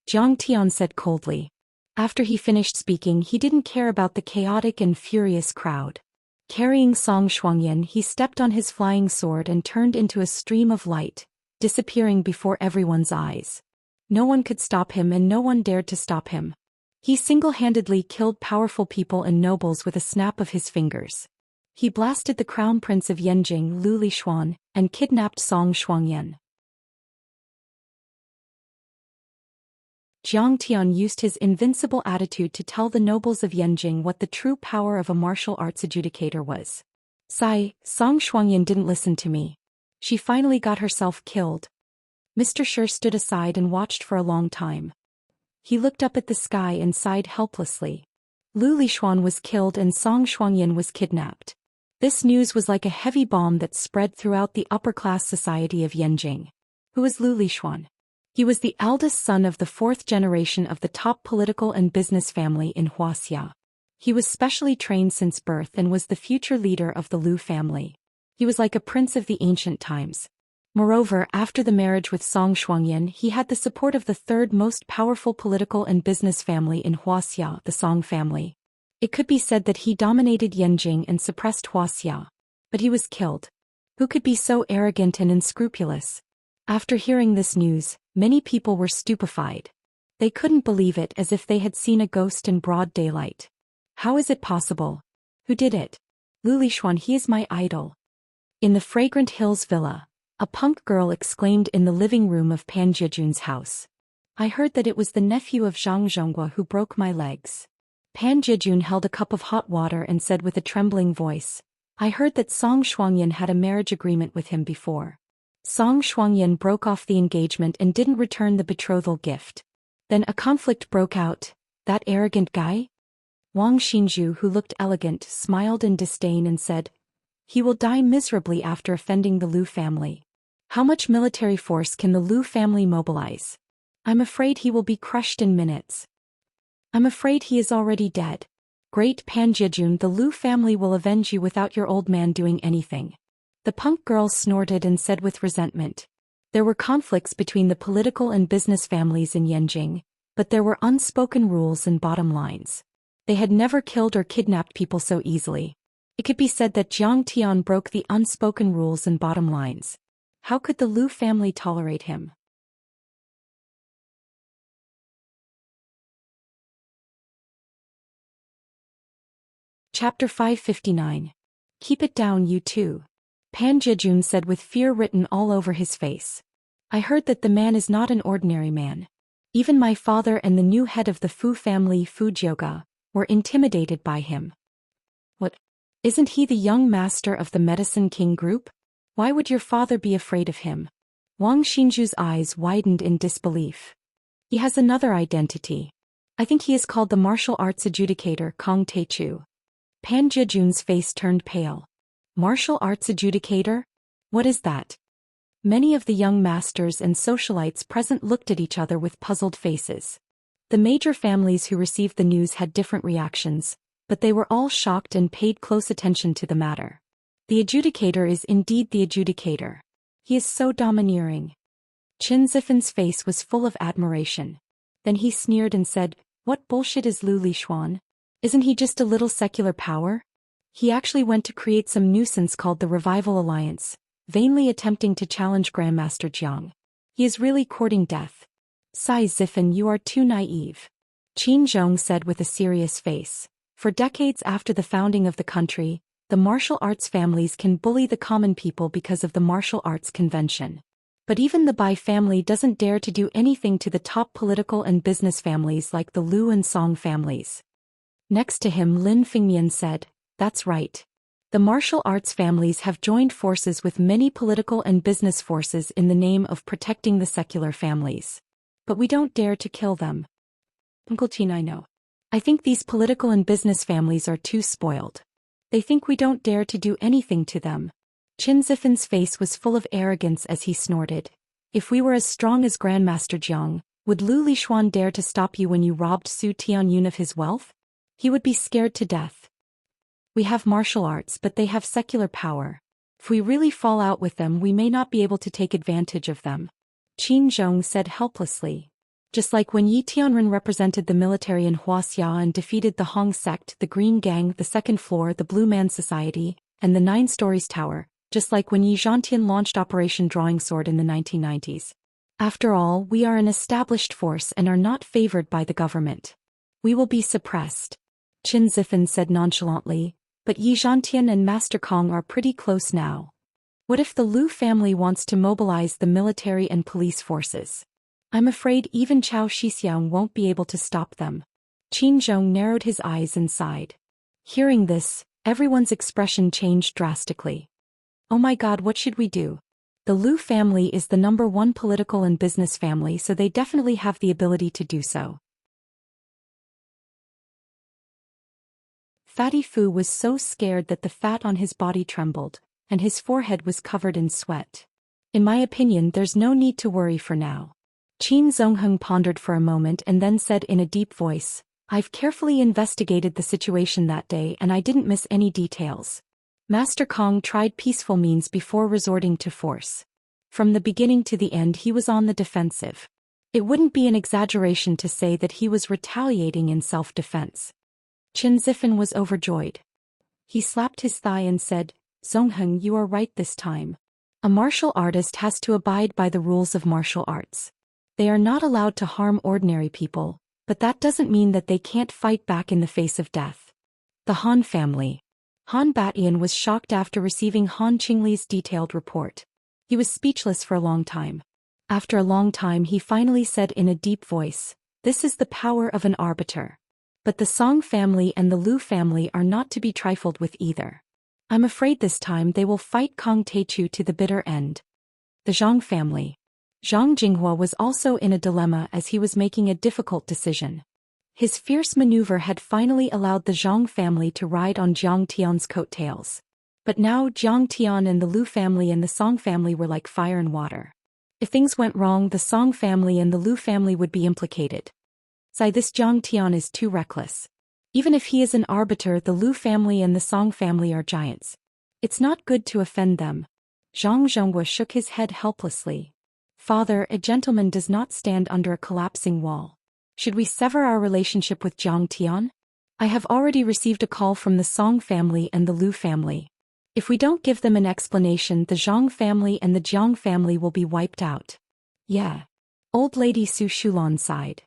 Jiang Tian said coldly. After he finished speaking, he didn't care about the chaotic and furious crowd. Carrying Song Shuangyan, he stepped on his flying sword and turned into a stream of light, disappearing before everyone's eyes. No one could stop him and no one dared to stop him. He single-handedly killed powerful people and nobles with a snap of his fingers. He blasted the crown prince of Yanjing, Lu Lishuan, and kidnapped Song Shuangyan. Jiang Tian used his invincible attitude to tell the nobles of Yanjing what the true power of a martial arts adjudicator was. Song Shuangyan didn't listen to me. She finally got herself killed. Mr. Shi stood aside and watched for a long time. He looked up at the sky and sighed helplessly. Lu Lishuan was killed and Song Shuangyan was kidnapped. This news was like a heavy bomb that spread throughout the upper-class society of Yanjing. Who was Lu Lishuan? He was the eldest son of the fourth generation of the top political and business family in Wuxia. He was specially trained since birth and was the future leader of the Lu family. He was like a prince of the ancient times. Moreover, after the marriage with Song Shuangyan, he had the support of the third most powerful political and business family in Wuxia, the Song family. It could be said that he dominated Yanjing and suppressed Wuxia. But he was killed. Who could be so arrogant and unscrupulous? After hearing this news, many people were stupefied. They couldn't believe it, as if they had seen a ghost in broad daylight. How is it possible? Who did it? Lu Lishuan, he is my idol. In the Fragrant Hills villa, a punk girl exclaimed in the living room of Pan Jiejun's house. I heard that it was the nephew of Zhang Zhonghua who broke my legs. Pan Jiejun held a cup of hot water and said with a trembling voice, I heard that Song Shuangyan had a marriage agreement with him before. Song Shuangyan broke off the engagement and didn't return the betrothal gift. Then a conflict broke out. That arrogant guy? Wang Xinzhu, who looked elegant, smiled in disdain and said, he will die miserably after offending the Lu family. How much military force can the Lu family mobilize? I'm afraid he will be crushed in minutes. I'm afraid he is already dead. Great Pan Jiejun, the Lu family will avenge you without your old man doing anything. The punk girl snorted and said with resentment. There were conflicts between the political and business families in Yanjing, but there were unspoken rules and bottom lines. They had never killed or kidnapped people so easily. It could be said that Jiang Tian broke the unspoken rules and bottom lines. How could the Lu family tolerate him? Chapter 559. Keep it down, you two. Pan Jiejun said with fear written all over his face. I heard that the man is not an ordinary man. Even my father and the new head of the Fu family, Fu Jiuge, were intimidated by him. What? Isn't he the young master of the Medicine King group? Why would your father be afraid of him? Wang Xinzhu's eyes widened in disbelief. He has another identity. I think he is called the martial arts adjudicator Kong Teichu. Pan Jiejun's face turned pale. Martial arts adjudicator? What is that? Many of the young masters and socialites present looked at each other with puzzled faces. The major families who received the news had different reactions, but they were all shocked and paid close attention to the matter. The adjudicator is indeed the adjudicator. He is so domineering. Qin Zifen's face was full of admiration. Then he sneered and said, "What bullshit is Lu Lishuan? Isn't he just a little secular power? He actually went to create some nuisance called the Revival Alliance, vainly attempting to challenge Grandmaster Jiang. He is really courting death." "Sai Zifen, you are too naive," Qin Zhong said with a serious face. "For decades after the founding of the country, the martial arts families can bully the common people because of the martial arts convention. But even the Bai family doesn't dare to do anything to the top political and business families like the Liu and Song families." Next to him, Lin Fengmian said, "That's right. The martial arts families have joined forces with many political and business forces in the name of protecting the secular families. But we don't dare to kill them. Uncle Qin, I know. I think these political and business families are too spoiled. They think we don't dare to do anything to them." Qin Zifen's face was full of arrogance as he snorted. "If we were as strong as Grandmaster Jiang, would Lu Lishuan dare to stop you when you robbed Su Tianyun of his wealth? He would be scared to death. We have martial arts, but they have secular power. If we really fall out with them, we may not be able to take advantage of them," Qin Zhong said helplessly. "Just like when Yi Tianren represented the military in Wuxia and defeated the Hong sect, the Green Gang, the Second Floor, the Blue Man Society, and the Nine Stories Tower, just like when Yi Zhantian launched Operation Drawing Sword in the 1990s. After all, we are an established force and are not favored by the government. We will be suppressed," Qin Zifen said nonchalantly, "but Yi Zhantian and Master Kong are pretty close now. What if the Liu family wants to mobilize the military and police forces? I'm afraid even Cao Shixiang won't be able to stop them." Qin Zhong narrowed his eyes and sighed. Hearing this, everyone's expression changed drastically. "Oh my God, what should we do? The Liu family is the #1 political and business family, so they definitely have the ability to do so." Fatty Fu was so scared that the fat on his body trembled, and his forehead was covered in sweat. "In my opinion, there's no need to worry for now." Qin Zongheng pondered for a moment and then said in a deep voice, "I've carefully investigated the situation that day and I didn't miss any details. Master Kong tried peaceful means before resorting to force. From the beginning to the end he was on the defensive. It wouldn't be an exaggeration to say that he was retaliating in self-defense." Qin Zifen was overjoyed. He slapped his thigh and said, "Zongheng, you are right this time. A martial artist has to abide by the rules of martial arts. They are not allowed to harm ordinary people, but that doesn't mean that they can't fight back in the face of death." The Han family. Han Batian was shocked after receiving Han Qingli's detailed report. He was speechless for a long time. After a long time he finally said in a deep voice, "This is the power of an arbiter. But the Song family and the Liu family are not to be trifled with either. I'm afraid this time they will fight Kong Teichu to the bitter end." The Zhang family. Zhang Jinghua was also in a dilemma as he was making a difficult decision. His fierce maneuver had finally allowed the Zhang family to ride on Jiang Tian's coattails. But now Jiang Tian and the Liu family and the Song family were like fire and water. If things went wrong, the Song family and the Liu family would be implicated. This Jiang Tian is too reckless. Even if he is an arbiter, the Liu family and the Song family are giants. It's not good to offend them. Zhang Zhonghua shook his head helplessly. "Father, a gentleman does not stand under a collapsing wall. Should we sever our relationship with Jiang Tian? I have already received a call from the Song family and the Liu family. If we don't give them an explanation, the Zhang family and the Jiang family will be wiped out." "Yeah." Old lady Su Shulan sighed.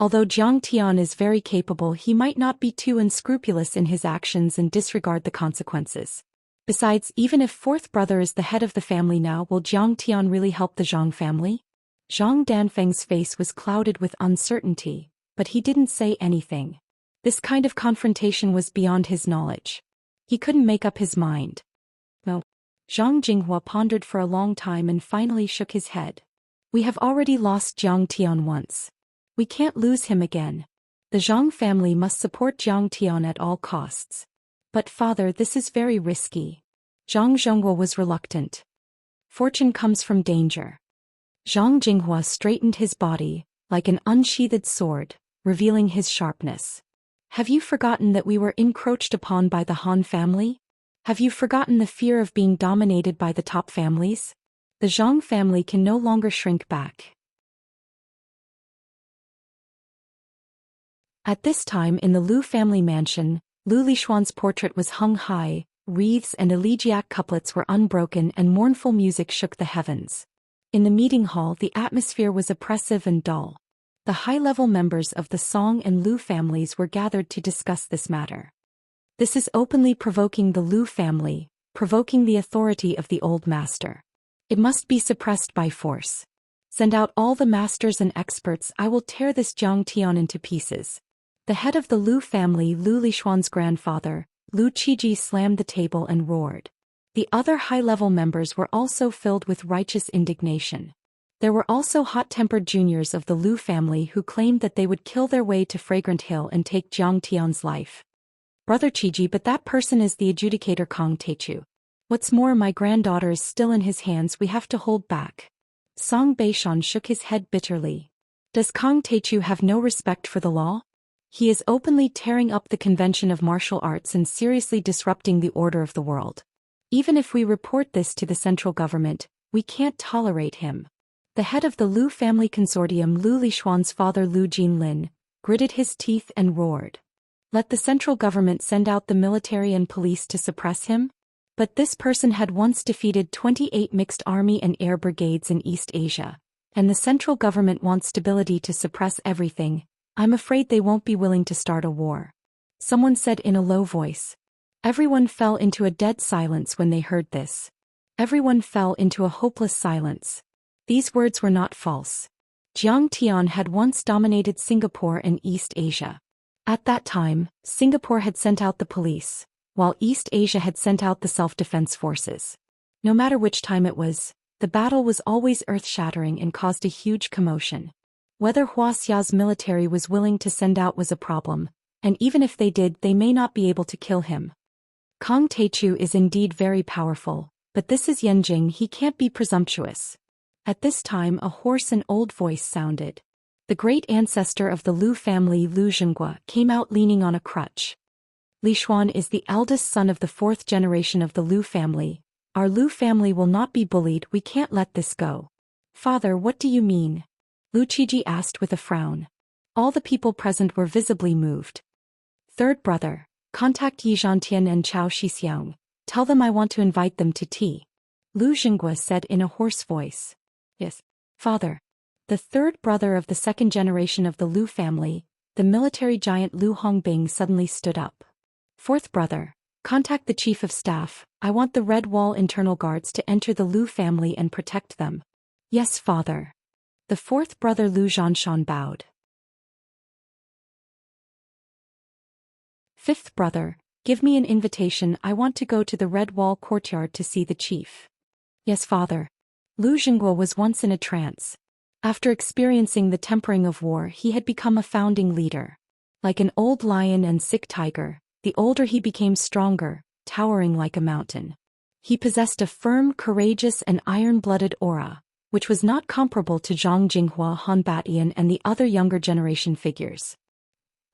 Although Jiang Tian is very capable, he might not be too unscrupulous in his actions and disregard the consequences. Besides, even if fourth brother is the head of the family now, will Jiang Tian really help the Zhang family? Zhang Danfeng's face was clouded with uncertainty, but he didn't say anything. This kind of confrontation was beyond his knowledge. He couldn't make up his mind. No. Zhang Jinghua pondered for a long time and finally shook his head. "We have already lost Jiang Tian once. We can't lose him again. The Zhang family must support Jiang Tian at all costs." "But father, this is very risky." Zhang Zhonghua was reluctant. "Fortune comes from danger." Zhang Jinghua straightened his body, like an unsheathed sword, revealing his sharpness. "Have you forgotten that we were encroached upon by the Han family? Have you forgotten the fear of being dominated by the top families? The Zhang family can no longer shrink back. At this time in the Lu family mansion, Lu Lishuan's portrait was hung high, wreaths and elegiac couplets were unbroken and mournful music shook the heavens. In the meeting hall the atmosphere was oppressive and dull. The high-level members of the Song and Lu families were gathered to discuss this matter. This is openly provoking the Lu family, provoking the authority of the old master. It must be suppressed by force. Send out all the masters and experts. I will tear this Jiang Tian into pieces. The head of the Lu family, Lu Lishuan's grandfather, Lu Qiji, slammed the table and roared. The other high-level members were also filled with righteous indignation. There were also hot-tempered juniors of the Lu family who claimed that they would kill their way to Fragrant Hill and take Jiang Tian's life. Brother Qiji, but that person is the adjudicator Kong Teichu. What's more, my granddaughter is still in his hands. We have to hold back. Song Beishan shook his head bitterly. Does Kong Teichu have no respect for the law? He is openly tearing up the convention of martial arts and seriously disrupting the order of the world. Even if we report this to the central government, we can't tolerate him. The head of the Lu family consortium, Lu Lishuan's father Lu Jinlin, gritted his teeth and roared. Let the central government send out the military and police to suppress him? But this person had once defeated 28 mixed army and air brigades in East Asia, and the central government wants stability to suppress everything. I'm afraid they won't be willing to start a war. Someone said in a low voice. Everyone fell into a dead silence when they heard this. Everyone fell into a hopeless silence. These words were not false. Jiang Tian had once dominated Singapore and East Asia. At that time, Singapore had sent out the police, while East Asia had sent out the self-defense forces. No matter which time it was, the battle was always earth-shattering and caused a huge commotion. Whether Wuxia's military was willing to send out was a problem, and even if they did, they may not be able to kill him. Kong Teichu is indeed very powerful, but this is Yanjing, he can't be presumptuous. At this time a hoarse and old voice sounded. The great ancestor of the Lu family, Lu Zhenghua, came out leaning on a crutch. Lishuan is the eldest son of the fourth generation of the Lu family. Our Lu family will not be bullied, we can't let this go. Father, what do you mean? Lu Qiji asked with a frown. All the people present were visibly moved. Third brother, contact Yi Zhantian and Chao Shixiang. Tell them I want to invite them to tea. Lu Zhenghua said in a hoarse voice. Yes, father. The third brother of the second generation of the Lu family, the military giant Lu Hongbing, suddenly stood up. Fourth brother, contact the chief of staff. I want the Red Wall internal guards to enter the Lu family and protect them. Yes, father. The fourth brother Lu Zhanshan bowed. Fifth brother, give me an invitation. I want to go to the Red Wall courtyard to see the chief. Yes, father. Lu Zhenghua was once in a trance. After experiencing the tempering of war, he had become a founding leader. Like an old lion and sick tiger, the older he became stronger, towering like a mountain. He possessed a firm, courageous and iron-blooded aura, which was not comparable to Zhang Jinghua, Han Batian and the other younger generation figures.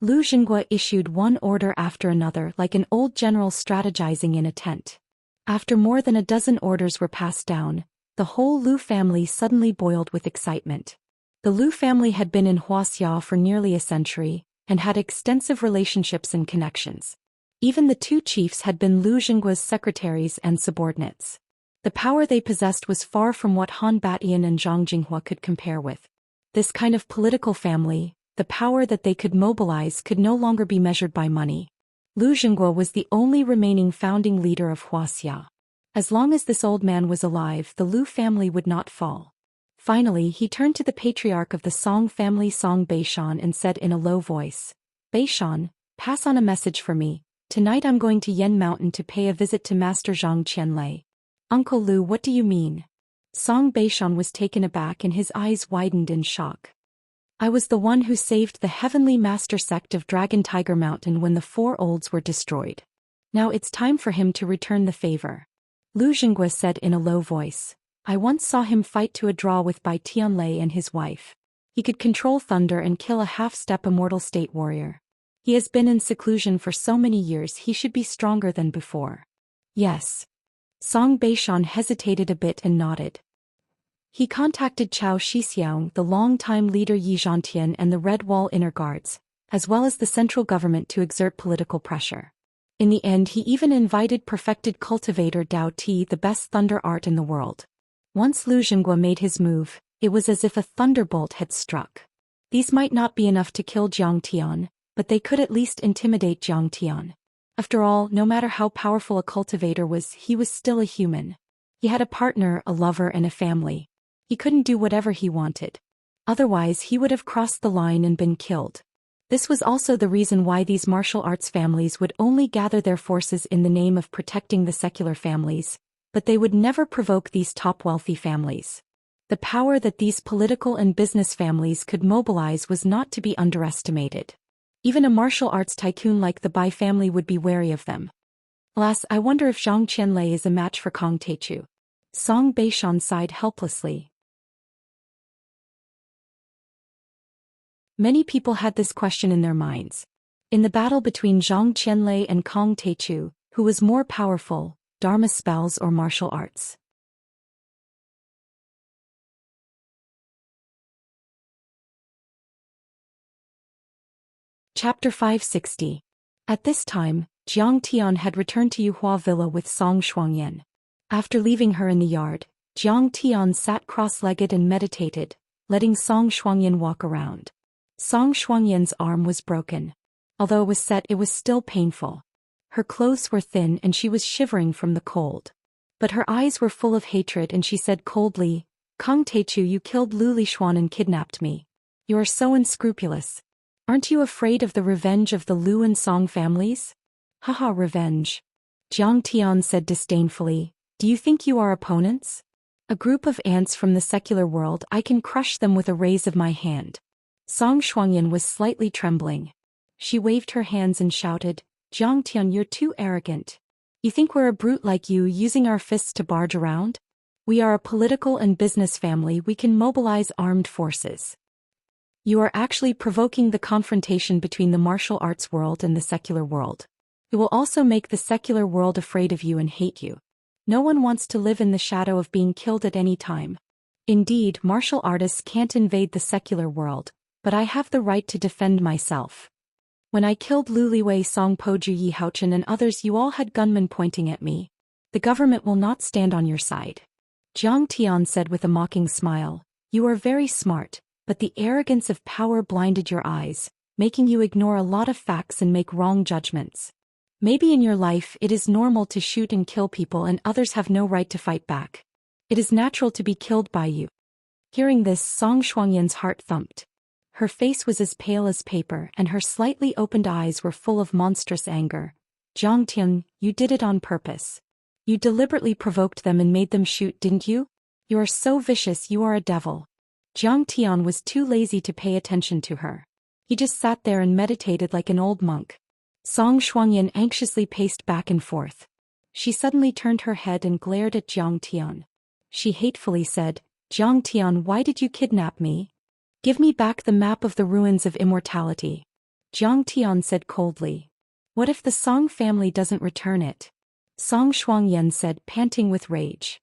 Lu Zhenghua issued one order after another like an old general strategizing in a tent. After more than a dozen orders were passed down, the whole Lu family suddenly boiled with excitement. The Lu family had been in Wuxia for nearly a century, and had extensive relationships and connections. Even the two chiefs had been Lu Zhenghua's secretaries and subordinates. The power they possessed was far from what Han Batian and Zhang Jinghua could compare with. This kind of political family, the power that they could mobilize, could no longer be measured by money. Lu Zhenghua was the only remaining founding leader of Wuxia. As long as this old man was alive, the Lu family would not fall. Finally, he turned to the patriarch of the Song family, Song Beishan, and said in a low voice, Beishan, pass on a message for me. Tonight I'm going to Yen Mountain to pay a visit to Master Zhang Qianlei. Uncle Lu, what do you mean? Song Beishan was taken aback and his eyes widened in shock. I was the one who saved the heavenly master sect of Dragon Tiger Mountain when the four olds were destroyed. Now it's time for him to return the favor. Lu Zhenghua said in a low voice. I once saw him fight to a draw with Bai Tianlei and his wife. He could control thunder and kill a half-step immortal state warrior. He has been in seclusion for so many years, he should be stronger than before. Yes. Song Beishan hesitated a bit and nodded. He contacted Chao Shixiang, the long-time leader Yi Zhantian and the Red Wall inner guards. as well as the central government to exert political pressure. In the end, he even invited perfected cultivator Dao Ti, the best thunder art in the world. Once Lu Zhenghua made his move, it was as if a thunderbolt had struck. These might not be enough to kill Jiang Tian, but they could at least intimidate Jiang Tian. After all, no matter how powerful a cultivator was, he was still a human. He had a partner, a lover, and a family. He couldn't do whatever he wanted. Otherwise, he would have crossed the line and been killed. This was also the reason why these martial arts families would only gather their forces in the name of protecting the secular families, but they would never provoke these top wealthy families. The power that these political and business families could mobilize was not to be underestimated. Even a martial arts tycoon like the Bai family would be wary of them. Alas, I wonder if Zhang Qianlei is a match for Kong Teichu. Song Beishan sighed helplessly. Many people had this question in their minds. In the battle between Zhang Qianlei and Kong Teichu, who was more powerful, Dharma spells or martial arts? Chapter 560. At this time, Jiang Tian had returned to Yuhua Villa with Song Shuangyan. After leaving her in the yard, Jiang Tian sat cross-legged and meditated, letting Song Shuangyan walk around. Song Shuangyan's arm was broken. Although it was set, it was still painful. Her clothes were thin and she was shivering from the cold. But her eyes were full of hatred and she said coldly, "Kong Teichu, you killed Lu Lishuan and kidnapped me. You are so unscrupulous. Aren't you afraid of the revenge of the Lu and Song families?" "Haha, revenge," Jiang Tian said disdainfully. "Do you think you are opponents? A group of ants from the secular world, I can crush them with a raise of my hand." Song Shuangyan was slightly trembling. She waved her hands and shouted, "Jiang Tian, you're too arrogant. You think we're a brute like you using our fists to barge around? We are a political and business family, we can mobilize armed forces. You are actually provoking the confrontation between the martial arts world and the secular world. It will also make the secular world afraid of you and hate you. No one wants to live in the shadow of being killed at any time. Indeed, martial artists can't invade the secular world, but I have the right to defend myself. When I killed Lu Liwei, Song Po Ju Yi Haochen and others, you all had gunmen pointing at me. The government will not stand on your side." Jiang Tian said with a mocking smile, "You are very smart, but the arrogance of power blinded your eyes, making you ignore a lot of facts and make wrong judgments. Maybe in your life it is normal to shoot and kill people and others have no right to fight back. It is natural to be killed by you." Hearing this, Song Shuangyan's heart thumped. Her face was as pale as paper and her slightly opened eyes were full of monstrous anger. "Jiang Tian, you did it on purpose. You deliberately provoked them and made them shoot, didn't you? You are so vicious, you are a devil." Jiang Tian was too lazy to pay attention to her. He just sat there and meditated like an old monk. Song Shuangyan anxiously paced back and forth. She suddenly turned her head and glared at Jiang Tian. She hatefully said, "Jiang Tian, why did you kidnap me? Give me back the map of the ruins of immortality." Jiang Tian said coldly. "What if the Song family doesn't return it?" Song Shuangyan said, panting with rage.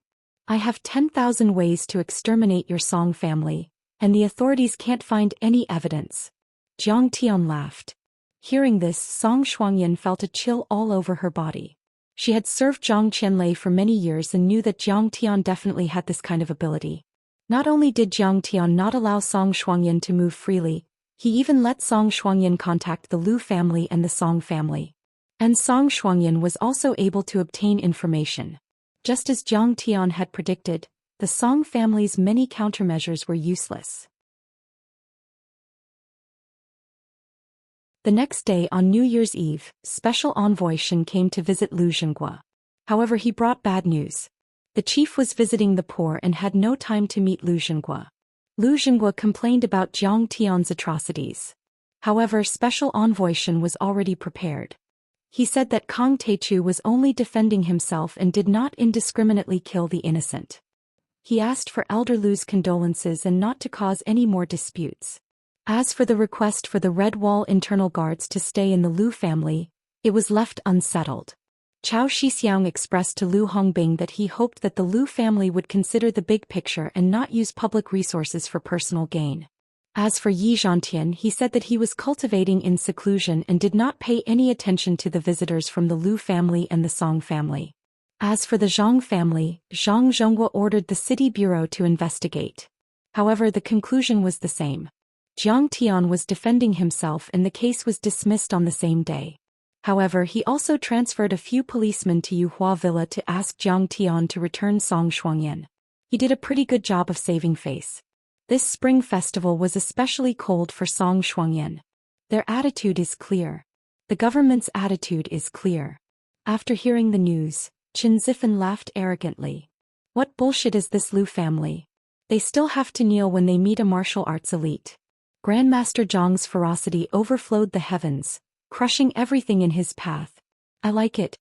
"I have 10,000 ways to exterminate your Song family, and the authorities can't find any evidence." Jiang Tian laughed. Hearing this, Song Shuangyan felt a chill all over her body. She had served Zhang Qianlei for many years and knew that Jiang Tian definitely had this kind of ability. Not only did Jiang Tian not allow Song Shuangyan to move freely, he even let Song Shuangyan contact the Lu family and the Song family. And Song Shuangyan was also able to obtain information. Just as Jiang Tian had predicted, the Song family's many countermeasures were useless. The next day on New Year's Eve, Special Envoy Shen came to visit Lu Zhenghua. However, he brought bad news. The chief was visiting the poor and had no time to meet Lu Zhenghua. Lu Zhenghua complained about Jiang Tian's atrocities. However, Special Envoy Shen was already prepared. He said that Kong Teichu was only defending himself and did not indiscriminately kill the innocent. He asked for Elder Lu's condolences and not to cause any more disputes. As for the request for the Red Wall internal guards to stay in the Lu family, it was left unsettled. Chao Shixiang expressed to Lu Hongbing that he hoped that the Lu family would consider the big picture and not use public resources for personal gain. As for Yi Zhantian, he said that he was cultivating in seclusion and did not pay any attention to the visitors from the Lu family and the Song family. As for the Zhang family, Zhang Zhonghua ordered the city bureau to investigate. However, the conclusion was the same. Jiang Tian was defending himself and the case was dismissed on the same day. However, he also transferred a few policemen to Yuhua Villa to ask Jiang Tian to return Song Shuangyan. He did a pretty good job of saving face. This spring festival was especially cold for Song Shuangyan. Their attitude is clear. The government's attitude is clear. After hearing the news, Qin Zifen laughed arrogantly. What bullshit is this Lu family? They still have to kneel when they meet a martial arts elite. Grandmaster Zhang's ferocity overflowed the heavens, crushing everything in his path. I like it.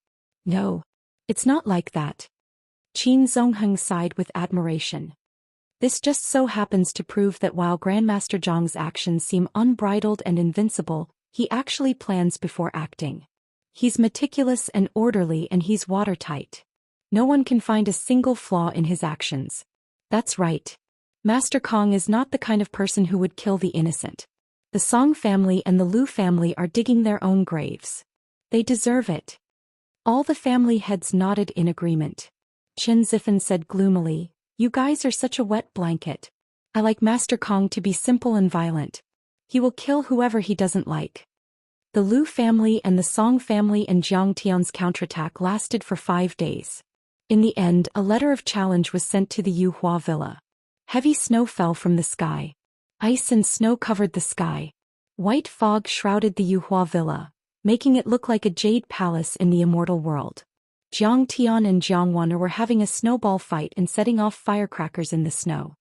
No. It's not like that. Qin Zongheng sighed with admiration. This just so happens to prove that while Grandmaster Zhang's actions seem unbridled and invincible, he actually plans before acting. He's meticulous and orderly and he's watertight. No one can find a single flaw in his actions. That's right. Master Kong is not the kind of person who would kill the innocent. The Song family and the Lu family are digging their own graves. They deserve it. All the family heads nodded in agreement. Qin Zifen said gloomily, "You guys are such a wet blanket. I like Master Kong to be simple and violent. He will kill whoever he doesn't like." The Lu family and the Song family and Jiang Tian's counterattack lasted for 5 days. In the end, a letter of challenge was sent to the Yuhua Villa. Heavy snow fell from the sky. Ice and snow covered the sky. White fog shrouded the Yuhua Villa, making it look like a jade palace in the immortal world. Jiang Tian and Jiang Wan were having a snowball fight and setting off firecrackers in the snow.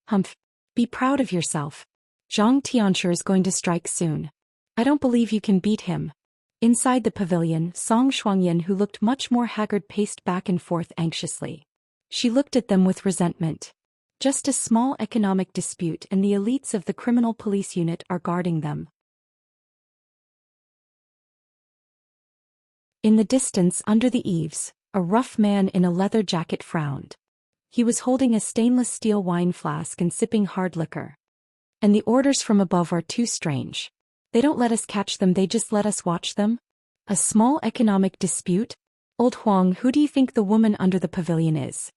Humph. Be proud of yourself. Jiang Tianxia is going to strike soon. I don't believe you can beat him. Inside the pavilion, Song Shuangyan, who looked much more haggard, paced back and forth anxiously. She looked at them with resentment. Just a small economic dispute and the elites of the criminal police unit are guarding them. In the distance under the eaves, a rough man in a leather jacket frowned. He was holding a stainless steel wine flask and sipping hard liquor. And the orders from above are too strange. They don't let us catch them, they just let us watch them? A small economic dispute? Old Huang, who do you think the woman under the pavilion is?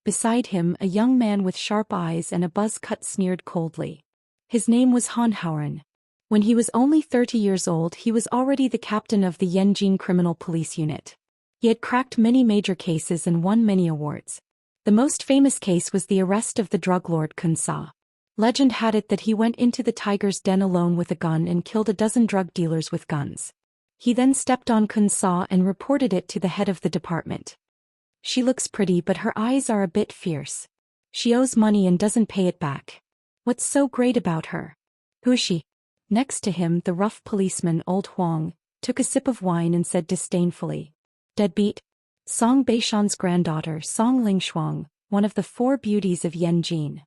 Beside him, a young man with sharp eyes and a buzz cut sneered coldly. His name was Han Haoren. When he was only 30 years old, he was already the captain of the Yanjin Criminal Police Unit. He had cracked many major cases and won many awards. The most famous case was the arrest of the drug lord Kun Sa. Legend had it that he went into the tiger's den alone with a gun and killed a dozen drug dealers with guns. He then stepped on Kun Sa and reported it to the head of the department. She looks pretty, but her eyes are a bit fierce. She owes money and doesn't pay it back. What's so great about her? Who is she? Next to him, the rough policeman, Old Huang, took a sip of wine and said disdainfully, "Deadbeat? Song Beishan's granddaughter, Song Lingshuang, one of the 4 beauties of Yanjin."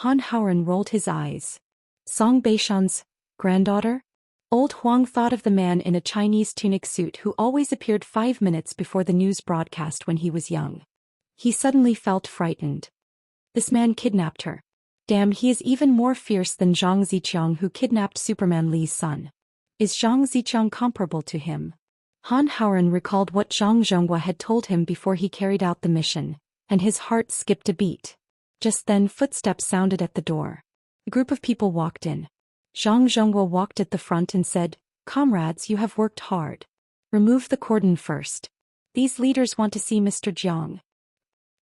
Han Haoren rolled his eyes. Song Beishan's granddaughter? Old Huang thought of the man in a Chinese tunic suit who always appeared 5 minutes before the news broadcast when he was young. He suddenly felt frightened. This man kidnapped her. Damn, he is even more fierce than Zhang Ziqiang, who kidnapped Superman Li's son. Is Zhang Ziqiang comparable to him? Han Haoren recalled what Zhang Zhonghua had told him before he carried out the mission, and his heart skipped a beat. Just then footsteps sounded at the door. A group of people walked in. Zhang Zhonghua walked at the front and said, "Comrades, you have worked hard. Remove the cordon first. These leaders want to see Mr. Jiang."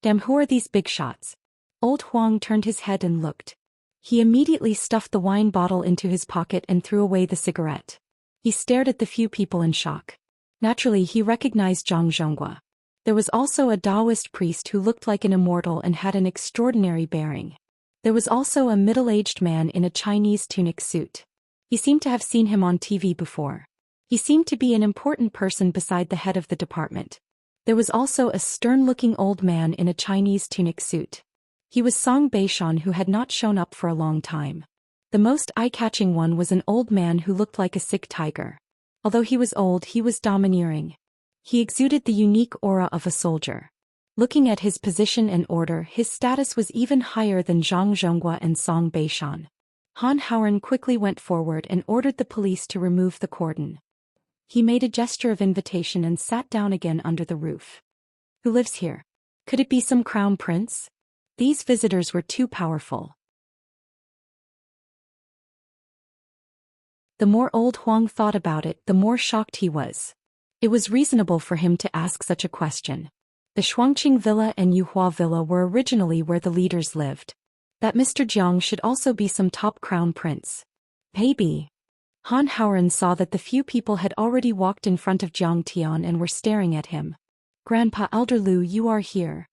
Damn, who are these big shots? Old Huang turned his head and looked. He immediately stuffed the wine bottle into his pocket and threw away the cigarette. He stared at the few people in shock. Naturally, he recognized Zhang Zhonghua. There was also a Daoist priest who looked like an immortal and had an extraordinary bearing. There was also a middle-aged man in a Chinese tunic suit. He seemed to have seen him on TV before. He seemed to be an important person beside the head of the department. There was also a stern-looking old man in a Chinese tunic suit. He was Song Beishan, who had not shown up for a long time. The most eye-catching one was an old man who looked like a sick tiger. Although he was old, he was domineering. He exuded the unique aura of a soldier. Looking at his position and order, his status was even higher than Zhang Zhonghua and Song Beishan. Han Howren quickly went forward and ordered the police to remove the cordon. He made a gesture of invitation and sat down again under the roof. Who lives here? Could it be some crown prince? These visitors were too powerful. The more old Huang thought about it, the more shocked he was. It was reasonable for him to ask such a question. The Shuangqing Villa and Yuhua Villa were originally where the leaders lived. That Mr. Jiang should also be some top crown prince. Maybe. Han Howren saw that the few people had already walked in front of Jiang Tian and were staring at him. Grandpa Elder Lu, you are here.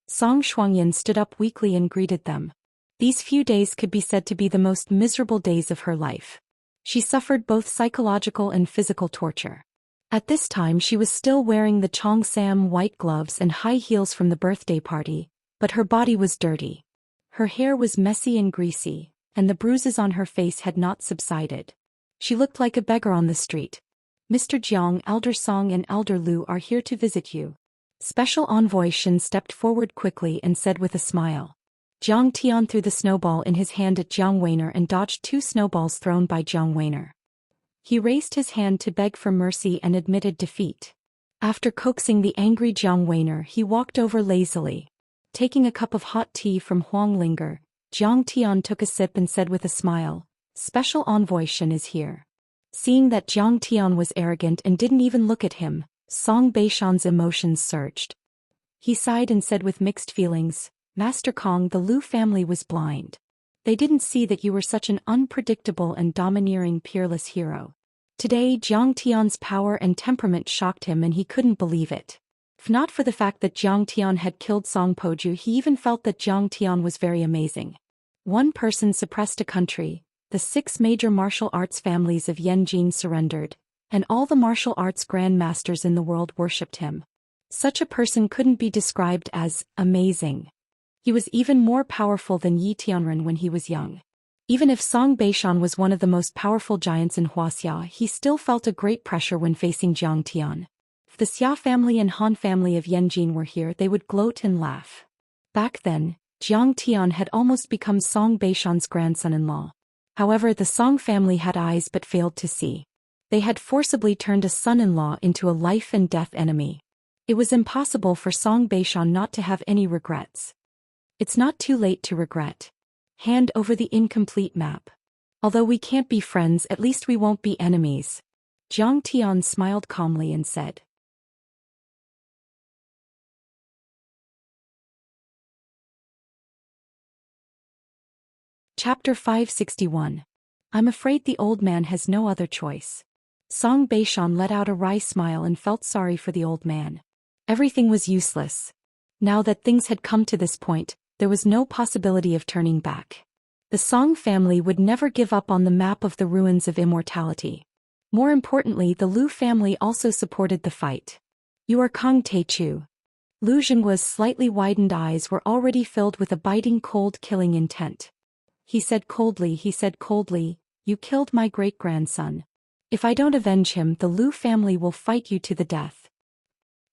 Song Shuangyan stood up weakly and greeted them. These few days could be said to be the most miserable days of her life. She suffered both psychological and physical torture. At this time she was still wearing the Cheongsam white gloves and high heels from the birthday party, but her body was dirty. Her hair was messy and greasy, and the bruises on her face had not subsided. She looked like a beggar on the street. Mr. Jiang, Elder Song and Elder Lu are here to visit you. Special Envoy Shin stepped forward quickly and said with a smile. Jiang Tian threw the snowball in his hand at Jiang Weiner and dodged 2 snowballs thrown by Jiang Weiner. He raised his hand to beg for mercy and admitted defeat. After coaxing the angry Jiang Weiner, he walked over lazily. Taking a cup of hot tea from Huang Linger, Jiang Tian took a sip and said with a smile, Special Envoy Shen is here. Seeing that Jiang Tian was arrogant and didn't even look at him, Song Beishan's emotions surged. He sighed and said with mixed feelings, Master Kong, the Lu family was blind. They didn't see that you were such an unpredictable and domineering peerless hero. Today Jiang Tian's power and temperament shocked him and he couldn't believe it. If not for the fact that Jiang Tian had killed Song Poju, he even felt that Jiang Tian was very amazing. One person suppressed a country, the 6 major martial arts families of Yanjin surrendered, and all the martial arts grandmasters in the world worshipped him. Such a person couldn't be described as amazing. He was even more powerful than Yi Tianren when he was young. Even if Song Beishan was one of the most powerful giants in Wuxia, he still felt a great pressure when facing Jiang Tian. If the Xia family and Han family of Yanjin were here, they would gloat and laugh. Back then, Jiang Tian had almost become Song Beishan's grandson-in-law. However, the Song family had eyes but failed to see. They had forcibly turned a son-in-law into a life-and-death enemy. It was impossible for Song Beishan not to have any regrets. It's not too late to regret. Hand over the incomplete map. Although we can't be friends, at least we won't be enemies. Jiang Tian smiled calmly and said. Chapter 561. I'm afraid the old man has no other choice. Song Beishan let out a wry smile and felt sorry for the old man. Everything was useless. Now that things had come to this point, there was no possibility of turning back. The Song family would never give up on the map of the ruins of immortality. More importantly, the Lu family also supported the fight. You are Kong Teichu. Lu Zhengguo's slightly widened eyes were already filled with a biting cold killing intent. He said coldly, you killed my great-grandson. If I don't avenge him, the Lu family will fight you to the death.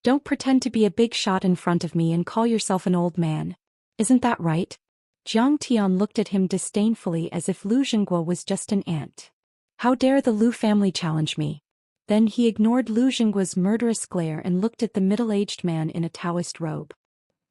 Don't pretend to be a big shot in front of me and call yourself an old man. Isn't that right? Jiang Tian looked at him disdainfully as if Lu Zhengguo was just an ant. How dare the Lu family challenge me? Then he ignored Lu Zhengguo's murderous glare and looked at the middle-aged man in a Daoist robe.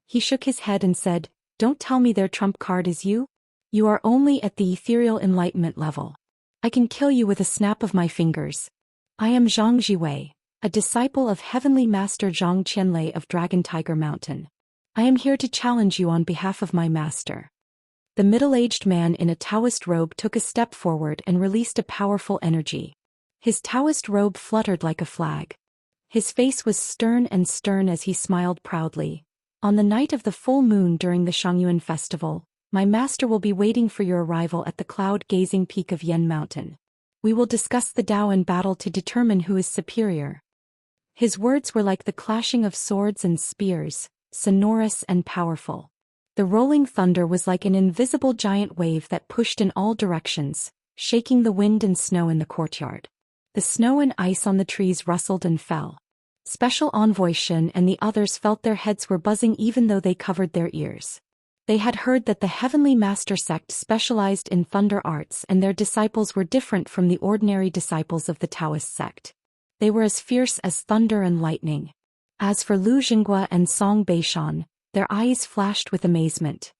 He shook his head and said, Don't tell me their trump card is you? You are only at the ethereal enlightenment level. I can kill you with a snap of my fingers. I am Zhang Jiwei, a disciple of Heavenly Master Zhang Qianlei of Dragon Tiger Mountain. I am here to challenge you on behalf of my master. The middle-aged man in a Taoist robe took a step forward and released a powerful energy. His Taoist robe fluttered like a flag. His face was stern as he smiled proudly. On the night of the full moon during the Shangyuan festival, my master will be waiting for your arrival at the cloud-gazing peak of Yen Mountain. We will discuss the Dao and battle to determine who is superior. His words were like the clashing of swords and spears, sonorous and powerful. The rolling thunder was like an invisible giant wave that pushed in all directions, shaking the wind and snow in the courtyard. The snow and ice on the trees rustled and fell. Special Envoy Shin and the others felt their heads were buzzing even though they covered their ears. They had heard that the Heavenly Master sect specialized in thunder arts and their disciples were different from the ordinary disciples of the Daoist sect. They were as fierce as thunder and lightning. As for Lu Jinghua and Song Beishan, their eyes flashed with amazement.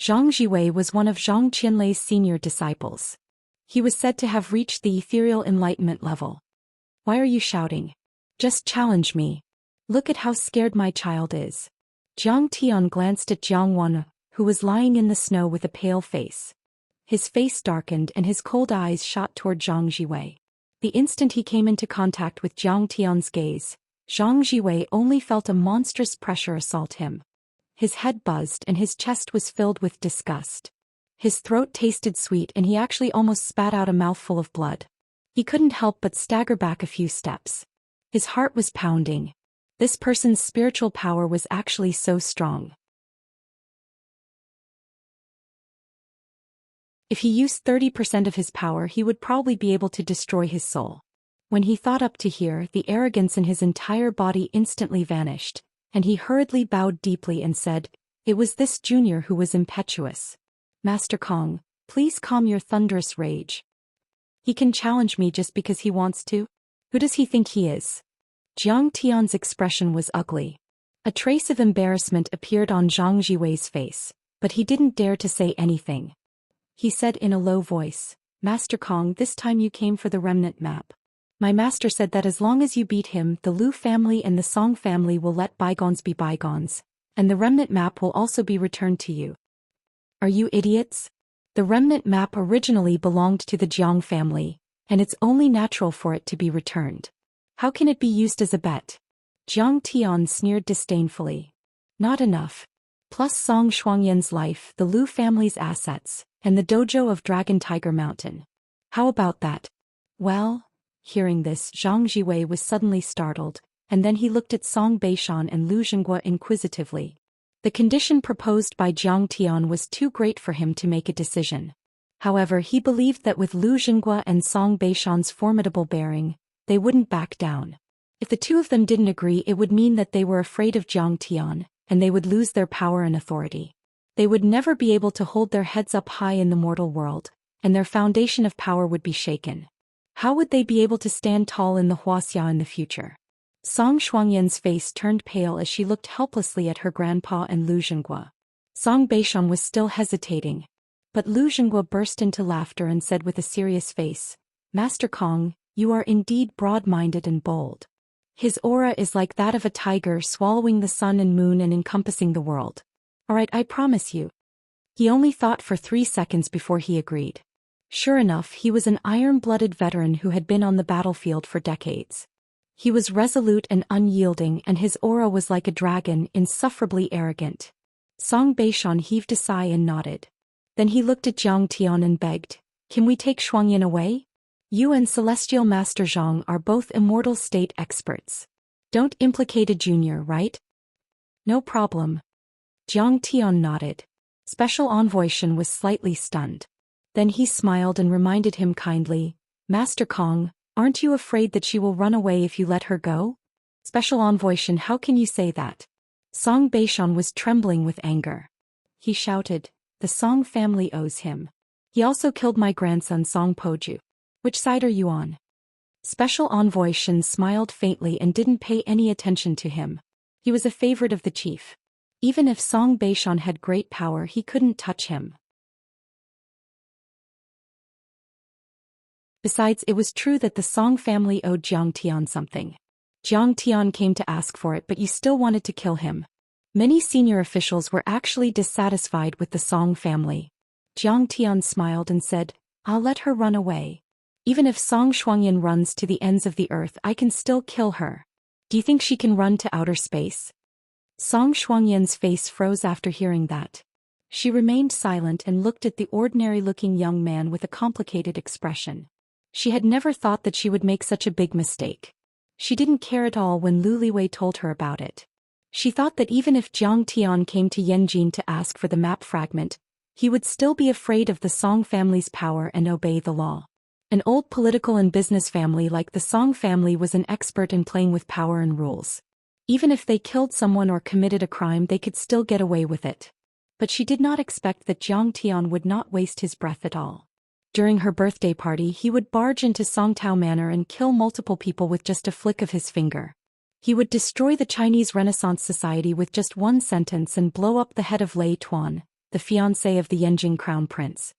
Zhang Jiwei was one of Zhang Qianlei's senior disciples. He was said to have reached the ethereal enlightenment level. Why are you shouting? Just challenge me. Look at how scared my child is. Jiang Tian glanced at Jiang Wan, who was lying in the snow with a pale face. His face darkened and his cold eyes shot toward Zhang Jiwei. The instant he came into contact with Jiang Tian's gaze, Zhang Jiwei only felt a monstrous pressure assault him. His head buzzed and his chest was filled with disgust. His throat tasted sweet and he actually almost spat out a mouthful of blood. He couldn't help but stagger back a few steps. His heart was pounding. This person's spiritual power was actually so strong. If he used 30% of his power, he would probably be able to destroy his soul. When he thought up to here, the arrogance in his entire body instantly vanished, and he hurriedly bowed deeply and said, "It was this junior who was impetuous. Master Kong, please calm your thunderous rage. He can challenge me just because he wants to? Who does he think he is?" Jiang Tian's expression was ugly. A trace of embarrassment appeared on Zhang Jiwei's face, but he didn't dare to say anything. He said in a low voice, "Master Kong, this time you came for the remnant map. My master said that as long as you beat him, the Lu family and the Song family will let bygones be bygones, and the remnant map will also be returned to you." Are you idiots? The remnant map originally belonged to the Jiang family, and it's only natural for it to be returned. How can it be used as a bet? Jiang Tian sneered disdainfully. Not enough. Plus Song Shuangyan's life, the Lu family's assets, and the dojo of Dragon Tiger Mountain. How about that? Well, hearing this, Zhang Jiwei was suddenly startled, and then he looked at Song Beishan and Lu Jinghua inquisitively. The condition proposed by Jiang Tian was too great for him to make a decision. However, he believed that with Lu Jinghua and Song Beishan's formidable bearing, they wouldn't back down. If the two of them didn't agree, it would mean that they were afraid of Jiang Tian, and they would lose their power and authority. They would never be able to hold their heads up high in the mortal world, and their foundation of power would be shaken. How would they be able to stand tall in the Wuxia in the future? Song Shuangyan's face turned pale as she looked helplessly at her grandpa and Lu Jinghua. Song Beishan was still hesitating, but Lu Jinghua burst into laughter and said with a serious face, "Master Kong, you are indeed broad-minded and bold. His aura is like that of a tiger swallowing the sun and moon and encompassing the world. Alright, I promise you." He only thought for 3 seconds before he agreed. Sure enough, he was an iron-blooded veteran who had been on the battlefield for decades. He was resolute and unyielding, and his aura was like a dragon, insufferably arrogant. Song Beishan heaved a sigh and nodded. Then he looked at Jiang Tian and begged, "Can we take Shuangyan away? You and Celestial Master Zhang are both immortal state experts. Don't implicate a junior, right?" "No problem." Jiang Tian nodded. Special Envoy Shen was slightly stunned. Then he smiled and reminded him kindly, "Master Kong, aren't you afraid that she will run away if you let her go?" "Special Envoy Shen, how can you say that?" Song Beishan was trembling with anger. He shouted, "The Song family owes him. He also killed my grandson Song Poju. Which side are you on?" Special Envoy Shen smiled faintly and didn't pay any attention to him. He was a favorite of the chief. Even if Song Beishan had great power, he couldn't touch him. Besides, it was true that the Song family owed Jiang Tian something. Jiang Tian came to ask for it, but you still wanted to kill him. Many senior officials were actually dissatisfied with the Song family. Jiang Tian smiled and said, "I'll let her run away. Even if Song Shuangyan runs to the ends of the earth, I can still kill her. Do you think she can run to outer space?" Song Shuangyan's face froze after hearing that. She remained silent and looked at the ordinary-looking young man with a complicated expression. She had never thought that she would make such a big mistake. She didn't care at all when Lu Liwei told her about it. She thought that even if Jiang Tian came to Yanjin to ask for the map fragment, he would still be afraid of the Song family's power and obey the law. An old political and business family like the Song family was an expert in playing with power and rules. Even if they killed someone or committed a crime, they could still get away with it. but she did not expect that Zhou Xian would not waste his breath at all. During her birthday party, he would barge into Songtao Manor and kill multiple people with just a flick of his finger. He would destroy the Chinese Renaissance Society with just one sentence and blow up the head of Lei Tuan, the fiancé of the Yanjing crown prince.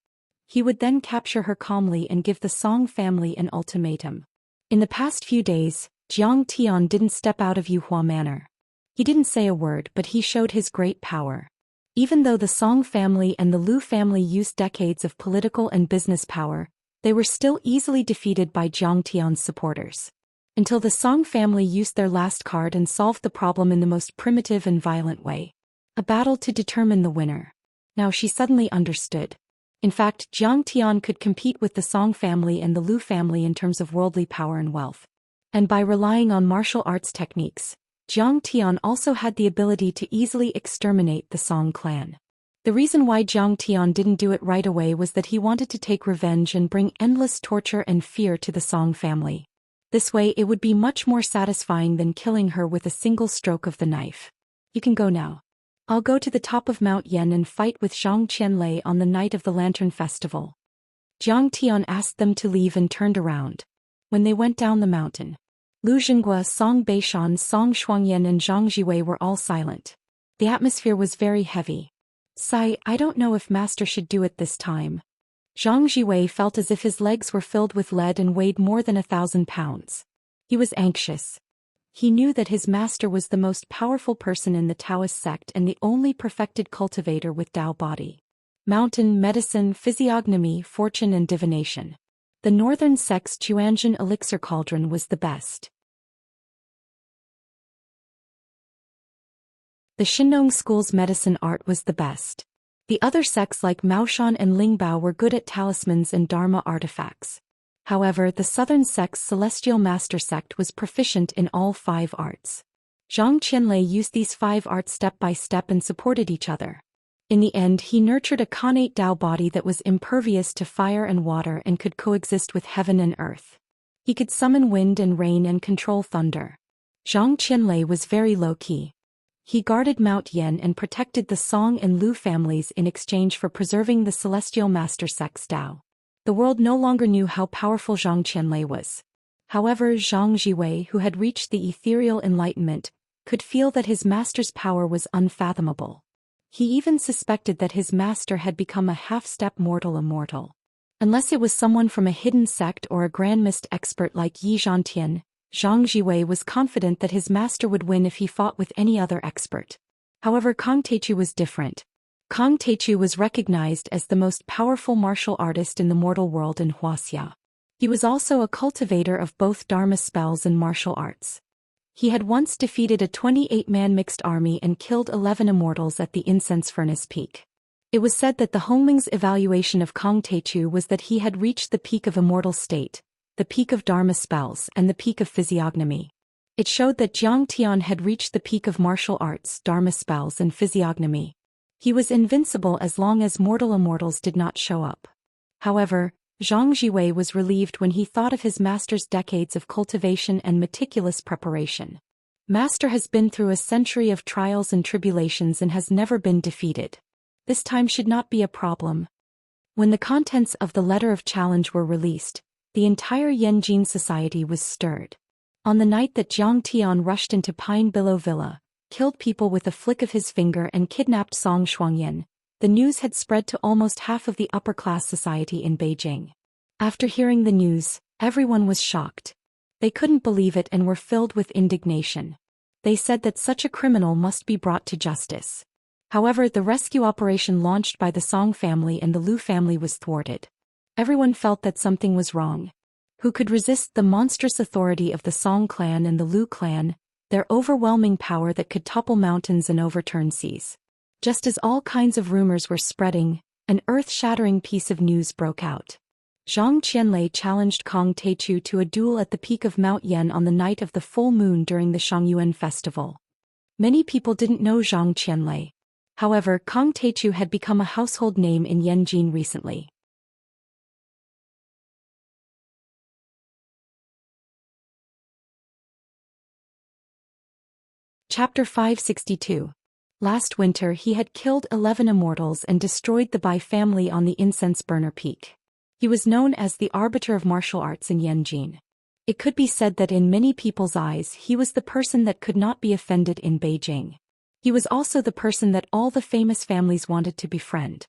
He would then capture her calmly and give the Song family an ultimatum. In the past few days, Zhou Xian didn't step out of Yuhua Manor. He didn't say a word, but he showed his great power. Even though the Song family and the Lu family used decades of political and business power, they were still easily defeated by Zhou Xian's supporters. Until the Song family used their last card and solved the problem in the most primitive and violent way. A battle to determine the winner. Now she suddenly understood. In fact, Zhou Xian could compete with the Song family and the Lu family in terms of worldly power and wealth. And by relying on martial arts techniques, Zhou Xian also had the ability to easily exterminate the Song clan. The reason why Zhou Xian didn't do it right away was that he wanted to take revenge and bring endless torture and fear to the Song family. This way it would be much more satisfying than killing her with a single stroke of the knife. You can go now. I'll go to the top of Mount Yen and fight with Zhang Qianlei on the night of the Lantern Festival. Zhang Tian asked them to leave and turned around. When they went down the mountain, Lu Zhenghua, Song Beishan, Song Shuangyan and Zhang Jiwei were all silent. The atmosphere was very heavy. Sigh, I don't know if master should do it this time. Zhang Jiwei felt as if his legs were filled with lead and weighed more than 1,000 pounds. He was anxious. He knew that his master was the most powerful person in the Taoist sect and the only perfected cultivator with Tao body. Mountain, medicine, physiognomy, fortune and divination. The northern sect's Chuanjin elixir cauldron was the best. The Shinnong school's medicine art was the best. The other sects like Maoshan and Lingbao were good at talismans and dharma artifacts. However, the southern sect's celestial master sect was proficient in all 5 arts. Zhang Qianlei used these 5 arts step by step and supported each other. In the end, he nurtured a connate Tao body that was impervious to fire and water and could coexist with heaven and earth. He could summon wind and rain and control thunder. Zhang Qianlei was very low-key. He guarded Mount Yen and protected the Song and Lu families in exchange for preserving the celestial master sect's Tao. The world no longer knew how powerful Zhang Qianlei was. However, Zhang Jiwei, who had reached the ethereal enlightenment, could feel that his master's power was unfathomable. He even suspected that his master had become a half-step mortal immortal. Unless it was someone from a hidden sect or a grand mist expert like Yi Zhantian, Zhang Jiwei was confident that his master would win if he fought with any other expert. However, Kang Teichu was different. Kang Teichu was recognized as the most powerful martial artist in the mortal world in Wuxia. He was also a cultivator of both Dharma spells and martial arts. He had once defeated a 28-man mixed army and killed 11 immortals at the Incense Furnace Peak. It was said that the Hongling's evaluation of Kang Teichu was that he had reached the peak of immortal state, the peak of Dharma spells and the peak of physiognomy. It showed that Zhang Tian had reached the peak of martial arts, Dharma spells and physiognomy. He was invincible as long as mortal immortals did not show up. However, Zhang Jiwei was relieved when he thought of his master's decades of cultivation and meticulous preparation. Master has been through a century of trials and tribulations and has never been defeated. This time should not be a problem. When the contents of the letter of challenge were released, the entire Yanjin society was stirred. On the night that Zhang Tian rushed into Pine Billow Villa, killed people with a flick of his finger and kidnapped Song Shuangyan, the news had spread to almost half of the upper-class society in Beijing. After hearing the news, everyone was shocked. They couldn't believe it and were filled with indignation. They said that such a criminal must be brought to justice. However, the rescue operation launched by the Song family and the Lu family was thwarted. Everyone felt that something was wrong. Who could resist the monstrous authority of the Song clan and the Lu clan, their overwhelming power that could topple mountains and overturn seas? Just as all kinds of rumors were spreading, an earth-shattering piece of news broke out. Zhang Qianlei challenged Kang Teichu to a duel at the peak of Mount Yen on the night of the full moon during the Shangyuan festival. Many people didn't know Zhang Qianlei. However, Kang Teichu had become a household name in Yanjin recently. Chapter 562. Last winter he had killed 11 immortals and destroyed the Bai family on the incense burner peak. He was known as the arbiter of martial arts in Yanjin. It could be said that in many people's eyes he was the person that could not be offended in Beijing. He was also the person that all the famous families wanted to befriend.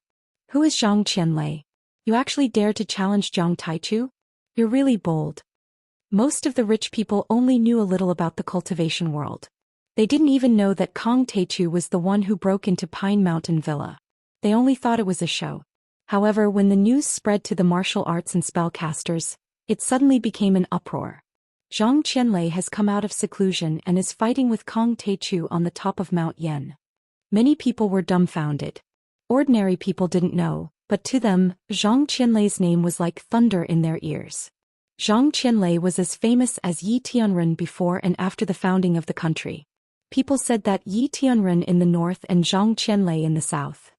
Who is Zhang Qianlei? You actually dare to challenge Jiang Taichu? You're really bold. Most of the rich people only knew a little about the cultivation world. They didn't even know that Kong Taichu was the one who broke into Pine Mountain Villa. They only thought it was a show. However, when the news spread to the martial arts and spellcasters, it suddenly became an uproar. Zhang Qianlei has come out of seclusion and is fighting with Kong Taichu on the top of Mount Yan. Many people were dumbfounded. Ordinary people didn't know, but to them, Zhang Qianlei's name was like thunder in their ears. Zhang Qianlei was as famous as Yi Tianren before and after the founding of the country. People said that Yi Tianren in the north and Zhang Qianlei in the south.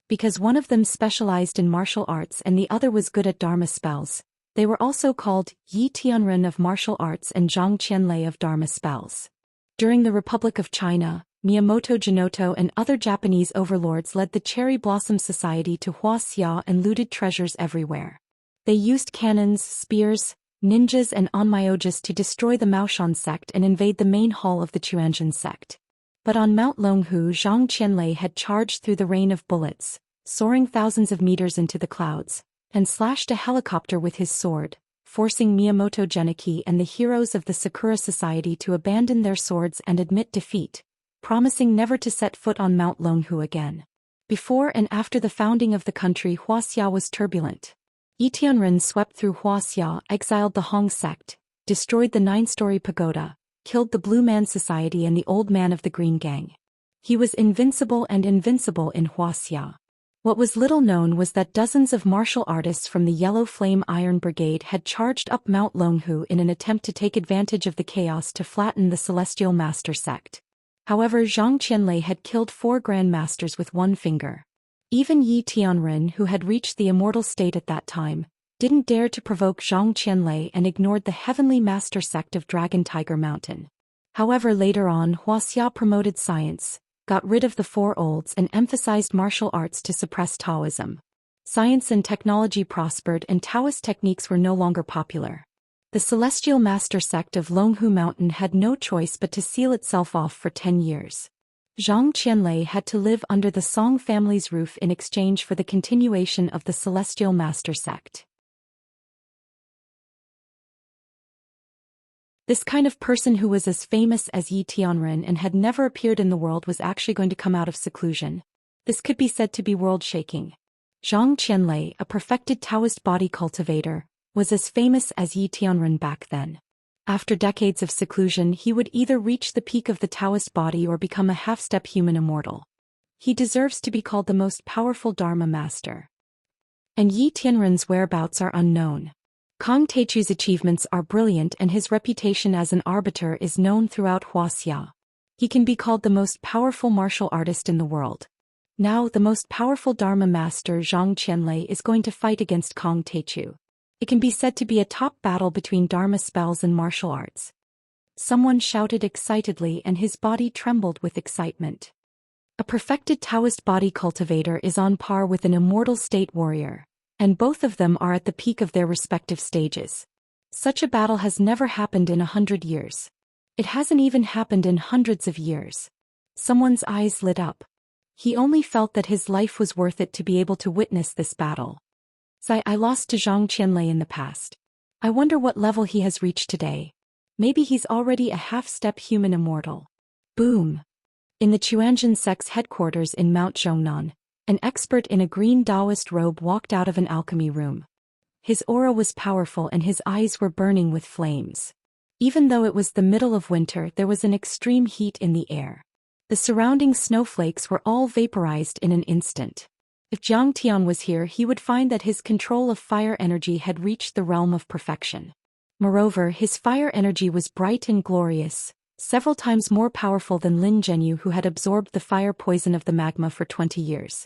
Because one of them specialized in martial arts and the other was good at Dharma spells, they were also called Yi Tianren of martial arts and Zhang Qianlei of Dharma spells. During the Republic of China, Miyamoto Jinoto and other Japanese overlords led the Cherry Blossom Society to Wuxia and looted treasures everywhere. They used cannons, spears, ninjas and onmyoges to destroy the Maoshan sect and invade the main hall of the Chuanzhen sect. But on Mount Longhu, Zhang Qianlei had charged through the rain of bullets, soaring thousands of meters into the clouds, and slashed a helicopter with his sword, forcing Miyamoto Genichi and the heroes of the Sakura Society to abandon their swords and admit defeat, promising never to set foot on Mount Longhu again. Before and after the founding of the country, Wuxia was turbulent. Yi Tianren swept through Wuxia, exiled the Hong sect, destroyed the 9-story pagoda, killed the Blue Man Society and the Old Man of the Green Gang. He was invincible and invincible in Wuxia. What was little known was that dozens of martial artists from the Yellow Flame Iron Brigade had charged up Mount Longhu in an attempt to take advantage of the chaos to flatten the Celestial Master sect. However, Zhang Qianlei had killed 4 grandmasters with one finger. Even Yi Tianren, who had reached the immortal state at that time, didn't dare to provoke Zhang Qianlei and ignored the heavenly master sect of Dragon Tiger Mountain. However, later on, Wuxia promoted science, got rid of the 4 olds and emphasized martial arts to suppress Taoism. Science and technology prospered and Taoist techniques were no longer popular. The Celestial Master sect of Longhu Mountain had no choice but to seal itself off for 10 years. Zhang Qianlei had to live under the Song family's roof in exchange for the continuation of the Celestial Master sect. This kind of person who was as famous as Yi Tianren and had never appeared in the world was actually going to come out of seclusion. This could be said to be world-shaking. Zhang Qianlei, a perfected Taoist body cultivator, was as famous as Yi Tianren back then. After decades of seclusion, he would either reach the peak of the Taoist body or become a half-step human immortal. He deserves to be called the most powerful Dharma master. And Yi Tianren's whereabouts are unknown. Kong Taichu's achievements are brilliant and his reputation as an arbiter is known throughout Wuxia. He can be called the most powerful martial artist in the world. Now, the most powerful Dharma master Zhang Qianlei is going to fight against Kong Taichu. It can be said to be a top battle between Dharma spells and martial arts. Someone shouted excitedly and his body trembled with excitement. A perfected Taoist body cultivator is on par with an immortal state warrior, and both of them are at the peak of their respective stages. Such a battle has never happened in 100 years. It hasn't even happened in hundreds of years. Someone's eyes lit up. He only felt that his life was worth it to be able to witness this battle. I lost to Zhang Qianlei in the past. I wonder what level he has reached today. Maybe he's already a half-step human immortal. Boom! In the Chuanzhen sect's headquarters in Mount Zhongnan, an expert in a green Daoist robe walked out of an alchemy room. His aura was powerful and his eyes were burning with flames. Even though it was the middle of winter, there was an extreme heat in the air. The surrounding snowflakes were all vaporized in an instant. If Jiang Tian was here, he would find that his control of fire energy had reached the realm of perfection. Moreover, his fire energy was bright and glorious, several times more powerful than Lin Zhenyu, who had absorbed the fire poison of the magma for 20 years.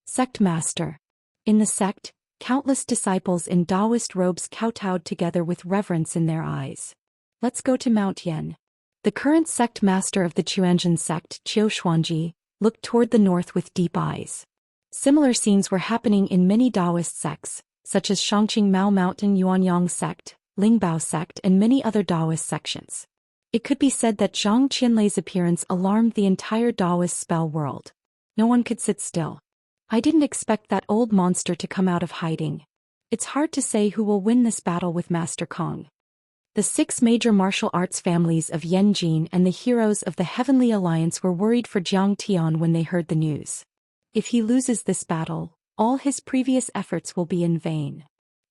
Sect Master. In the sect, countless disciples in Daoist robes kowtowed together with reverence in their eyes. Let's go to Mount Yan. The current sect master of the Chuanzhen sect, Qiu Xuanji, looked toward the north with deep eyes. Similar scenes were happening in many Daoist sects, such as Shangqing Mao Mountain Yuanyang sect, Lingbao sect and many other Daoist sections. It could be said that Zhang Qianlei's appearance alarmed the entire Daoist spell world. No one could sit still. I didn't expect that old monster to come out of hiding. It's hard to say who will win this battle with Master Kong. The 6 major martial arts families of Yanjin and the heroes of the Heavenly Alliance were worried for Jiang Tian when they heard the news. If he loses this battle, all his previous efforts will be in vain.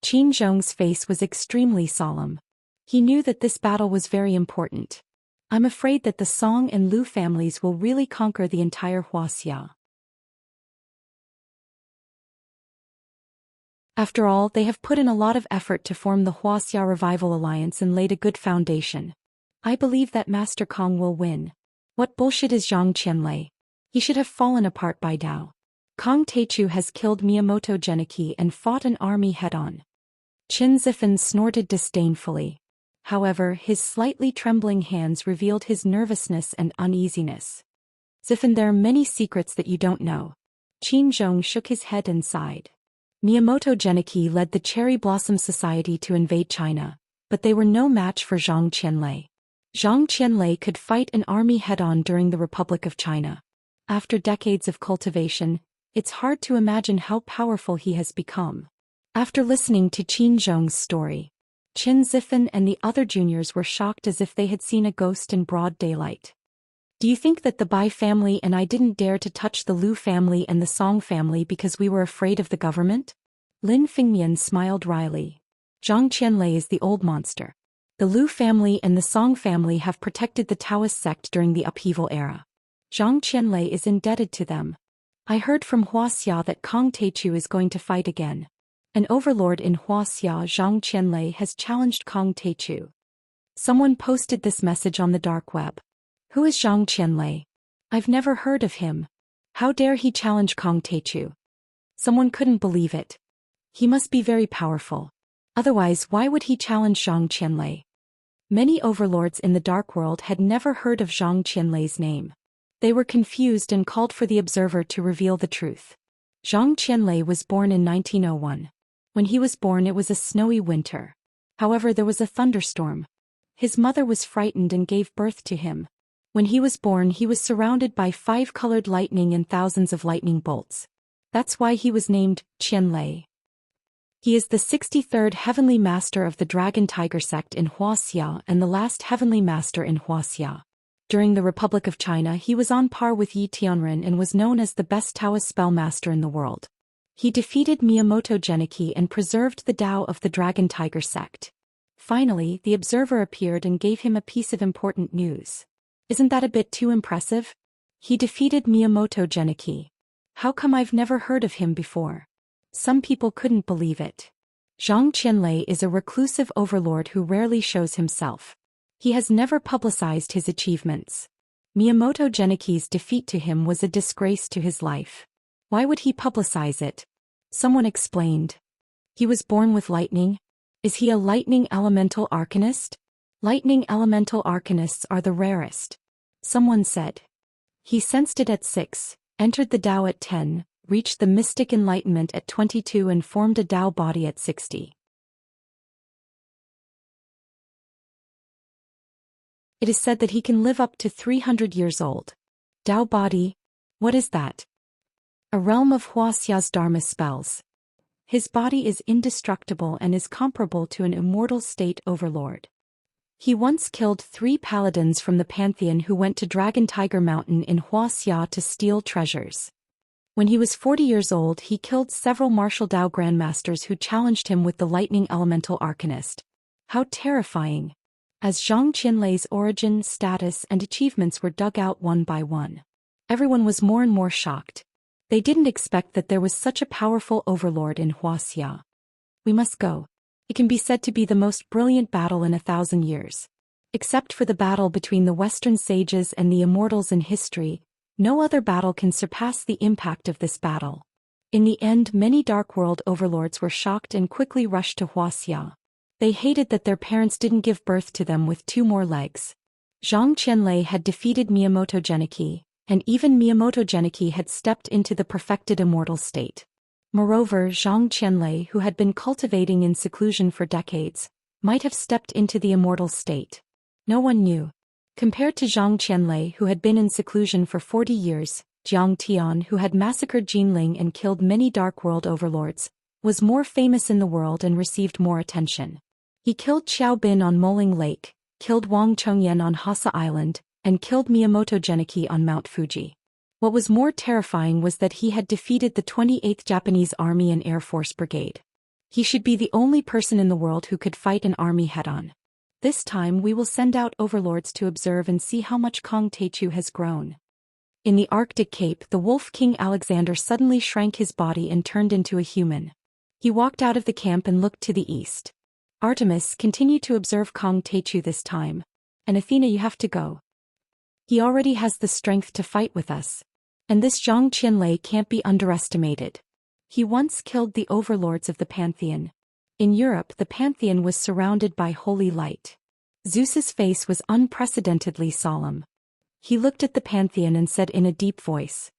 Qin Zhong's face was extremely solemn. He knew that this battle was very important. I'm afraid that the Song and Lu families will really conquer the entire Wuxia. After all, they have put in a lot of effort to form the Wuxia Revival Alliance and laid a good foundation. I believe that Master Kong will win. What bullshit is Zhang Qianlei? He should have fallen apart by now. Kong Teichu has killed Miyamoto Geniki and fought an army head-on. Qin Zifan snorted disdainfully. However, his slightly trembling hands revealed his nervousness and uneasiness. Zifan, there are many secrets that you don't know. Qin Zhong shook his head and sighed. Miyamoto Geniki led the Cherry Blossom Society to invade China, but they were no match for Zhang Qianlei. Zhang Qianlei could fight an army head-on during the Republic of China. After decades of cultivation, it's hard to imagine how powerful he has become. After listening to Qin Zhong's story, Qin Zifan and the other juniors were shocked as if they had seen a ghost in broad daylight. Do you think that the Bai family and I didn't dare to touch the Lu family and the Song family because we were afraid of the government? Lin Fengmian smiled wryly. Zhang Qianlei is the old monster. The Lu family and the Song family have protected the Taoist sect during the upheaval era. Zhang Qianlei is indebted to them. I heard from Wuxia that Kong Teichu is going to fight again. An overlord in Wuxia, Zhang Qianlei, has challenged Kong Teichu. Someone posted this message on the dark web. Who is Zhang Qianlei? I've never heard of him. How dare he challenge Kong Teichu? Someone couldn't believe it. He must be very powerful. Otherwise, why would he challenge Zhang Qianlei? Many overlords in the dark world had never heard of Zhang Qianlei's name. They were confused and called for the observer to reveal the truth. Zhang Qianlei was born in 1901. When he was born, it was a snowy winter. However, there was a thunderstorm. His mother was frightened and gave birth to him. When he was born, he was surrounded by 5-colored lightning and thousands of lightning bolts. That's why he was named Qianlei. He is the 63rd Heavenly Master of the Dragon Tiger sect in Wuxia and the last Heavenly Master in Wuxia. During the Republic of China, he was on par with Yi Tianren and was known as the best Taoist spell master in the world. He defeated Miyamoto Geniki and preserved the Tao of the Dragon Tiger sect. Finally, the observer appeared and gave him a piece of important news. Isn't that a bit too impressive? He defeated Miyamoto Geniki. How come I've never heard of him before? Some people couldn't believe it. Zhang Qianlei is a reclusive overlord who rarely shows himself. He has never publicized his achievements. Miyamoto Geniki's defeat to him was a disgrace to his life. Why would he publicize it? Someone explained. He was born with lightning. Is he a lightning elemental arcanist? Lightning elemental arcanists are the rarest. Someone said. He sensed it at 6, entered the Tao at 10, reached the mystic enlightenment at 22 and formed a Tao body at 60. It is said that he can live up to 300 years old. Tao body? What is that? A realm of Wuxia's Dharma spells. His body is indestructible and is comparable to an immortal state overlord. He once killed 3 paladins from the pantheon who went to Dragon Tiger Mountain in Wuxia to steal treasures. When he was 40 years old, he killed several martial Tao grandmasters who challenged him with the lightning elemental arcanist. How terrifying! As Zhang Qianlei's origin, status, and achievements were dug out one by one, everyone was more and more shocked. They didn't expect that there was such a powerful overlord in Wuxia. We must go. It can be said to be the most brilliant battle in 1,000 years. Except for the battle between the Western sages and the immortals in history, no other battle can surpass the impact of this battle. In the end, many Dark World overlords were shocked and quickly rushed to Wuxia. They hated that their parents didn't give birth to them with 2 more legs. Zhang Qianlei had defeated Miyamoto Geniki, and even Miyamoto Geniki had stepped into the perfected immortal state. Moreover, Zhang Qianlei, who had been cultivating in seclusion for decades, might have stepped into the immortal state. No one knew. Compared to Zhang Qianlei, who had been in seclusion for 40 years, Jiang Tian, who had massacred Jinling and killed many Dark World overlords, was more famous in the world and received more attention. He killed Xiao Bin on Moling Lake, killed Wang Chengyan on Hasa Island, and killed Miyamoto Geniki on Mount Fuji. What was more terrifying was that he had defeated the 28th Japanese Army and Air Force Brigade. He should be the only person in the world who could fight an army head-on. This time we will send out overlords to observe and see how much Kong Teichu has grown. In the Arctic Cape, the Wolf King Alexander suddenly shrank his body and turned into a human. He walked out of the camp and looked to the east. Artemis, continue to observe Kong Teichu this time. And Athena, you have to go. He already has the strength to fight with us. And this Zhang Qianlei can't be underestimated. He once killed the overlords of the Pantheon. In Europe, the Pantheon was surrounded by holy light. Zeus's face was unprecedentedly solemn. He looked at the Pantheon and said in a deep voice,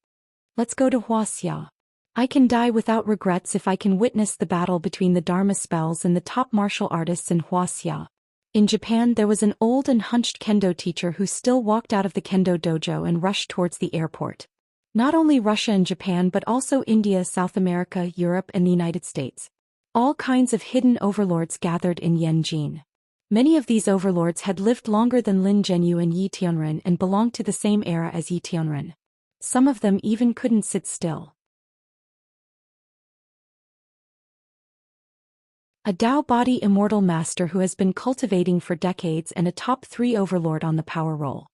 "Let's go to Wuxia. I can die without regrets if I can witness the battle between the Dharma spells and the top martial artists in Wuxia." In Japan, there was an old and hunched kendo teacher who still walked out of the kendo dojo and rushed towards the airport. Not only Russia and Japan but also India, South America, Europe and the United States. All kinds of hidden overlords gathered in Yanjin. Many of these overlords had lived longer than Lin Zhenyu and Yi Tianren and belonged to the same era as Yi Tianren. Some of them even couldn't sit still. A Dao body immortal master who has been cultivating for decades and a top 3 overlord on the power roll.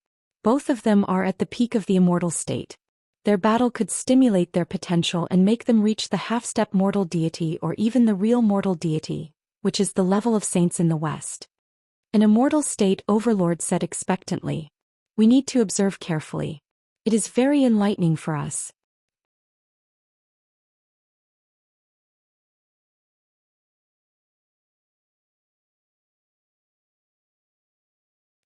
Both of them are at the peak of the immortal state. Their battle could stimulate their potential and make them reach the half-step mortal deity or even the real mortal deity, which is the level of saints in the West. An immortal state overlord said expectantly, "We need to observe carefully. It is very enlightening for us."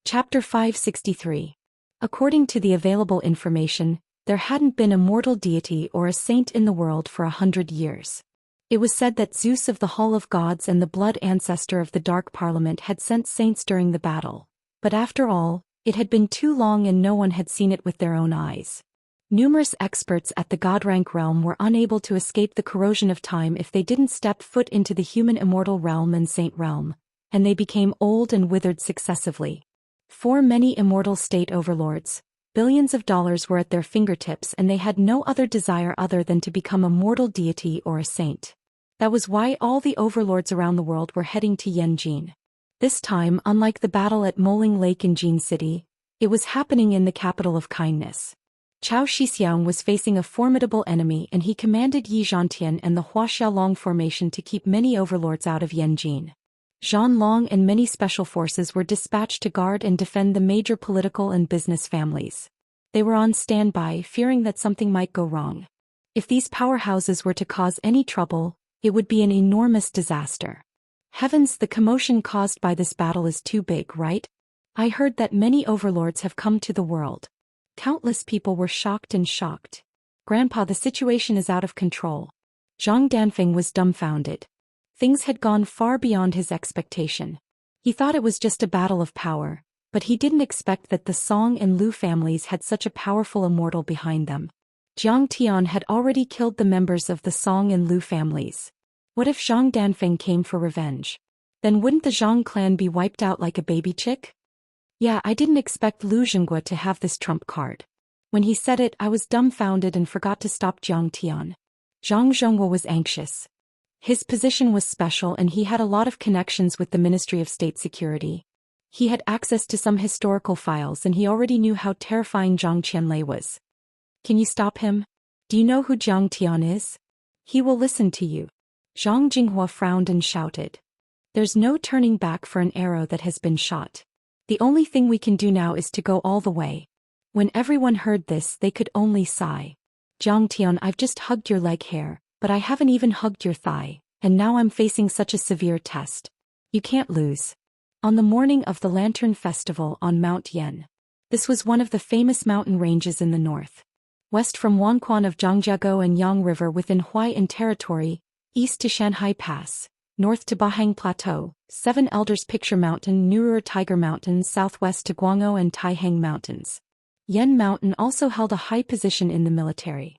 Chapter 563. According to the available information, there hadn't been a mortal deity or a saint in the world for 100 years. It was said that Zeus of the Hall of Gods and the blood ancestor of the Dark Parliament had sent saints during the battle, but after all, it had been too long and no one had seen it with their own eyes. Numerous experts at the Godrank realm were unable to escape the corrosion of time if they didn't step foot into the human immortal realm and saint realm, and they became old and withered successively. For many immortal state overlords, billions of dollars were at their fingertips and they had no other desire other than to become a mortal deity or a saint. That was why all the overlords around the world were heading to Yanjin. This time, unlike the battle at Moling Lake in Jin City, it was happening in the capital of kindness. Chao Shixiang was facing a formidable enemy and he commanded Yi Zhantian and the Huaxiaolong formation to keep many overlords out of Yanjin. Zhan Long and many special forces were dispatched to guard and defend the major political and business families. They were on standby, fearing that something might go wrong. If these powerhouses were to cause any trouble, it would be an enormous disaster. Heavens, the commotion caused by this battle is too big, right? I heard that many overlords have come to the world. Countless people were shocked. Grandpa, the situation is out of control. Zhang Danfeng was dumbfounded. Things had gone far beyond his expectation. He thought it was just a battle of power, but he didn't expect that the Song and Lu families had such a powerful immortal behind them. Jiang Tian had already killed the members of the Song and Lu families. What if Zhang Danfeng came for revenge? Then wouldn't the Zhang clan be wiped out like a baby chick? Yeah, I didn't expect Lu Zhenghua to have this trump card. When he said it, I was dumbfounded and forgot to stop Jiang Tian. Zhang Zhenghua was anxious. His position was special and he had a lot of connections with the Ministry of State Security. He had access to some historical files and he already knew how terrifying Zhang Qianlei was. Can you stop him? Do you know who Jiang Tian is? He will listen to you. Zhang Jinghua frowned and shouted. There's no turning back for an arrow that has been shot. The only thing we can do now is to go all the way. When everyone heard this, they could only sigh. Jiang Tian, I've just hugged your leg hair, but I haven't even hugged your thigh, and now I'm facing such a severe test. You can't lose. On the morning of the Lantern Festival on Mount Yen, This was one of the famous mountain ranges in the north. West from Wangquan of Zhangjiago and Yang River within Huai'an territory, east to Shanhai Pass, north to Bahang Plateau, Seven Elders Picture Mountain, Nurur Tiger Mountains, southwest to Guangzhou and Taihang Mountains. Yan Mountain also held a high position in the military.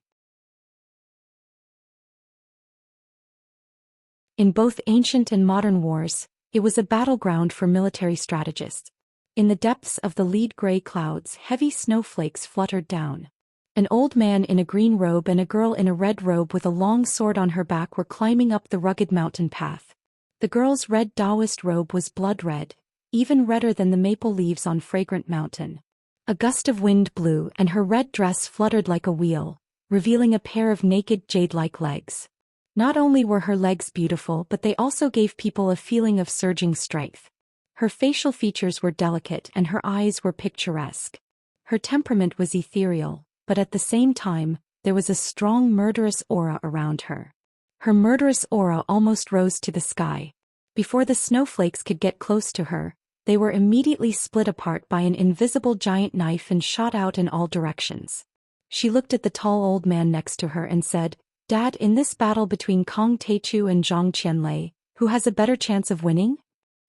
In both ancient and modern wars, it was a battleground for military strategists. In the depths of the lead gray clouds, heavy snowflakes fluttered down. An old man in a green robe and a girl in a red robe with a long sword on her back were climbing up the rugged mountain path. The girl's red Daoist robe was blood red, even redder than the maple leaves on fragrant mountain. A gust of wind blew and her red dress fluttered like a wheel, revealing a pair of naked jade-like legs. Not only were her legs beautiful, but they also gave people a feeling of surging strength. Her facial features were delicate and her eyes were picturesque. Her temperament was ethereal, but at the same time, there was a strong murderous aura around her. Her murderous aura almost rose to the sky. Before the snowflakes could get close to her, they were immediately split apart by an invisible giant knife and shot out in all directions. She looked at the tall old man next to her and said, "Dad, in this battle between Kong Teichu and Zhang Qianlei, who has a better chance of winning?"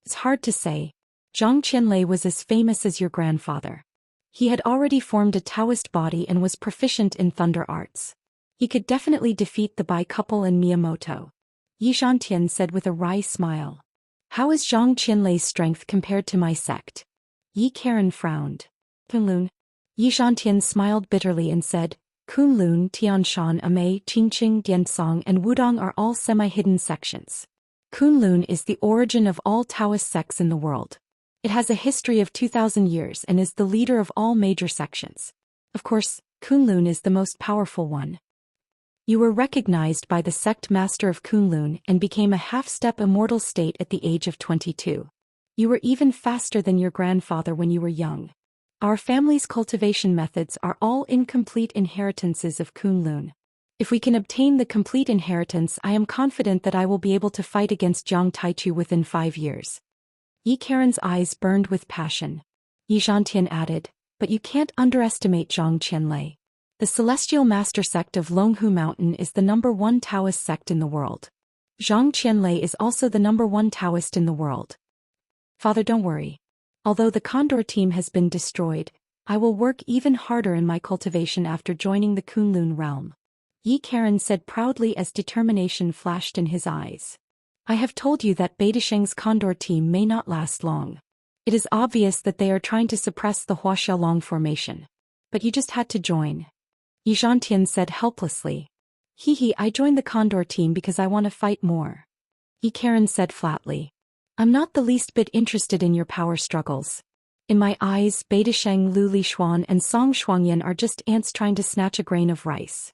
"It's hard to say. Zhang Qianlei was as famous as your grandfather. He had already formed a Taoist body and was proficient in thunder arts. He could definitely defeat the Bai couple and Miyamoto," Xianxia said with a wry smile. "How is Zhang Qianlei's strength compared to my sect?" Karen frowned. "Kunlun." Xianxia smiled bitterly and said, "Kunlun, Tianshan, Amei, Qingqing, Diansong and Wudong are all semi-hidden sections. Kunlun is the origin of all Taoist sects in the world. It has a history of 2,000 years and is the leader of all major sections. Of course, Kunlun is the most powerful one. You were recognized by the sect master of Kunlun and became a half-step immortal state at the age of 22. You were even faster than your grandfather when you were young. Our family's cultivation methods are all incomplete inheritances of Kunlun. If we can obtain the complete inheritance, I am confident that I will be able to fight against Zhang Taichu within 5 years." Karen's eyes burned with passion. Xianxia added, "But you can't underestimate Zhang Qianlei. The Celestial Master sect of Longhu Mountain is the #1 Taoist sect in the world. Zhang Qianlei is also the #1 Taoist in the world. Father, don't worry. Although the Condor team has been destroyed, I will work even harder in my cultivation after joining the Kunlun realm." Karen said proudly as determination flashed in his eyes. "I have told you that Beidasheng's Condor team may not last long. It is obvious that they are trying to suppress the Huaxiaolong formation. But you just had to join." Xianxia said helplessly. I joined the Condor team because I want to fight more." Karen said flatly. "I'm not the least bit interested in your power struggles. In my eyes, Beidasheng, Lu Lishuan and Song Shuangyan are just ants trying to snatch a grain of rice."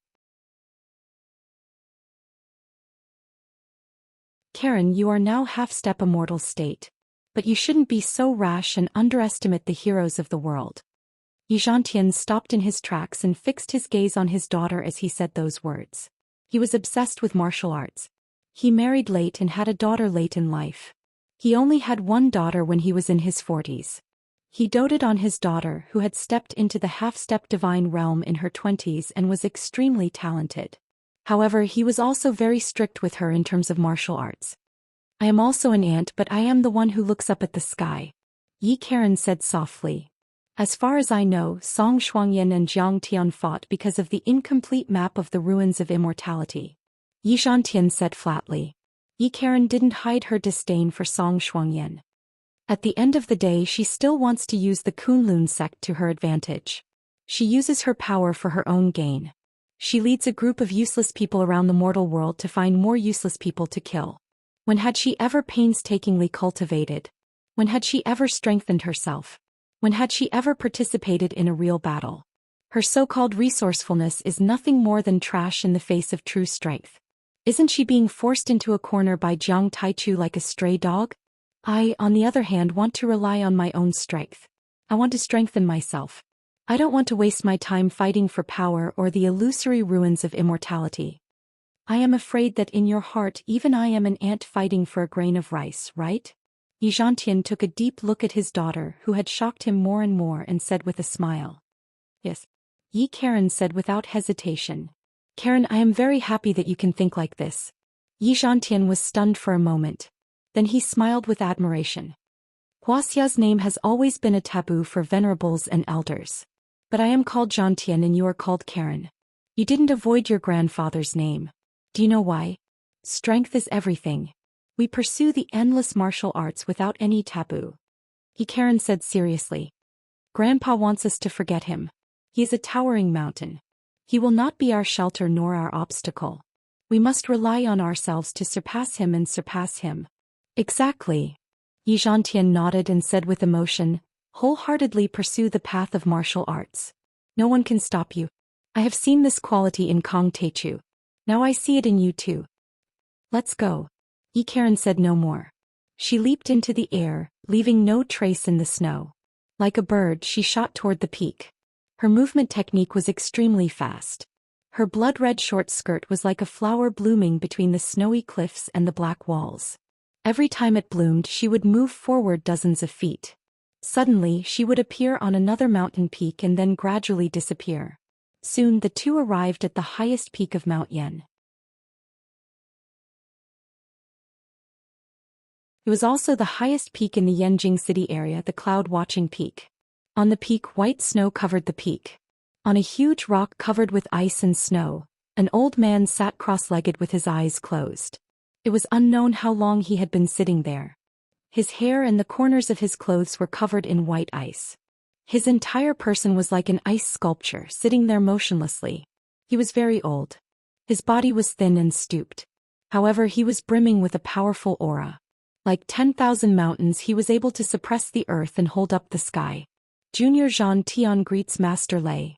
"Karen, you are now half-step immortal state. But you shouldn't be so rash and underestimate the heroes of the world." Xianxia stopped in his tracks and fixed his gaze on his daughter as he said those words. He was obsessed with martial arts. He married late and had a daughter late in life. He only had one daughter when he was in his 40s. He doted on his daughter, who had stepped into the half-step divine realm in her 20s and was extremely talented. However, he was also very strict with her in terms of martial arts. "I am also an ant, but I am the one who looks up at the sky," Karen said softly. "As far as I know, Song Shuangyan and Jiang Tian fought because of the incomplete map of the ruins of immortality," Xianxia said flatly. Karen didn't hide her disdain for Song Shuangyan. At the end of the day, she still wants to use the Kunlun sect to her advantage. She uses her power for her own gain. She leads a group of useless people around the mortal world to find more useless people to kill. When had she ever painstakingly cultivated? When had she ever strengthened herself? When had she ever participated in a real battle? Her so-called resourcefulness is nothing more than trash in the face of true strength. Isn't she being forced into a corner by Zhang Taichu like a stray dog? I, on the other hand, want to rely on my own strength. I want to strengthen myself. I don't want to waste my time fighting for power or the illusory ruins of immortality. I am afraid that in your heart even I am an ant fighting for a grain of rice, right?" Yi Zhantian took a deep look at his daughter who had shocked him more and more and said with a smile. Yes. Yi Karen said without hesitation. Karen, I am very happy that you can think like this. Yi Zhantian was stunned for a moment. Then he smiled with admiration. Wuxia's name has always been a taboo for venerables and elders. But I am called Zhantian and you are called Karen. You didn't avoid your grandfather's name. Do you know why? Strength is everything. We pursue the endless martial arts without any taboo. Karen said seriously. Grandpa wants us to forget him. He is a towering mountain. He will not be our shelter nor our obstacle. We must rely on ourselves to surpass him and surpass him. Exactly. Yi Zhantian nodded and said with emotion, wholeheartedly pursue the path of martial arts. No one can stop you. I have seen this quality in Kong Techu. Now I see it in you too. Let's go. Karen said no more. She leaped into the air, leaving no trace in the snow. Like a bird, she shot toward the peak. Her movement technique was extremely fast. Her blood-red short skirt was like a flower blooming between the snowy cliffs and the black walls. Every time it bloomed, she would move forward dozens of feet. Suddenly, she would appear on another mountain peak and then gradually disappear. Soon the two arrived at the highest peak of Mount Yen. It was also the highest peak in the Yanjing city area, the cloud-watching peak. On the peak, white snow covered the peak. On a huge rock covered with ice and snow, an old man sat cross-legged with his eyes closed. It was unknown how long he had been sitting there. His hair and the corners of his clothes were covered in white ice. His entire person was like an ice sculpture sitting there motionlessly. He was very old. His body was thin and stooped. However, he was brimming with a powerful aura. Like 10,000 mountains, he was able to suppress the earth and hold up the sky. Junior Zhan Tian greets Master Lei.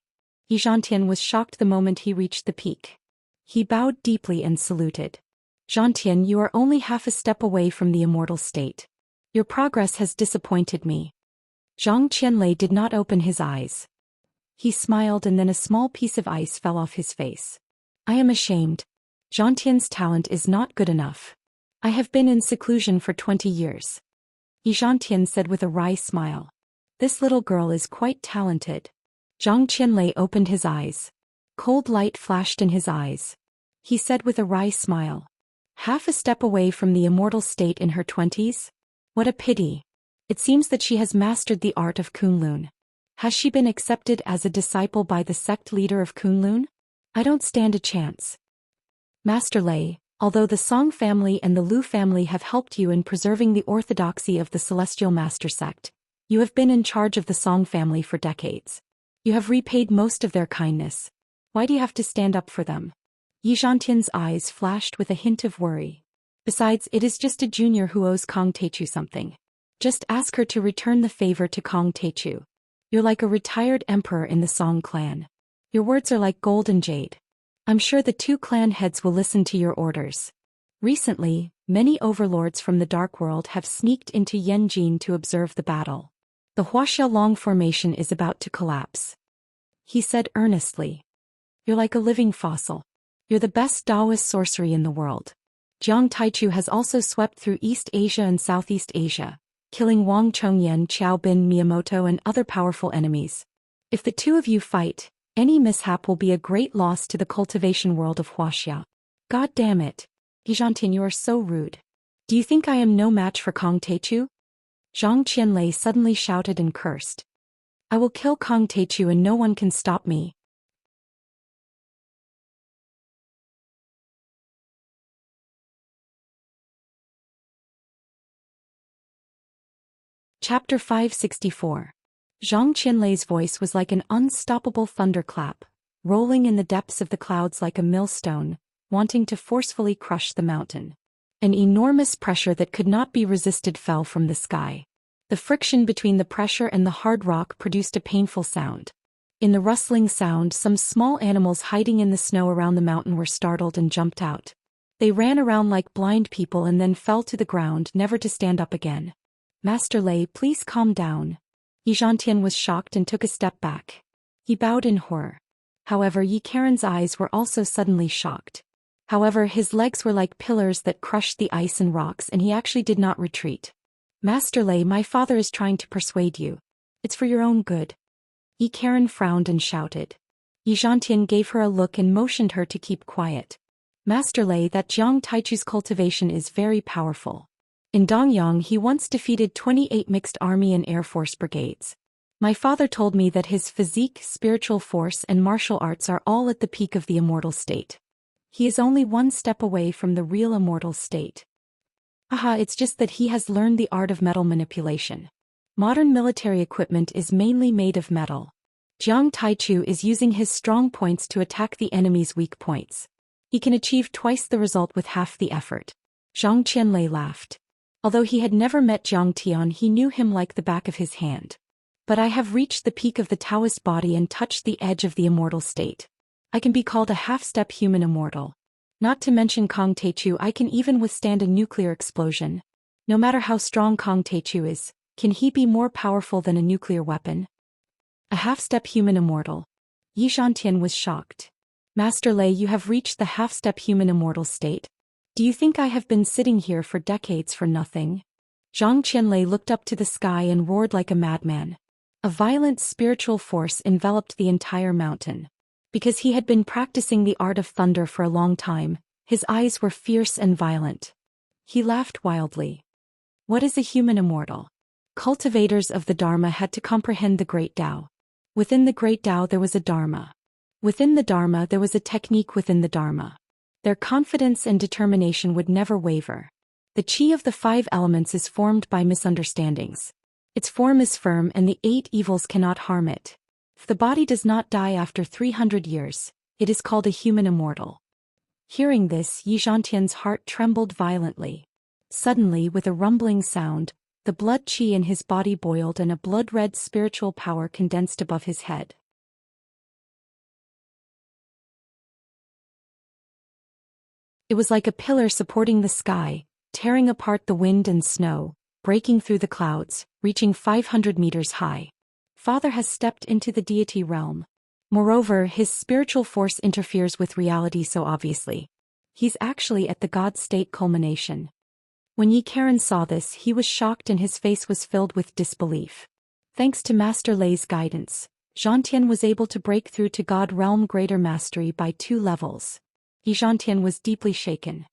Yi Zhantian was shocked the moment he reached the peak. He bowed deeply and saluted. Zhantian, you are only half a step away from the immortal state. Your progress has disappointed me. Zhang Qianlei did not open his eyes. He smiled and then a small piece of ice fell off his face. I am ashamed. Zhantian's talent is not good enough. I have been in seclusion for 20 years. Yi Zhantian said with a wry smile. This little girl is quite talented. Zhang Qianlei opened his eyes. Cold light flashed in his eyes. He said with a wry smile. Half a step away from the immortal state in her 20s? What a pity. It seems that she has mastered the art of Kunlun. Has she been accepted as a disciple by the sect leader of Kunlun? I don't stand a chance. Master Lei, although the Song family and the Lu family have helped you in preserving the orthodoxy of the Celestial Master sect, you have been in charge of the Song family for decades. You have repaid most of their kindness. Why do you have to stand up for them? Yi Zhantian's eyes flashed with a hint of worry. Besides, it is just a junior who owes Kong Techu something. Just ask her to return the favor to Kong Techu. You're like a retired emperor in the Song clan. Your words are like gold and jade. I'm sure the two clan heads will listen to your orders. Recently, many overlords from the Dark World have sneaked into Yanjing to observe the battle. The Wuxia Long formation is about to collapse. He said earnestly. You're like a living fossil. You're the best Daoist sorcery in the world. Jiang Taichu has also swept through East Asia and Southeast Asia, killing Wang Chongyan, Qiao Bin Miyamoto and other powerful enemies. If the two of you fight, any mishap will be a great loss to the cultivation world of Wuxia. God damn it. Yi Zhantian, you are so rude. Do you think I am no match for Kong Techu? Zhang Qianlei suddenly shouted and cursed. I will kill Kong Techu and no one can stop me. Chapter 564. Zhang Qianlei's voice was like an unstoppable thunderclap, rolling in the depths of the clouds like a millstone, wanting to forcefully crush the mountain. An enormous pressure that could not be resisted fell from the sky. The friction between the pressure and the hard rock produced a painful sound. In the rustling sound, some small animals hiding in the snow around the mountain were startled and jumped out. They ran around like blind people and then fell to the ground, never to stand up again. Master Lei, please calm down. Yi Zhantian was shocked and took a step back. He bowed in horror. However, Yi Karen's eyes were also suddenly shocked. However, his legs were like pillars that crushed the ice and rocks and he actually did not retreat. Master Lei, my father is trying to persuade you. It's for your own good. Yi Karen frowned and shouted. Yi Zhantian gave her a look and motioned her to keep quiet. Master Lei, that Jiang Taichu's cultivation is very powerful. In Dongyang he once defeated 28 mixed army and air force brigades. My father told me that his physique, spiritual force and martial arts are all at the peak of the immortal state. He is only one step away from the real immortal state. Aha, it's just that he has learned the art of metal manipulation. Modern military equipment is mainly made of metal. Jiang Taichu is using his strong points to attack the enemy's weak points. He can achieve twice the result with half the effort. Zhang Qianlei laughed. Although he had never met Jiang Tian, he knew him like the back of his hand. But I have reached the peak of the Taoist body and touched the edge of the immortal state. I can be called a half-step human immortal. Not to mention Kong Taichu, I can even withstand a nuclear explosion. No matter how strong Kong Taichu is, can he be more powerful than a nuclear weapon? A half-step human immortal. Yi Zhantian was shocked. Master Lei, you have reached the half-step human immortal state? Do you think I have been sitting here for decades for nothing? Zhang Qianlei looked up to the sky and roared like a madman. A violent spiritual force enveloped the entire mountain. Because he had been practicing the art of thunder for a long time, his eyes were fierce and violent. He laughed wildly. What is a human immortal? Cultivators of the Dharma had to comprehend the Great Tao. Within the Great Tao there was a Dharma. Within the Dharma there was a technique within the Dharma. Their confidence and determination would never waver. The chi of the 5 elements is formed by misunderstandings. Its form is firm and the 8 evils cannot harm it. If the body does not die after 300 years, it is called a human immortal. Hearing this, Yi Zhantian's heart trembled violently. Suddenly, with a rumbling sound, the blood chi in his body boiled and a blood-red spiritual power condensed above his head. It was like a pillar supporting the sky, tearing apart the wind and snow, breaking through the clouds, reaching 500 meters high. Father has stepped into the deity realm. Moreover, his spiritual force interferes with reality so obviously. He's actually at the God state culmination. When Yi Karen saw this, he was shocked and his face was filled with disbelief. Thanks to Master Lei's guidance, Zhantian was able to break through to God realm greater mastery by 2 levels. Yi Zhantian was deeply shaken.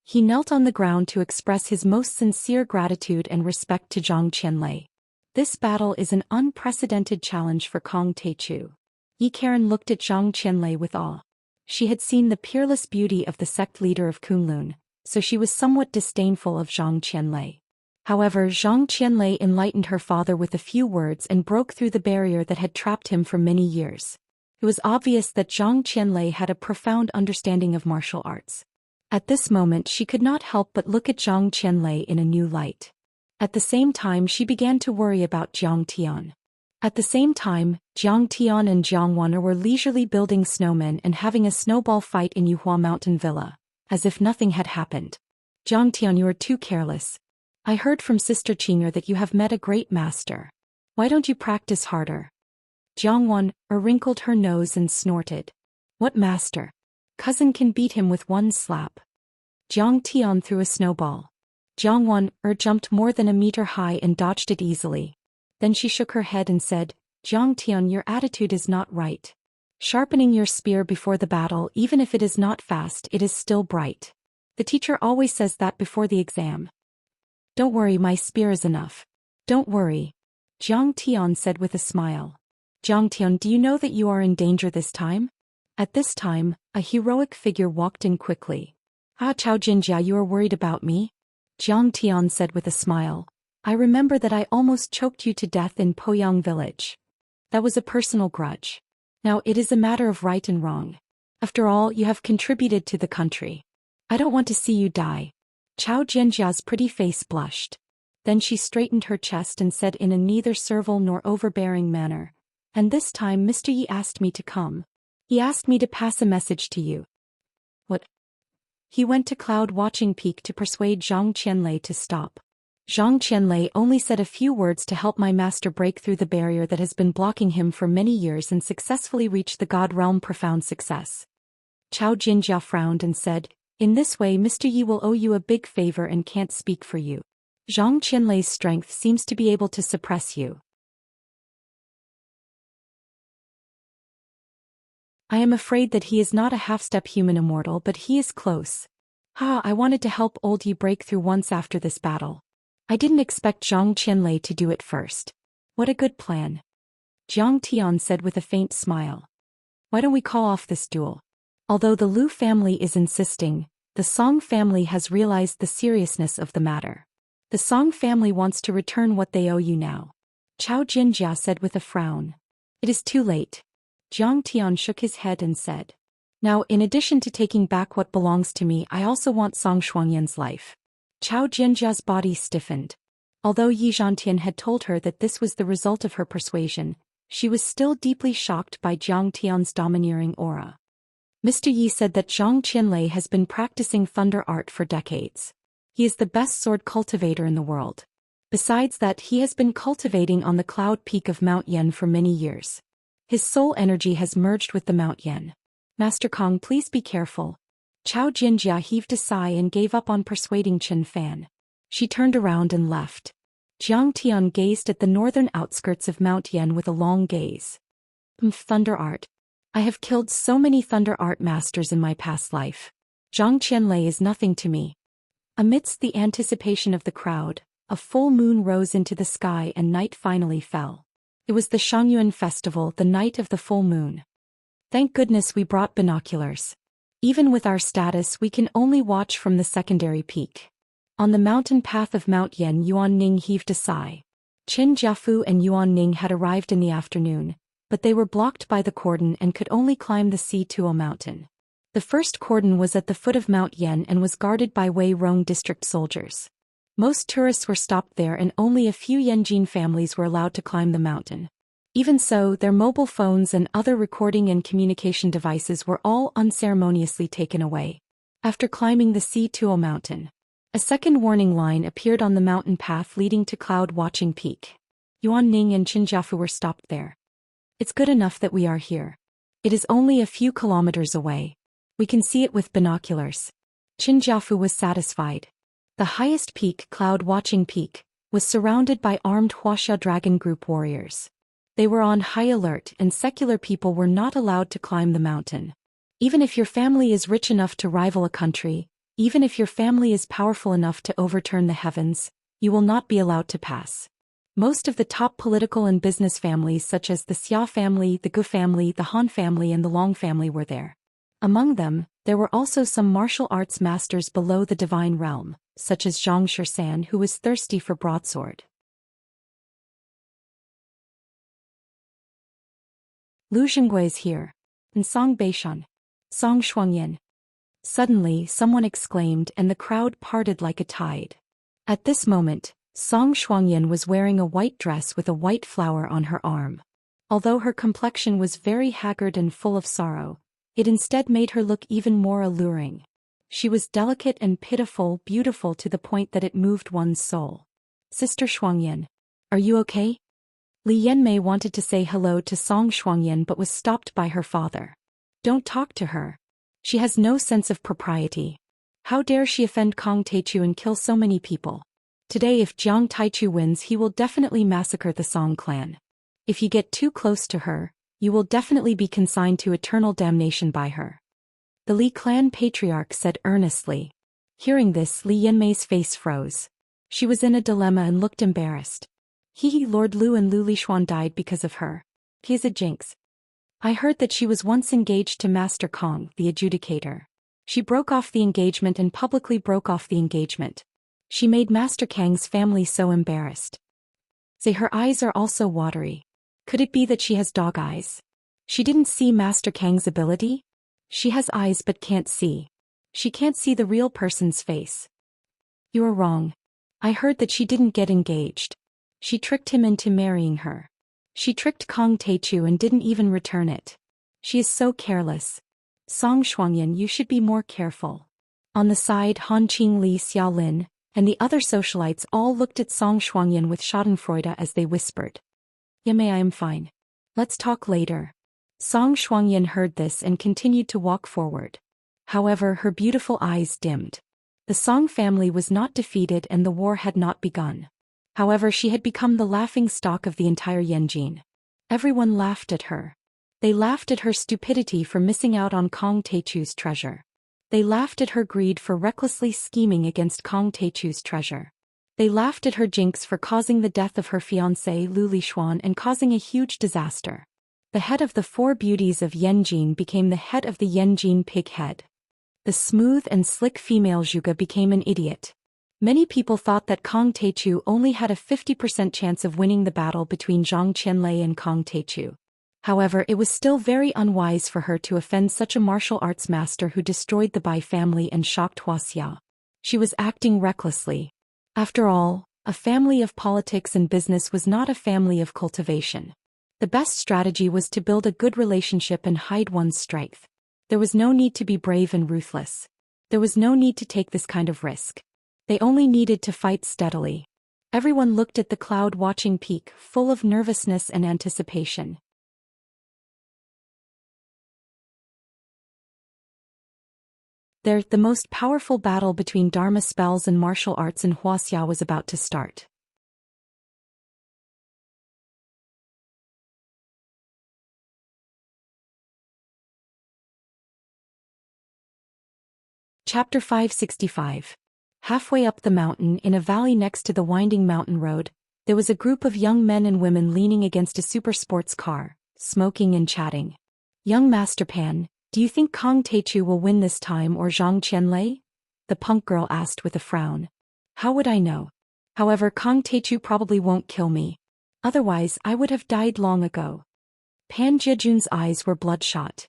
He knelt on the ground to express his most sincere gratitude and respect to Zhang Qianlei. This battle is an unprecedented challenge for Kong Taichu. Yi Karen looked at Zhang Qianlei with awe. She had seen the peerless beauty of the sect leader of Kunlun, so she was somewhat disdainful of Zhang Qianlei. However, Zhang Qianlei enlightened her father with a few words and broke through the barrier that had trapped him for many years. It was obvious that Zhang Qianlei had a profound understanding of martial arts. At this moment she could not help but look at Zhang Qianlei in a new light. At the same time she began to worry about Jiang Tian. At the same time, Jiang Tian and Jiang Wan were leisurely building snowmen and having a snowball fight in Yuhua Mountain Villa, as if nothing had happened. Jiang Tian, you are too careless. I heard from Sister Qing'er that you have met a great master. Why don't you practice harder? Jiang Wan wrinkled her nose and snorted. What master? Cousin can beat him with one slap. Jiang Tian threw a snowball. Jiang Wan jumped more than a meter high and dodged it easily. Then she shook her head and said, Jiang Tian, your attitude is not right. Sharpening your spear before the battle, even if it is not fast, it is still bright. The teacher always says that before the exam. Don't worry, my spear is enough. Don't worry. Jiang Tian said with a smile. Jiang Tian, do you know that you are in danger this time? At this time, a heroic figure walked in quickly. Ah, Chao Jinjia, you are worried about me? Jiang Tian said with a smile. I remember that I almost choked you to death in Poyang village. That was a personal grudge. Now it is a matter of right and wrong. After all, you have contributed to the country. I don't want to see you die. Chao Jinjia's pretty face blushed. Then she straightened her chest and said in a neither servile nor overbearing manner, and this time Mr. Yi asked me to come. He asked me to pass a message to you. What? He went to Cloud Watching Peak to persuade Zhang Qianlei to stop. Zhang Qianlei only said a few words to help my master break through the barrier that has been blocking him for many years and successfully reach the God realm. Profound success. Chao Jinjia frowned and said, in this way Mr. Yi will owe you a big favor and can't speak for you. Zhang Qianlei's strength seems to be able to suppress you. I am afraid that he is not a half-step human immortal, but he is close. I wanted to help old Yi break through once after this battle. I didn't expect Zhang Qianlei to do it first. What a good plan. Jiang Tian said with a faint smile. Why don't we call off this duel? Although the Lu family is insisting, the Song family has realized the seriousness of the matter. The Song family wants to return what they owe you now. Chao Jinjia said with a frown. It is too late. Jiang Tian shook his head and said. Now, in addition to taking back what belongs to me, I also want Song Shuangyan's life. Chao Jinjia's body stiffened. Although Yi Zhantian had told her that this was the result of her persuasion, she was still deeply shocked by Jiang Tian's domineering aura. Mr. Yi said that Zhang Qianlei has been practicing thunder art for decades. He is the best sword cultivator in the world. Besides that, he has been cultivating on the cloud peak of Mount Yan for many years. His soul energy has merged with the Mount Yan. Master Kong, please be careful. Chao Jinjia heaved a sigh and gave up on persuading Chen Fan. She turned around and left. Jiang Tian gazed at the northern outskirts of Mount Yan with a long gaze. Thunder art. I have killed so many thunder art masters in my past life. Zhang Qianlei is nothing to me. Amidst the anticipation of the crowd, a full moon rose into the sky and night finally fell. It was the Shangyuan festival, the night of the full moon. Thank goodness we brought binoculars. Even with our status, we can only watch from the secondary peak. On the mountain path of Mount Yan, Yuan Ning heaved a sigh. Qin Jiafu and Yuan Ning had arrived in the afternoon, but they were blocked by the cordon and could only climb the C2O mountain. The first cordon was at the foot of Mount Yan and was guarded by Wei Rong district soldiers. Most tourists were stopped there and only a few Yanjin families were allowed to climb the mountain. Even so, their mobile phones and other recording and communication devices were all unceremoniously taken away. After climbing the C2O mountain, a second warning line appeared on the mountain path leading to Cloud Watching Peak. Yuan Ning and Qin Jiafu were stopped there. It's good enough that we are here. It is only a few kilometers away. We can see it with binoculars. Qin Jiafu was satisfied. The highest peak, Cloud Watching Peak, was surrounded by armed Wuxia Dragon Group warriors. They were on high alert and secular people were not allowed to climb the mountain. Even if your family is rich enough to rival a country, even if your family is powerful enough to overturn the heavens, you will not be allowed to pass. Most of the top political and business families such as the Xia family, the Gu family, the Han family and the Long family were there. Among them, there were also some martial arts masters below the divine realm, such as Zhang Xian, who was thirsty for broadsword. Lu Xingui is here. And Song Beishan. Song Shuangyan. Suddenly, someone exclaimed and the crowd parted like a tide. At this moment, Song Shuangyan was wearing a white dress with a white flower on her arm. Although her complexion was very haggard and full of sorrow, it instead made her look even more alluring. She was delicate and pitiful, beautiful to the point that it moved one's soul. Sister Shuangyan, are you okay? Li Yanmei wanted to say hello to Song Shuangyan but was stopped by her father. Don't talk to her. She has no sense of propriety. How dare she offend Kong Taichu and kill so many people? Today if Jiang Taichu wins he will definitely massacre the Song clan. If you get too close to her, you will definitely be consigned to eternal damnation by her. The Li clan patriarch said earnestly. Hearing this, Li Yanmei's face froze. She was in a dilemma and looked embarrassed. Lord Lu and Lu Lishuan died because of her. He is a jinx. I heard that she was once engaged to Master Kong, the adjudicator. She broke off the engagement and publicly broke off the engagement. She made Master Kang's family so embarrassed. Say her eyes are also watery. Could it be that she has dog eyes? She didn't see Master Kang's ability? She has eyes but can't see. She can't see the real person's face. You are wrong. I heard that she didn't get engaged. She tricked him into marrying her. She tricked Kong Taichu and didn't even return it. She is so careless. Song Shuangyan, you should be more careful. On the side, Han Qing Li Xiaolin and the other socialites all looked at Song Shuangyan with schadenfreude as they whispered. Yamei, I am fine. Let's talk later. Song Shuangyan heard this and continued to walk forward. However, her beautiful eyes dimmed. The Song family was not defeated and the war had not begun. However, she had become the laughing stock of the entire Yanjin. Everyone laughed at her. They laughed at her stupidity for missing out on Kong Teichu's treasure. They laughed at her greed for recklessly scheming against Kong Teichu's treasure. They laughed at her jinx for causing the death of her fiancé Lu Lishuan and causing a huge disaster. The head of the four beauties of Yanjin became the head of the Yanjin pig head. The smooth and slick female Zhuge became an idiot. Many people thought that Kong Teichu only had a 50% chance of winning the battle between Zhang Qianlei and Kong Teichu. However, it was still very unwise for her to offend such a martial arts master who destroyed the Bai family and shocked Wuxia. She was acting recklessly. After all, a family of politics and business was not a family of cultivation. The best strategy was to build a good relationship and hide one's strength. There was no need to be brave and ruthless. There was no need to take this kind of risk. They only needed to fight steadily. Everyone looked at the cloud-watching peak, full of nervousness and anticipation. There, the most powerful battle between Dharma spells and martial arts in Wuxia was about to start. Chapter 565. Halfway up the mountain, in a valley next to the winding mountain road, there was a group of young men and women leaning against a super sports car, smoking and chatting. Young Master Pan, do you think Kong Teichu will win this time or Zhang Qianlei? The punk girl asked with a frown. How would I know? However, Kong Teichu probably won't kill me. Otherwise, I would have died long ago. Pan Jiejun's eyes were bloodshot.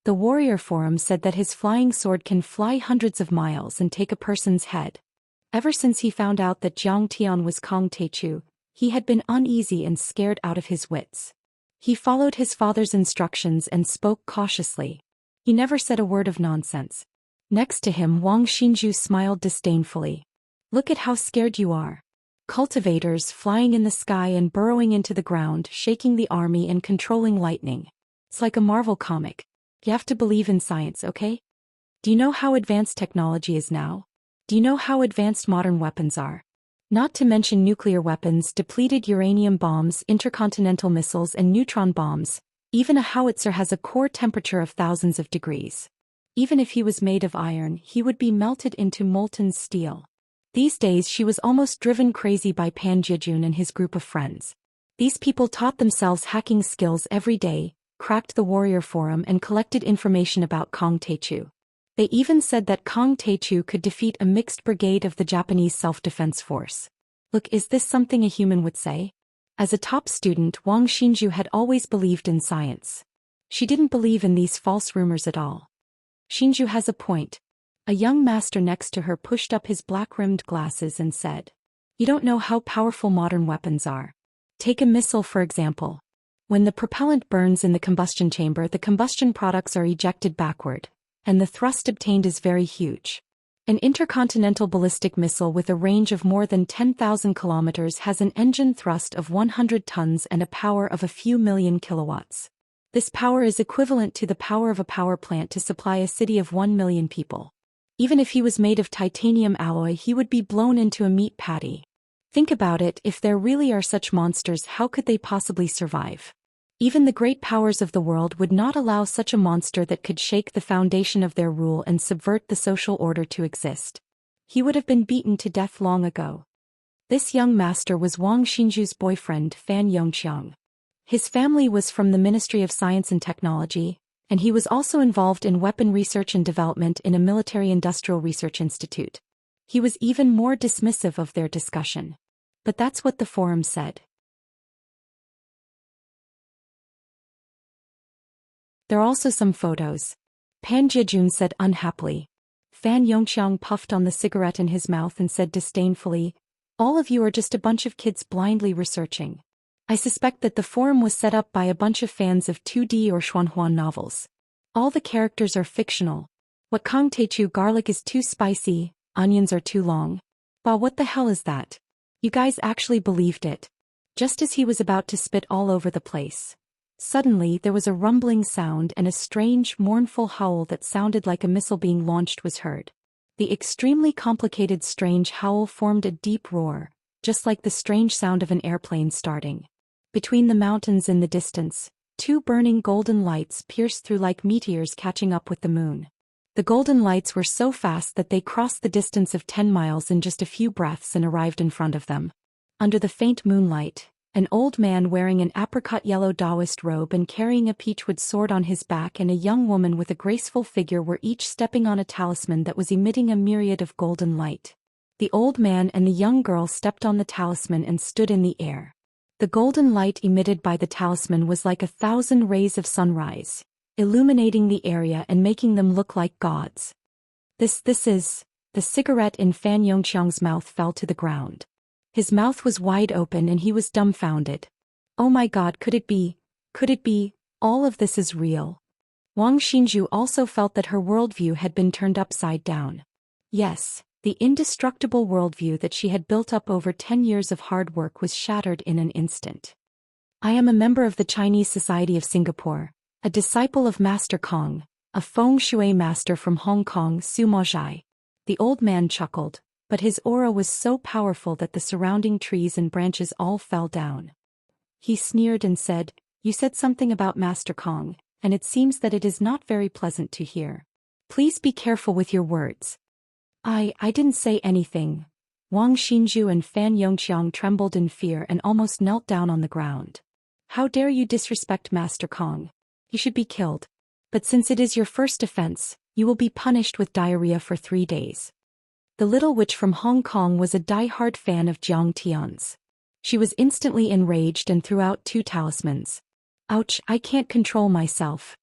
The warrior forum said that his flying sword can fly hundreds of miles and take a person's head. Ever since he found out that Jiang Tian was Kong Teichu, he had been uneasy and scared out of his wits. He followed his father's instructions and spoke cautiously. He never said a word of nonsense. Next to him, Wang Xinzhu smiled disdainfully. Look at how scared you are. Cultivators flying in the sky and burrowing into the ground, shaking the army and controlling lightning. It's like a Marvel comic. You have to believe in science, okay? Do you know how advanced technology is now? Do you know how advanced modern weapons are? Not to mention nuclear weapons, depleted uranium bombs, intercontinental missiles and neutron bombs. Even a howitzer has a core temperature of thousands of degrees. Even if he was made of iron, he would be melted into molten steel. These days she was almost driven crazy by Pan Jiejun and his group of friends. These people taught themselves hacking skills every day, cracked the warrior forum and collected information about Kong Teichu. They even said that Kong Teichu could defeat a mixed brigade of the Japanese self-defense force. Look, is this something a human would say? As a top student, Wang Xinzhu had always believed in science. She didn't believe in these false rumors at all. Xinzhu has a point. A young master next to her pushed up his black-rimmed glasses and said, You don't know how powerful modern weapons are. Take a missile for example. When the propellant burns in the combustion chamber, the combustion products are ejected backward, and the thrust obtained is very huge. An intercontinental ballistic missile with a range of more than 10,000 kilometers has an engine thrust of 100 tons and a power of a few million kilowatts. This power is equivalent to the power of a power plant to supply a city of 1 million people. Even if he was made of titanium alloy, he would be blown into a meat patty. Think about it, if there really are such monsters, how could they possibly survive? Even the great powers of the world would not allow such a monster that could shake the foundation of their rule and subvert the social order to exist. He would have been beaten to death long ago. This young master was Wang Xinzhu's boyfriend, Fan Yongqiang. His family was from the Ministry of Science and Technology, and he was also involved in weapon research and development in a military-industrial research institute. He was even more dismissive of their discussion. But that's what the forum said. There are also some photos. Pan Jiejun said unhappily. Fan Yongqiang puffed on the cigarette in his mouth and said disdainfully, All of you are just a bunch of kids blindly researching. I suspect that the forum was set up by a bunch of fans of 2D or Xuanhuan novels. All the characters are fictional. What Kong Teichu garlic is too spicy, onions are too long. Wow, what the hell is that? You guys actually believed it. Just as he was about to spit all over the place. Suddenly there was a rumbling sound and a strange, mournful howl that sounded like a missile being launched was heard. The extremely complicated strange howl formed a deep roar, just like the strange sound of an airplane starting. Between the mountains in the distance, two burning golden lights pierced through like meteors catching up with the moon. The golden lights were so fast that they crossed the distance of 10 miles in just a few breaths and arrived in front of them. Under the faint moonlight, an old man wearing an apricot yellow Daoist robe and carrying a peachwood sword on his back and a young woman with a graceful figure were each stepping on a talisman that was emitting a myriad of golden light. The old man and the young girl stepped on the talisman and stood in the air. The golden light emitted by the talisman was like 1,000 rays of sunrise, illuminating the area and making them look like gods. This is... The cigarette in Fan Yongqiang's mouth fell to the ground. His mouth was wide open and he was dumbfounded. Oh my God, could it be? All of this is real. Wang Xinzhu also felt that her worldview had been turned upside down. Yes, the indestructible worldview that she had built up over 10 years of hard work was shattered in an instant. I am a member of the Chinese Society of Singapore, a disciple of Master Kong, a feng shui master from Hong Kong, Su Mozhai. The old man chuckled, but his aura was so powerful that the surrounding trees and branches all fell down. He sneered and said, "You said something about Master Kong, and it seems that it is not very pleasant to hear. Please be careful with your words." I didn't say anything. Wang Xinzhu and Fan Yongqiang trembled in fear and almost knelt down on the ground. How dare you disrespect Master Kong? You should be killed. But since it is your first offense, you will be punished with diarrhea for 3 days. The little witch from Hong Kong was a die-hard fan of Jiang Tian's. She was instantly enraged and threw out 2 talismans. Ouch, I can't control myself.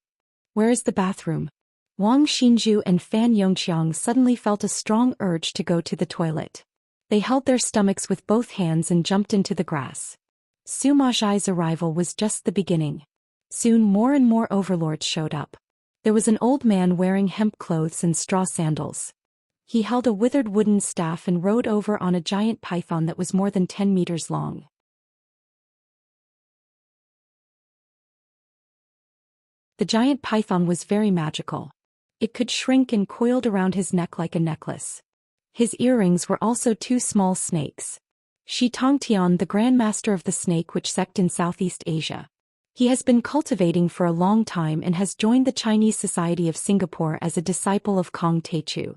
Where is the bathroom? Wang Xinzhu and Fan Yongqiang suddenly felt a strong urge to go to the toilet. They held their stomachs with both hands and jumped into the grass. Su Mozhai's arrival was just the beginning. Soon more and more overlords showed up. There was an old man wearing hemp clothes and straw sandals. He held a withered wooden staff and rode over on a giant python that was more than 10 meters long. The giant python was very magical. It could shrink and coiled around his neck like a necklace. His earrings were also 2 small snakes. Shi Tongtian, the Grand Master of the Snake Witch sect in Southeast Asia. He has been cultivating for a long time and has joined the Chinese Society of Singapore as a disciple of Kong Teichu.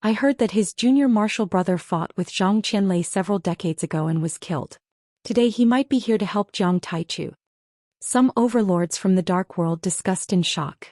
I heard that his junior martial brother fought with Zhang Qianlei several decades ago and was killed. Today he might be here to help Jiang Taichu. Some overlords from the dark world discussed in shock.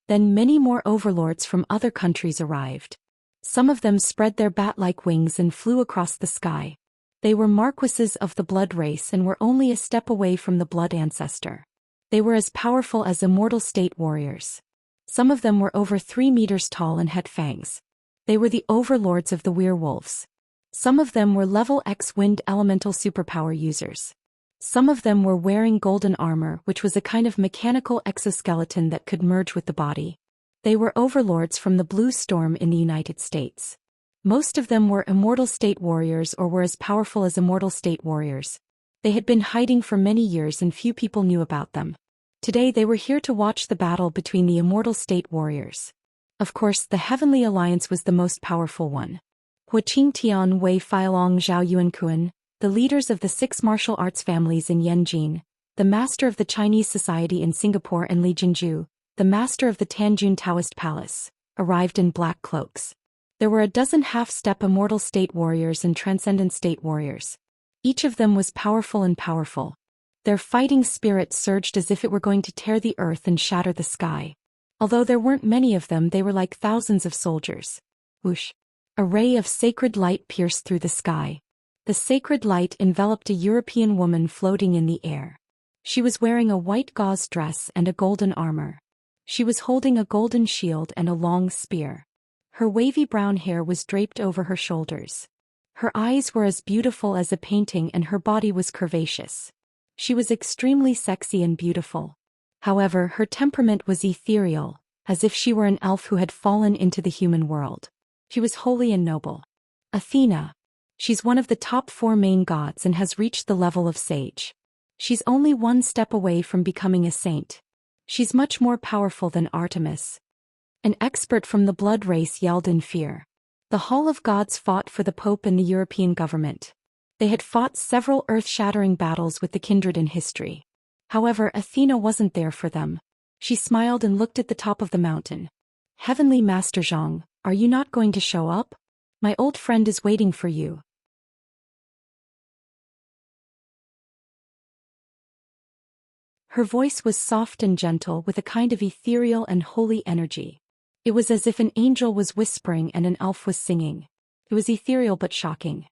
Then many more overlords from other countries arrived. Some of them spread their bat-like wings and flew across the sky. They were marquises of the blood race and were only a step away from the blood ancestor. They were as powerful as immortal state warriors. Some of them were over 3 meters tall and had fangs. They were the overlords of the werewolves. Some of them were level X wind elemental superpower users. Some of them were wearing golden armor, which was a kind of mechanical exoskeleton that could merge with the body. They were overlords from the Blue Storm in the United States. Most of them were immortal state warriors or were as powerful as immortal state warriors. They had been hiding for many years and few people knew about them. Today they were here to watch the battle between the immortal state warriors. Of course, the Heavenly Alliance was the most powerful one. Huaqing Tian, Wei Feilong, Zhao Yuankuan, the leaders of the 6 martial arts families in Yanjin, the master of the Chinese Society in Singapore and Li Jinju, the master of the Tanjun Taoist Palace, arrived in black cloaks. There were a dozen half-step immortal state warriors and transcendent state warriors. Each of them was powerful and powerful. Their fighting spirit surged as if it were going to tear the earth and shatter the sky. Although there weren't many of them, they were like thousands of soldiers. Whoosh! A ray of sacred light pierced through the sky. The sacred light enveloped a European woman floating in the air. She was wearing a white gauze dress and a golden armor. She was holding a golden shield and a long spear. Her wavy brown hair was draped over her shoulders. Her eyes were as beautiful as a painting and her body was curvaceous. She was extremely sexy and beautiful. However, her temperament was ethereal, as if she were an elf who had fallen into the human world. She was holy and noble. Athena. She's one of the top 4 main gods and has reached the level of sage. She's only 1 step away from becoming a saint. She's much more powerful than Artemis. An expert from the blood race yelled in fear. The Hall of Gods fought for the Pope and the European government. They had fought several earth-shattering battles with the kindred in history. However, Athena wasn't there for them. She smiled and looked at the top of the mountain. Heavenly Master Zhang, are you not going to show up? My old friend is waiting for you. Her voice was soft and gentle with a kind of ethereal and holy energy. It was as if an angel was whispering and an elf was singing. It was ethereal but shocking.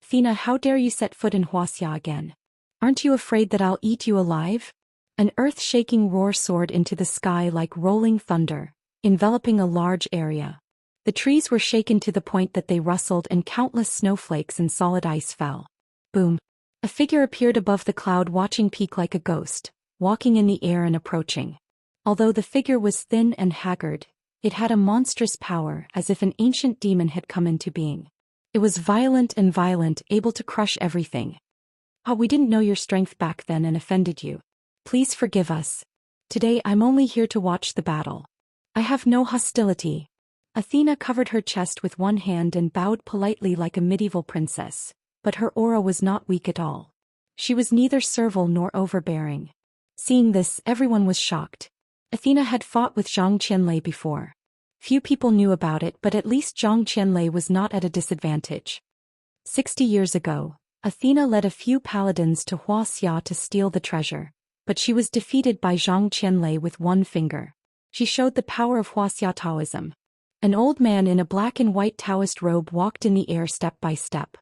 Athena, how dare you set foot in Wuxia again? Aren't you afraid that I'll eat you alive? An earth-shaking roar soared into the sky like rolling thunder, enveloping a large area. The trees were shaken to the point that they rustled and countless snowflakes and solid ice fell. Boom! A figure appeared above the cloud-watching peak like a ghost, walking in the air and approaching. Although the figure was thin and haggard, it had a monstrous power as if an ancient demon had come into being. It was violent, able to crush everything. Oh, we didn't know your strength back then and offended you. Please forgive us. Today I'm only here to watch the battle. I have no hostility. Athena covered her chest with one hand and bowed politely like a medieval princess, but her aura was not weak at all. She was neither servile nor overbearing. Seeing this, everyone was shocked. Athena had fought with Zhang Qianlei before. Few people knew about it, but at least Zhang Qianlei was not at a disadvantage. 60 years ago, Athena led a few paladins to Wuxia to steal the treasure, but she was defeated by Zhang Qianlei with one finger. She showed the power of Wuxia Taoism. An old man in a black and white Taoist robe walked in the air step by step.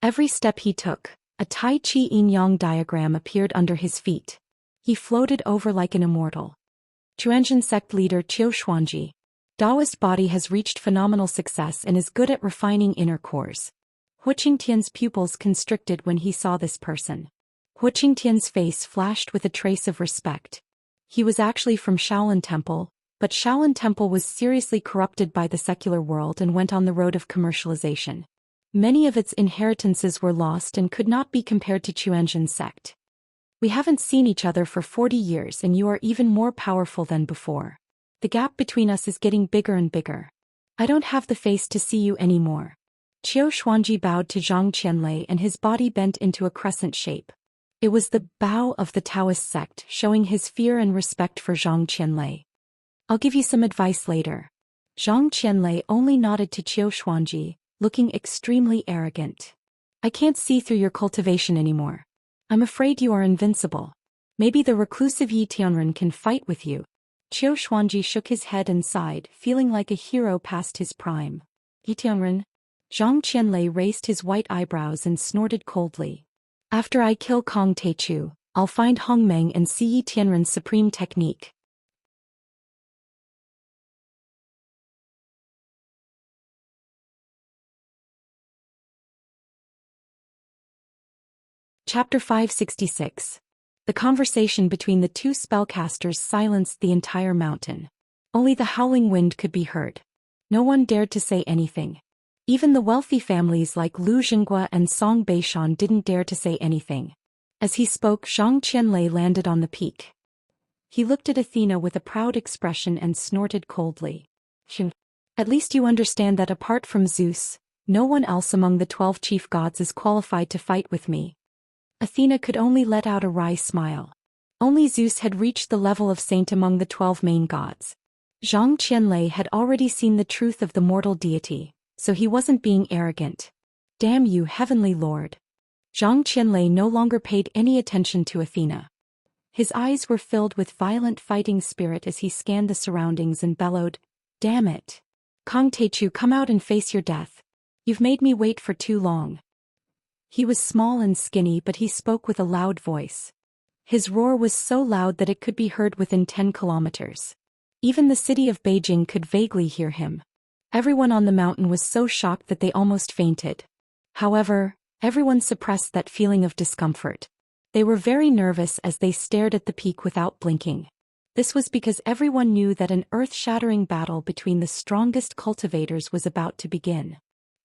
Every step he took, a Tai Chi yin-yang diagram appeared under his feet. He floated over like an immortal. Chuanzhen sect leader Zhou Xian. Daoist body has reached phenomenal success and is good at refining inner cores. Hu Qingtian's pupils constricted when he saw this person. Hu Qingtian's face flashed with a trace of respect. He was actually from Shaolin Temple, but Shaolin Temple was seriously corrupted by the secular world and went on the road of commercialization. Many of its inheritances were lost and could not be compared to Chuanzhen's sect. We haven't seen each other for 40 years and you are even more powerful than before. The gap between us is getting bigger and bigger. I don't have the face to see you anymore. Zhou Xian bowed to Zhang Qianlei and his body bent into a crescent shape. It was the bow of the Taoist sect showing his fear and respect for Zhang Qianlei. I'll give you some advice later. Zhang Qianlei only nodded to Zhou Xian, looking extremely arrogant. I can't see through your cultivation anymore. I'm afraid you are invincible. Maybe the reclusive Yi Tianren can fight with you. Zhou Xian shook his head and sighed, feeling like a hero past his prime. Yi Tianren? Zhang Qianlei raised his white eyebrows and snorted coldly. After I kill Kong Teichu, I'll find Hongmeng and see Yi Tianren's supreme technique. Chapter 566. The conversation between the two spellcasters silenced the entire mountain. Only the howling wind could be heard. No one dared to say anything. Even the wealthy families like Lu Jinghua and Song Beishan didn't dare to say anything. As he spoke, Zhang Qianlei landed on the peak. He looked at Athena with a proud expression and snorted coldly. At least you understand that apart from Zeus, no one else among the 12 chief gods is qualified to fight with me. Athena could only let out a wry smile. Only Zeus had reached the level of saint among the 12 main gods. Zhang Qianlei had already seen the truth of the mortal deity, so he wasn't being arrogant. Damn you, heavenly lord. Zhang Qianlei no longer paid any attention to Athena. His eyes were filled with violent fighting spirit as he scanned the surroundings and bellowed, "Damn it! Kong Teichu, come out and face your death. You've made me wait for too long." He was small and skinny, but he spoke with a loud voice. His roar was so loud that it could be heard within 10 kilometers. Even the city of Beijing could vaguely hear him. Everyone on the mountain was so shocked that they almost fainted. However, everyone suppressed that feeling of discomfort. They were very nervous as they stared at the peak without blinking. This was because everyone knew that an earth-shattering battle between the strongest cultivators was about to begin.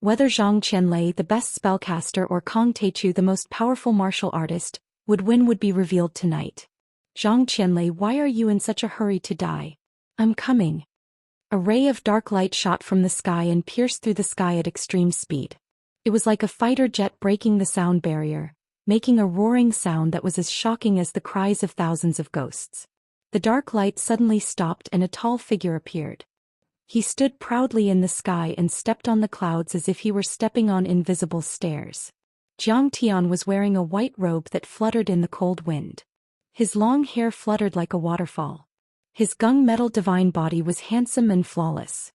Whether Zhang Qianlei, the best spellcaster, or Kong Teichu, the most powerful martial artist, would win would be revealed tonight. Zhang Qianlei, why are you in such a hurry to die? I'm coming. A ray of dark light shot from the sky and pierced through the sky at extreme speed. It was like a fighter jet breaking the sound barrier, making a roaring sound that was as shocking as the cries of thousands of ghosts. The dark light suddenly stopped and a tall figure appeared. He stood proudly in the sky and stepped on the clouds as if he were stepping on invisible stairs. Zhang Tian was wearing a white robe that fluttered in the cold wind. His long hair fluttered like a waterfall. His gung-metal divine body was handsome and flawless.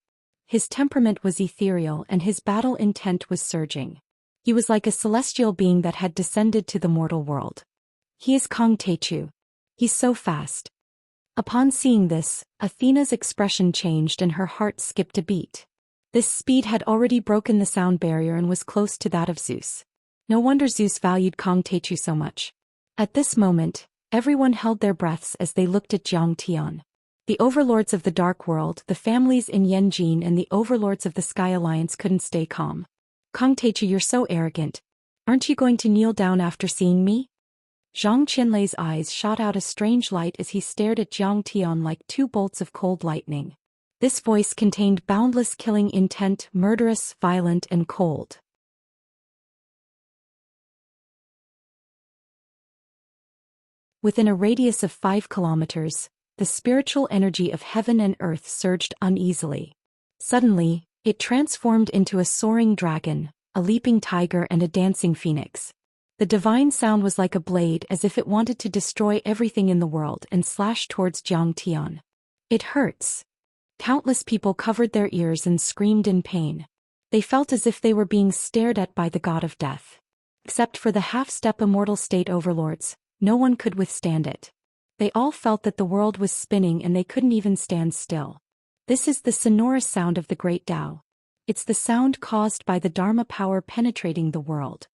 His temperament was ethereal and his battle intent was surging. He was like a celestial being that had descended to the mortal world. He is Kong Teichu. He's so fast. Upon seeing this, Athena's expression changed and her heart skipped a beat. This speed had already broken the sound barrier and was close to that of Zeus. No wonder Zeus valued Kong Teichu so much. At this moment, everyone held their breaths as they looked at Zhang Tian. The overlords of the Dark World, the families in Yanjin and the overlords of the Sky Alliance couldn't stay calm. Kong Teichu, you're so arrogant. Aren't you going to kneel down after seeing me? Zhang Qianlei's eyes shot out a strange light as he stared at Zhang Tian like two bolts of cold lightning. This voice contained boundless killing intent, murderous, violent, and cold. Within a radius of 5 kilometers, the spiritual energy of heaven and earth surged uneasily. Suddenly, it transformed into a soaring dragon, a leaping tiger and a dancing phoenix. The divine sound was like a blade as if it wanted to destroy everything in the world and slash towards Zhang Tian. It hurts. Countless people covered their ears and screamed in pain. They felt as if they were being stared at by the god of death. Except for the half-step immortal state overlords, no one could withstand it. They all felt that the world was spinning and they couldn't even stand still. This is the sonorous sound of the great Tao. It's the sound caused by the Dharma power penetrating the world.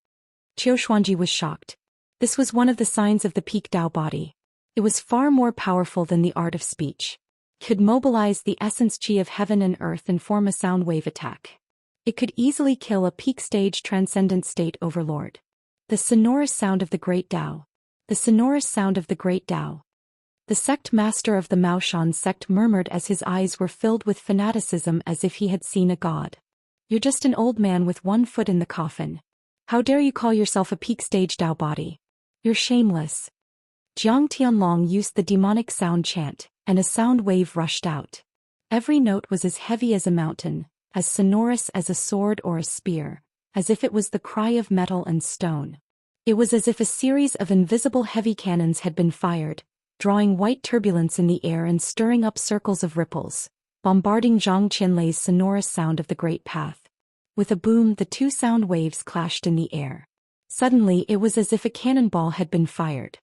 Qiu Xuanji was shocked. This was one of the signs of the peak Tao body. It was far more powerful than the art of speech. It could mobilize the essence qi of heaven and earth and form a sound wave attack. It could easily kill a peak stage transcendent state overlord. The sonorous sound of the great Tao. The sonorous sound of the great Tao. The sect master of the Maoshan sect murmured as his eyes were filled with fanaticism as if he had seen a god. You're just an old man with one foot in the coffin. How dare you call yourself a peak stage Tao body? You're shameless. Jiang Tianlong used the demonic sound chant, and a sound wave rushed out. Every note was as heavy as a mountain, as sonorous as a sword or a spear, as if it was the cry of metal and stone. It was as if a series of invisible heavy cannons had been fired, drawing white turbulence in the air and stirring up circles of ripples, bombarding Zhang Qianlei's sonorous sound of the Great Path. With a boom, the two sound waves clashed in the air. Suddenly, it was as if a cannonball had been fired.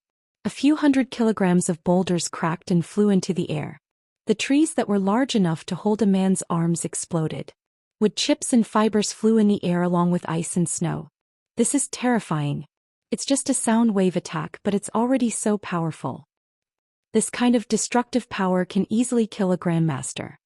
A few hundred kilograms of boulders cracked and flew into the air. The trees that were large enough to hold a man's arms exploded. Wood chips and fibers flew in the air along with ice and snow. This is terrifying. It's just a sound wave attack, but it's already so powerful. This kind of destructive power can easily kill a grandmaster.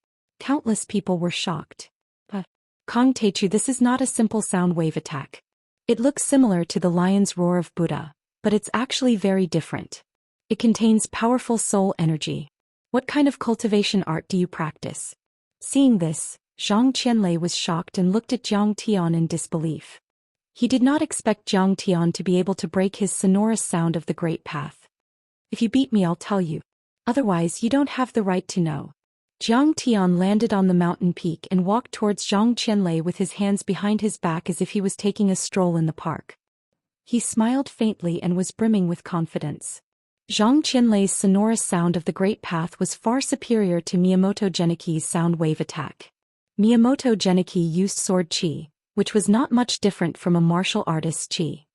Countless people were shocked. But Kong Teichu, this is not a simple sound wave attack. It looks similar to the lion's roar of Buddha, but it's actually very different. It contains powerful soul energy. What kind of cultivation art do you practice? Seeing this, Zhang Qianlei was shocked and looked at Zhang Tian in disbelief. He did not expect Zhang Tian to be able to break his sonorous sound of the Great Path. If you beat me, I'll tell you. Otherwise, you don't have the right to know. Zhang Tian landed on the mountain peak and walked towards Zhang Qianlei with his hands behind his back as if he was taking a stroll in the park. He smiled faintly and was brimming with confidence. Zhang Qianlei's sonorous sound of the Great Path was far superior to Miyamoto Geniki's sound wave attack. Miyamoto Geniki used sword chi, which was not much different from a martial artist's chi.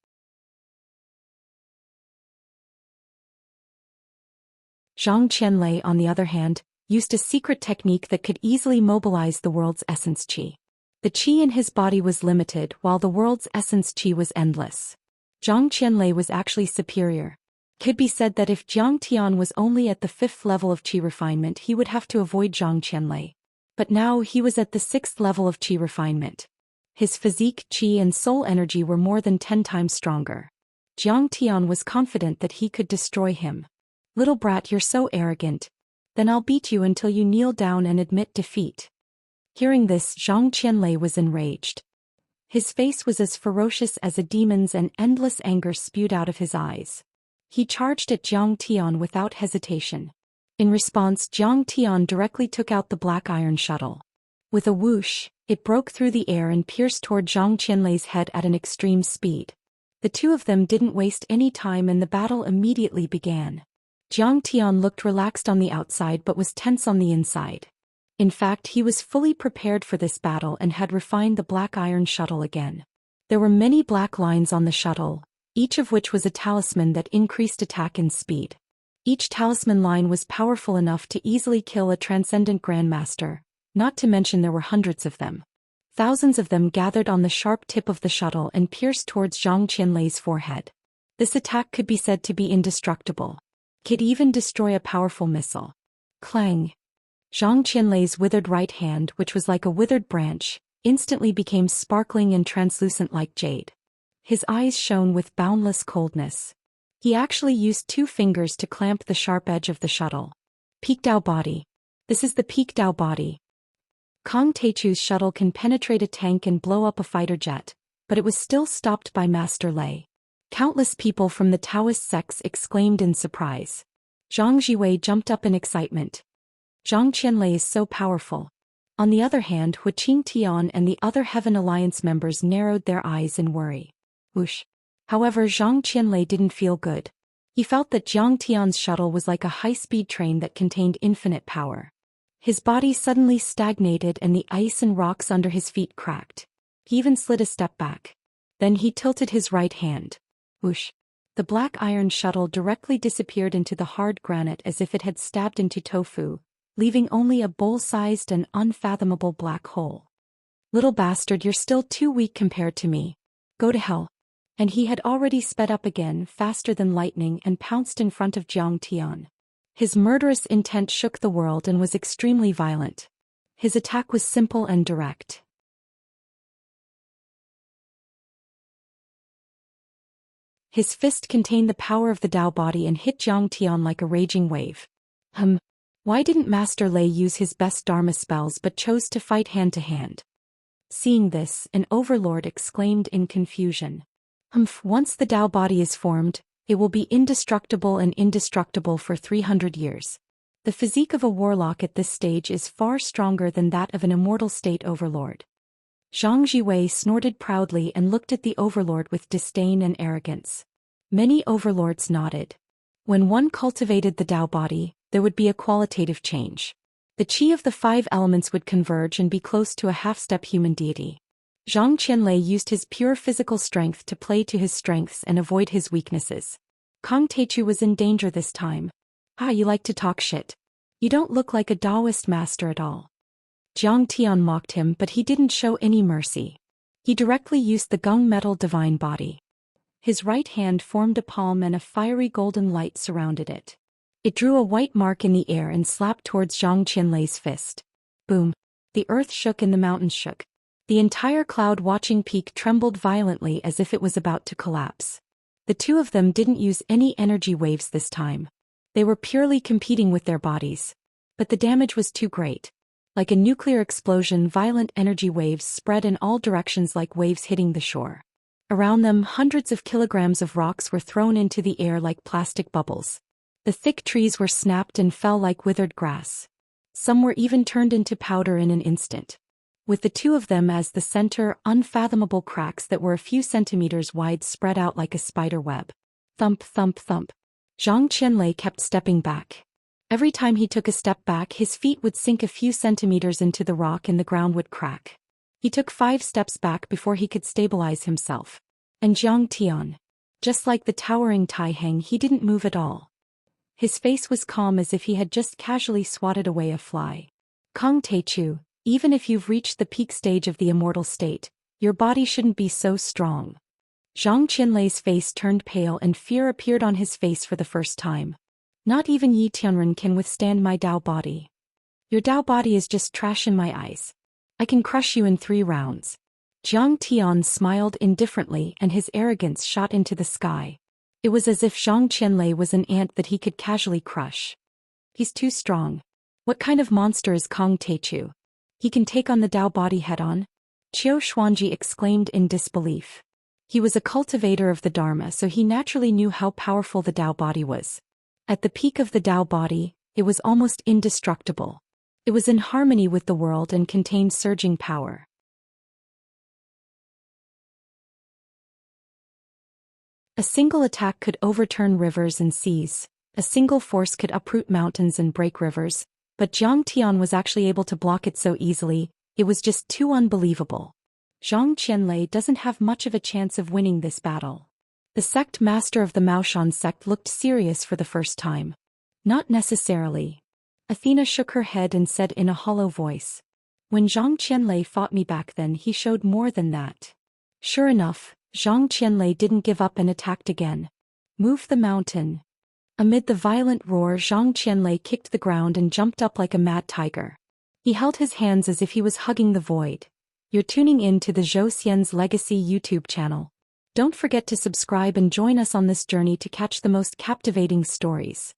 Zhang Qianlei, on the other hand, used a secret technique that could easily mobilize the world's essence qi. The qi in his body was limited while the world's essence qi was endless. Zhang Qianlei was actually superior. It could be said that if Zhang Tian was only at the 5th level of qi refinement, he would have to avoid Zhang Qianlei. But now he was at the 6th level of qi refinement. His physique, qi and soul energy were more than 10 times stronger. Zhang Tian was confident that he could destroy him. Little brat, you're so arrogant. Then I'll beat you until you kneel down and admit defeat. Hearing this, Zhou Xian was enraged. His face was as ferocious as a demon's and endless anger spewed out of his eyes. He charged at Jiang Tian without hesitation. In response, Jiang Tian directly took out the black iron shuttle. With a whoosh, it broke through the air and pierced toward Zhou Qianlei's head at an extreme speed. The two of them didn't waste any time and the battle immediately began. Jiang Tian looked relaxed on the outside but was tense on the inside. In fact, he was fully prepared for this battle and had refined the black iron shuttle again. There were many black lines on the shuttle, each of which was a talisman that increased attack and speed. Each talisman line was powerful enough to easily kill a transcendent grandmaster, not to mention there were hundreds of them. Thousands of them gathered on the sharp tip of the shuttle and pierced towards Zhou Qianlei's forehead. This attack could be said to be indestructible. Could even destroy a powerful missile. Clang! Zhou Qianlei's withered right hand, which was like a withered branch, instantly became sparkling and translucent like jade. His eyes shone with boundless coldness. He actually used 2 fingers to clamp the sharp edge of the shuttle. Peak Dao body. This is the Peak Dao body. Kong Teichu's shuttle can penetrate a tank and blow up a fighter jet, but it was still stopped by Master Lei. Countless people from the Daoist sects exclaimed in surprise. Zhang Jiwei jumped up in excitement. Zhang Qianlei is so powerful. On the other hand, Huqing Tian and the other Heaven Alliance members narrowed their eyes in worry. Whoosh. However, Zhang Qianlei didn't feel good. He felt that Jiang Tian's shuttle was like a high-speed train that contained infinite power. His body suddenly stagnated and the ice and rocks under his feet cracked. He even slid a step back. Then he tilted his right hand. Whoosh. The black iron shuttle directly disappeared into the hard granite as if it had stabbed into tofu, leaving only a bowl-sized and unfathomable black hole. Little bastard, you're still too weak compared to me. Go to hell. And he had already sped up again, faster than lightning, and pounced in front of Jiang Tian. His murderous intent shook the world and was extremely violent. His attack was simple and direct. His fist contained the power of the Dao body and hit Jiang Tian like a raging wave. Why didn't Master Lei use his best Dharma spells but chose to fight hand to hand? Seeing this, an overlord exclaimed in confusion. Once the Dao body is formed, it will be indestructible and indestructible for 300 years. The physique of a warlock at this stage is far stronger than that of an immortal state overlord. Zhang Jiwei snorted proudly and looked at the overlord with disdain and arrogance. Many overlords nodded. When one cultivated the Dao body, there would be a qualitative change. The qi of the 5 elements would converge and be close to a half-step human deity. Zhang Qianlei used his pure physical strength to play to his strengths and avoid his weaknesses. Kong Teichu was in danger this time. You like to talk shit. You don't look like a Daoist master at all. Jiang Tian mocked him, but he didn't show any mercy. He directly used the gung metal divine body. His right hand formed a palm and a fiery golden light surrounded it. It drew a white mark in the air and slapped towards Zhang Qianlei's fist. Boom! The earth shook and the mountains shook. The entire cloud-watching peak trembled violently as if it was about to collapse. The two of them didn't use any energy waves this time. They were purely competing with their bodies. But the damage was too great. Like a nuclear explosion, violent energy waves spread in all directions like waves hitting the shore. Around them, hundreds of kilograms of rocks were thrown into the air like plastic bubbles. The thick trees were snapped and fell like withered grass. Some were even turned into powder in an instant. With the two of them as the center, unfathomable cracks that were a few centimeters wide spread out like a spider web. Thump, thump, thump. Zhang Qianlei kept stepping back. Every time he took a step back, his feet would sink a few centimeters into the rock and the ground would crack. He took 5 steps back before he could stabilize himself. And Jiang Tian. Just like the towering Taiheng, he didn't move at all. His face was calm as if he had just casually swatted away a fly. Kong Teichu, even if you've reached the peak stage of the immortal state, your body shouldn't be so strong. Zhang Qianlei's face turned pale and fear appeared on his face for the first time. Not even Yi Tianren can withstand my Dao body. Your Dao body is just trash in my eyes. I can crush you in 3 rounds. Jiang Tian smiled indifferently and his arrogance shot into the sky. It was as if Zhang Qianlei was an ant that he could casually crush. He's too strong. What kind of monster is Kong Teichu? He can take on the Dao body head-on? Qiu Xuanji exclaimed in disbelief. He was a cultivator of the Dharma, so he naturally knew how powerful the Dao body was. At the peak of the Dao body, it was almost indestructible. It was in harmony with the world and contained surging power. A single attack could overturn rivers and seas. A single force could uproot mountains and break rivers, but Jiang Tian was actually able to block it so easily. It was just too unbelievable. Zhang Qianlei doesn't have much of a chance of winning this battle. The sect master of the Maoshan sect looked serious for the first time. Not necessarily. Athena shook her head and said in a hollow voice. When Zhang Qianlei fought me back then, he showed more than that. Sure enough, Zhang Qianlei didn't give up and attacked again. Move the mountain. Amid the violent roar, Zhang Qianlei kicked the ground and jumped up like a mad tiger. He held his hands as if he was hugging the void. You're tuning in to the Zhou Xian's Legacy YouTube channel. Don't forget to subscribe and join us on this journey to catch the most captivating stories.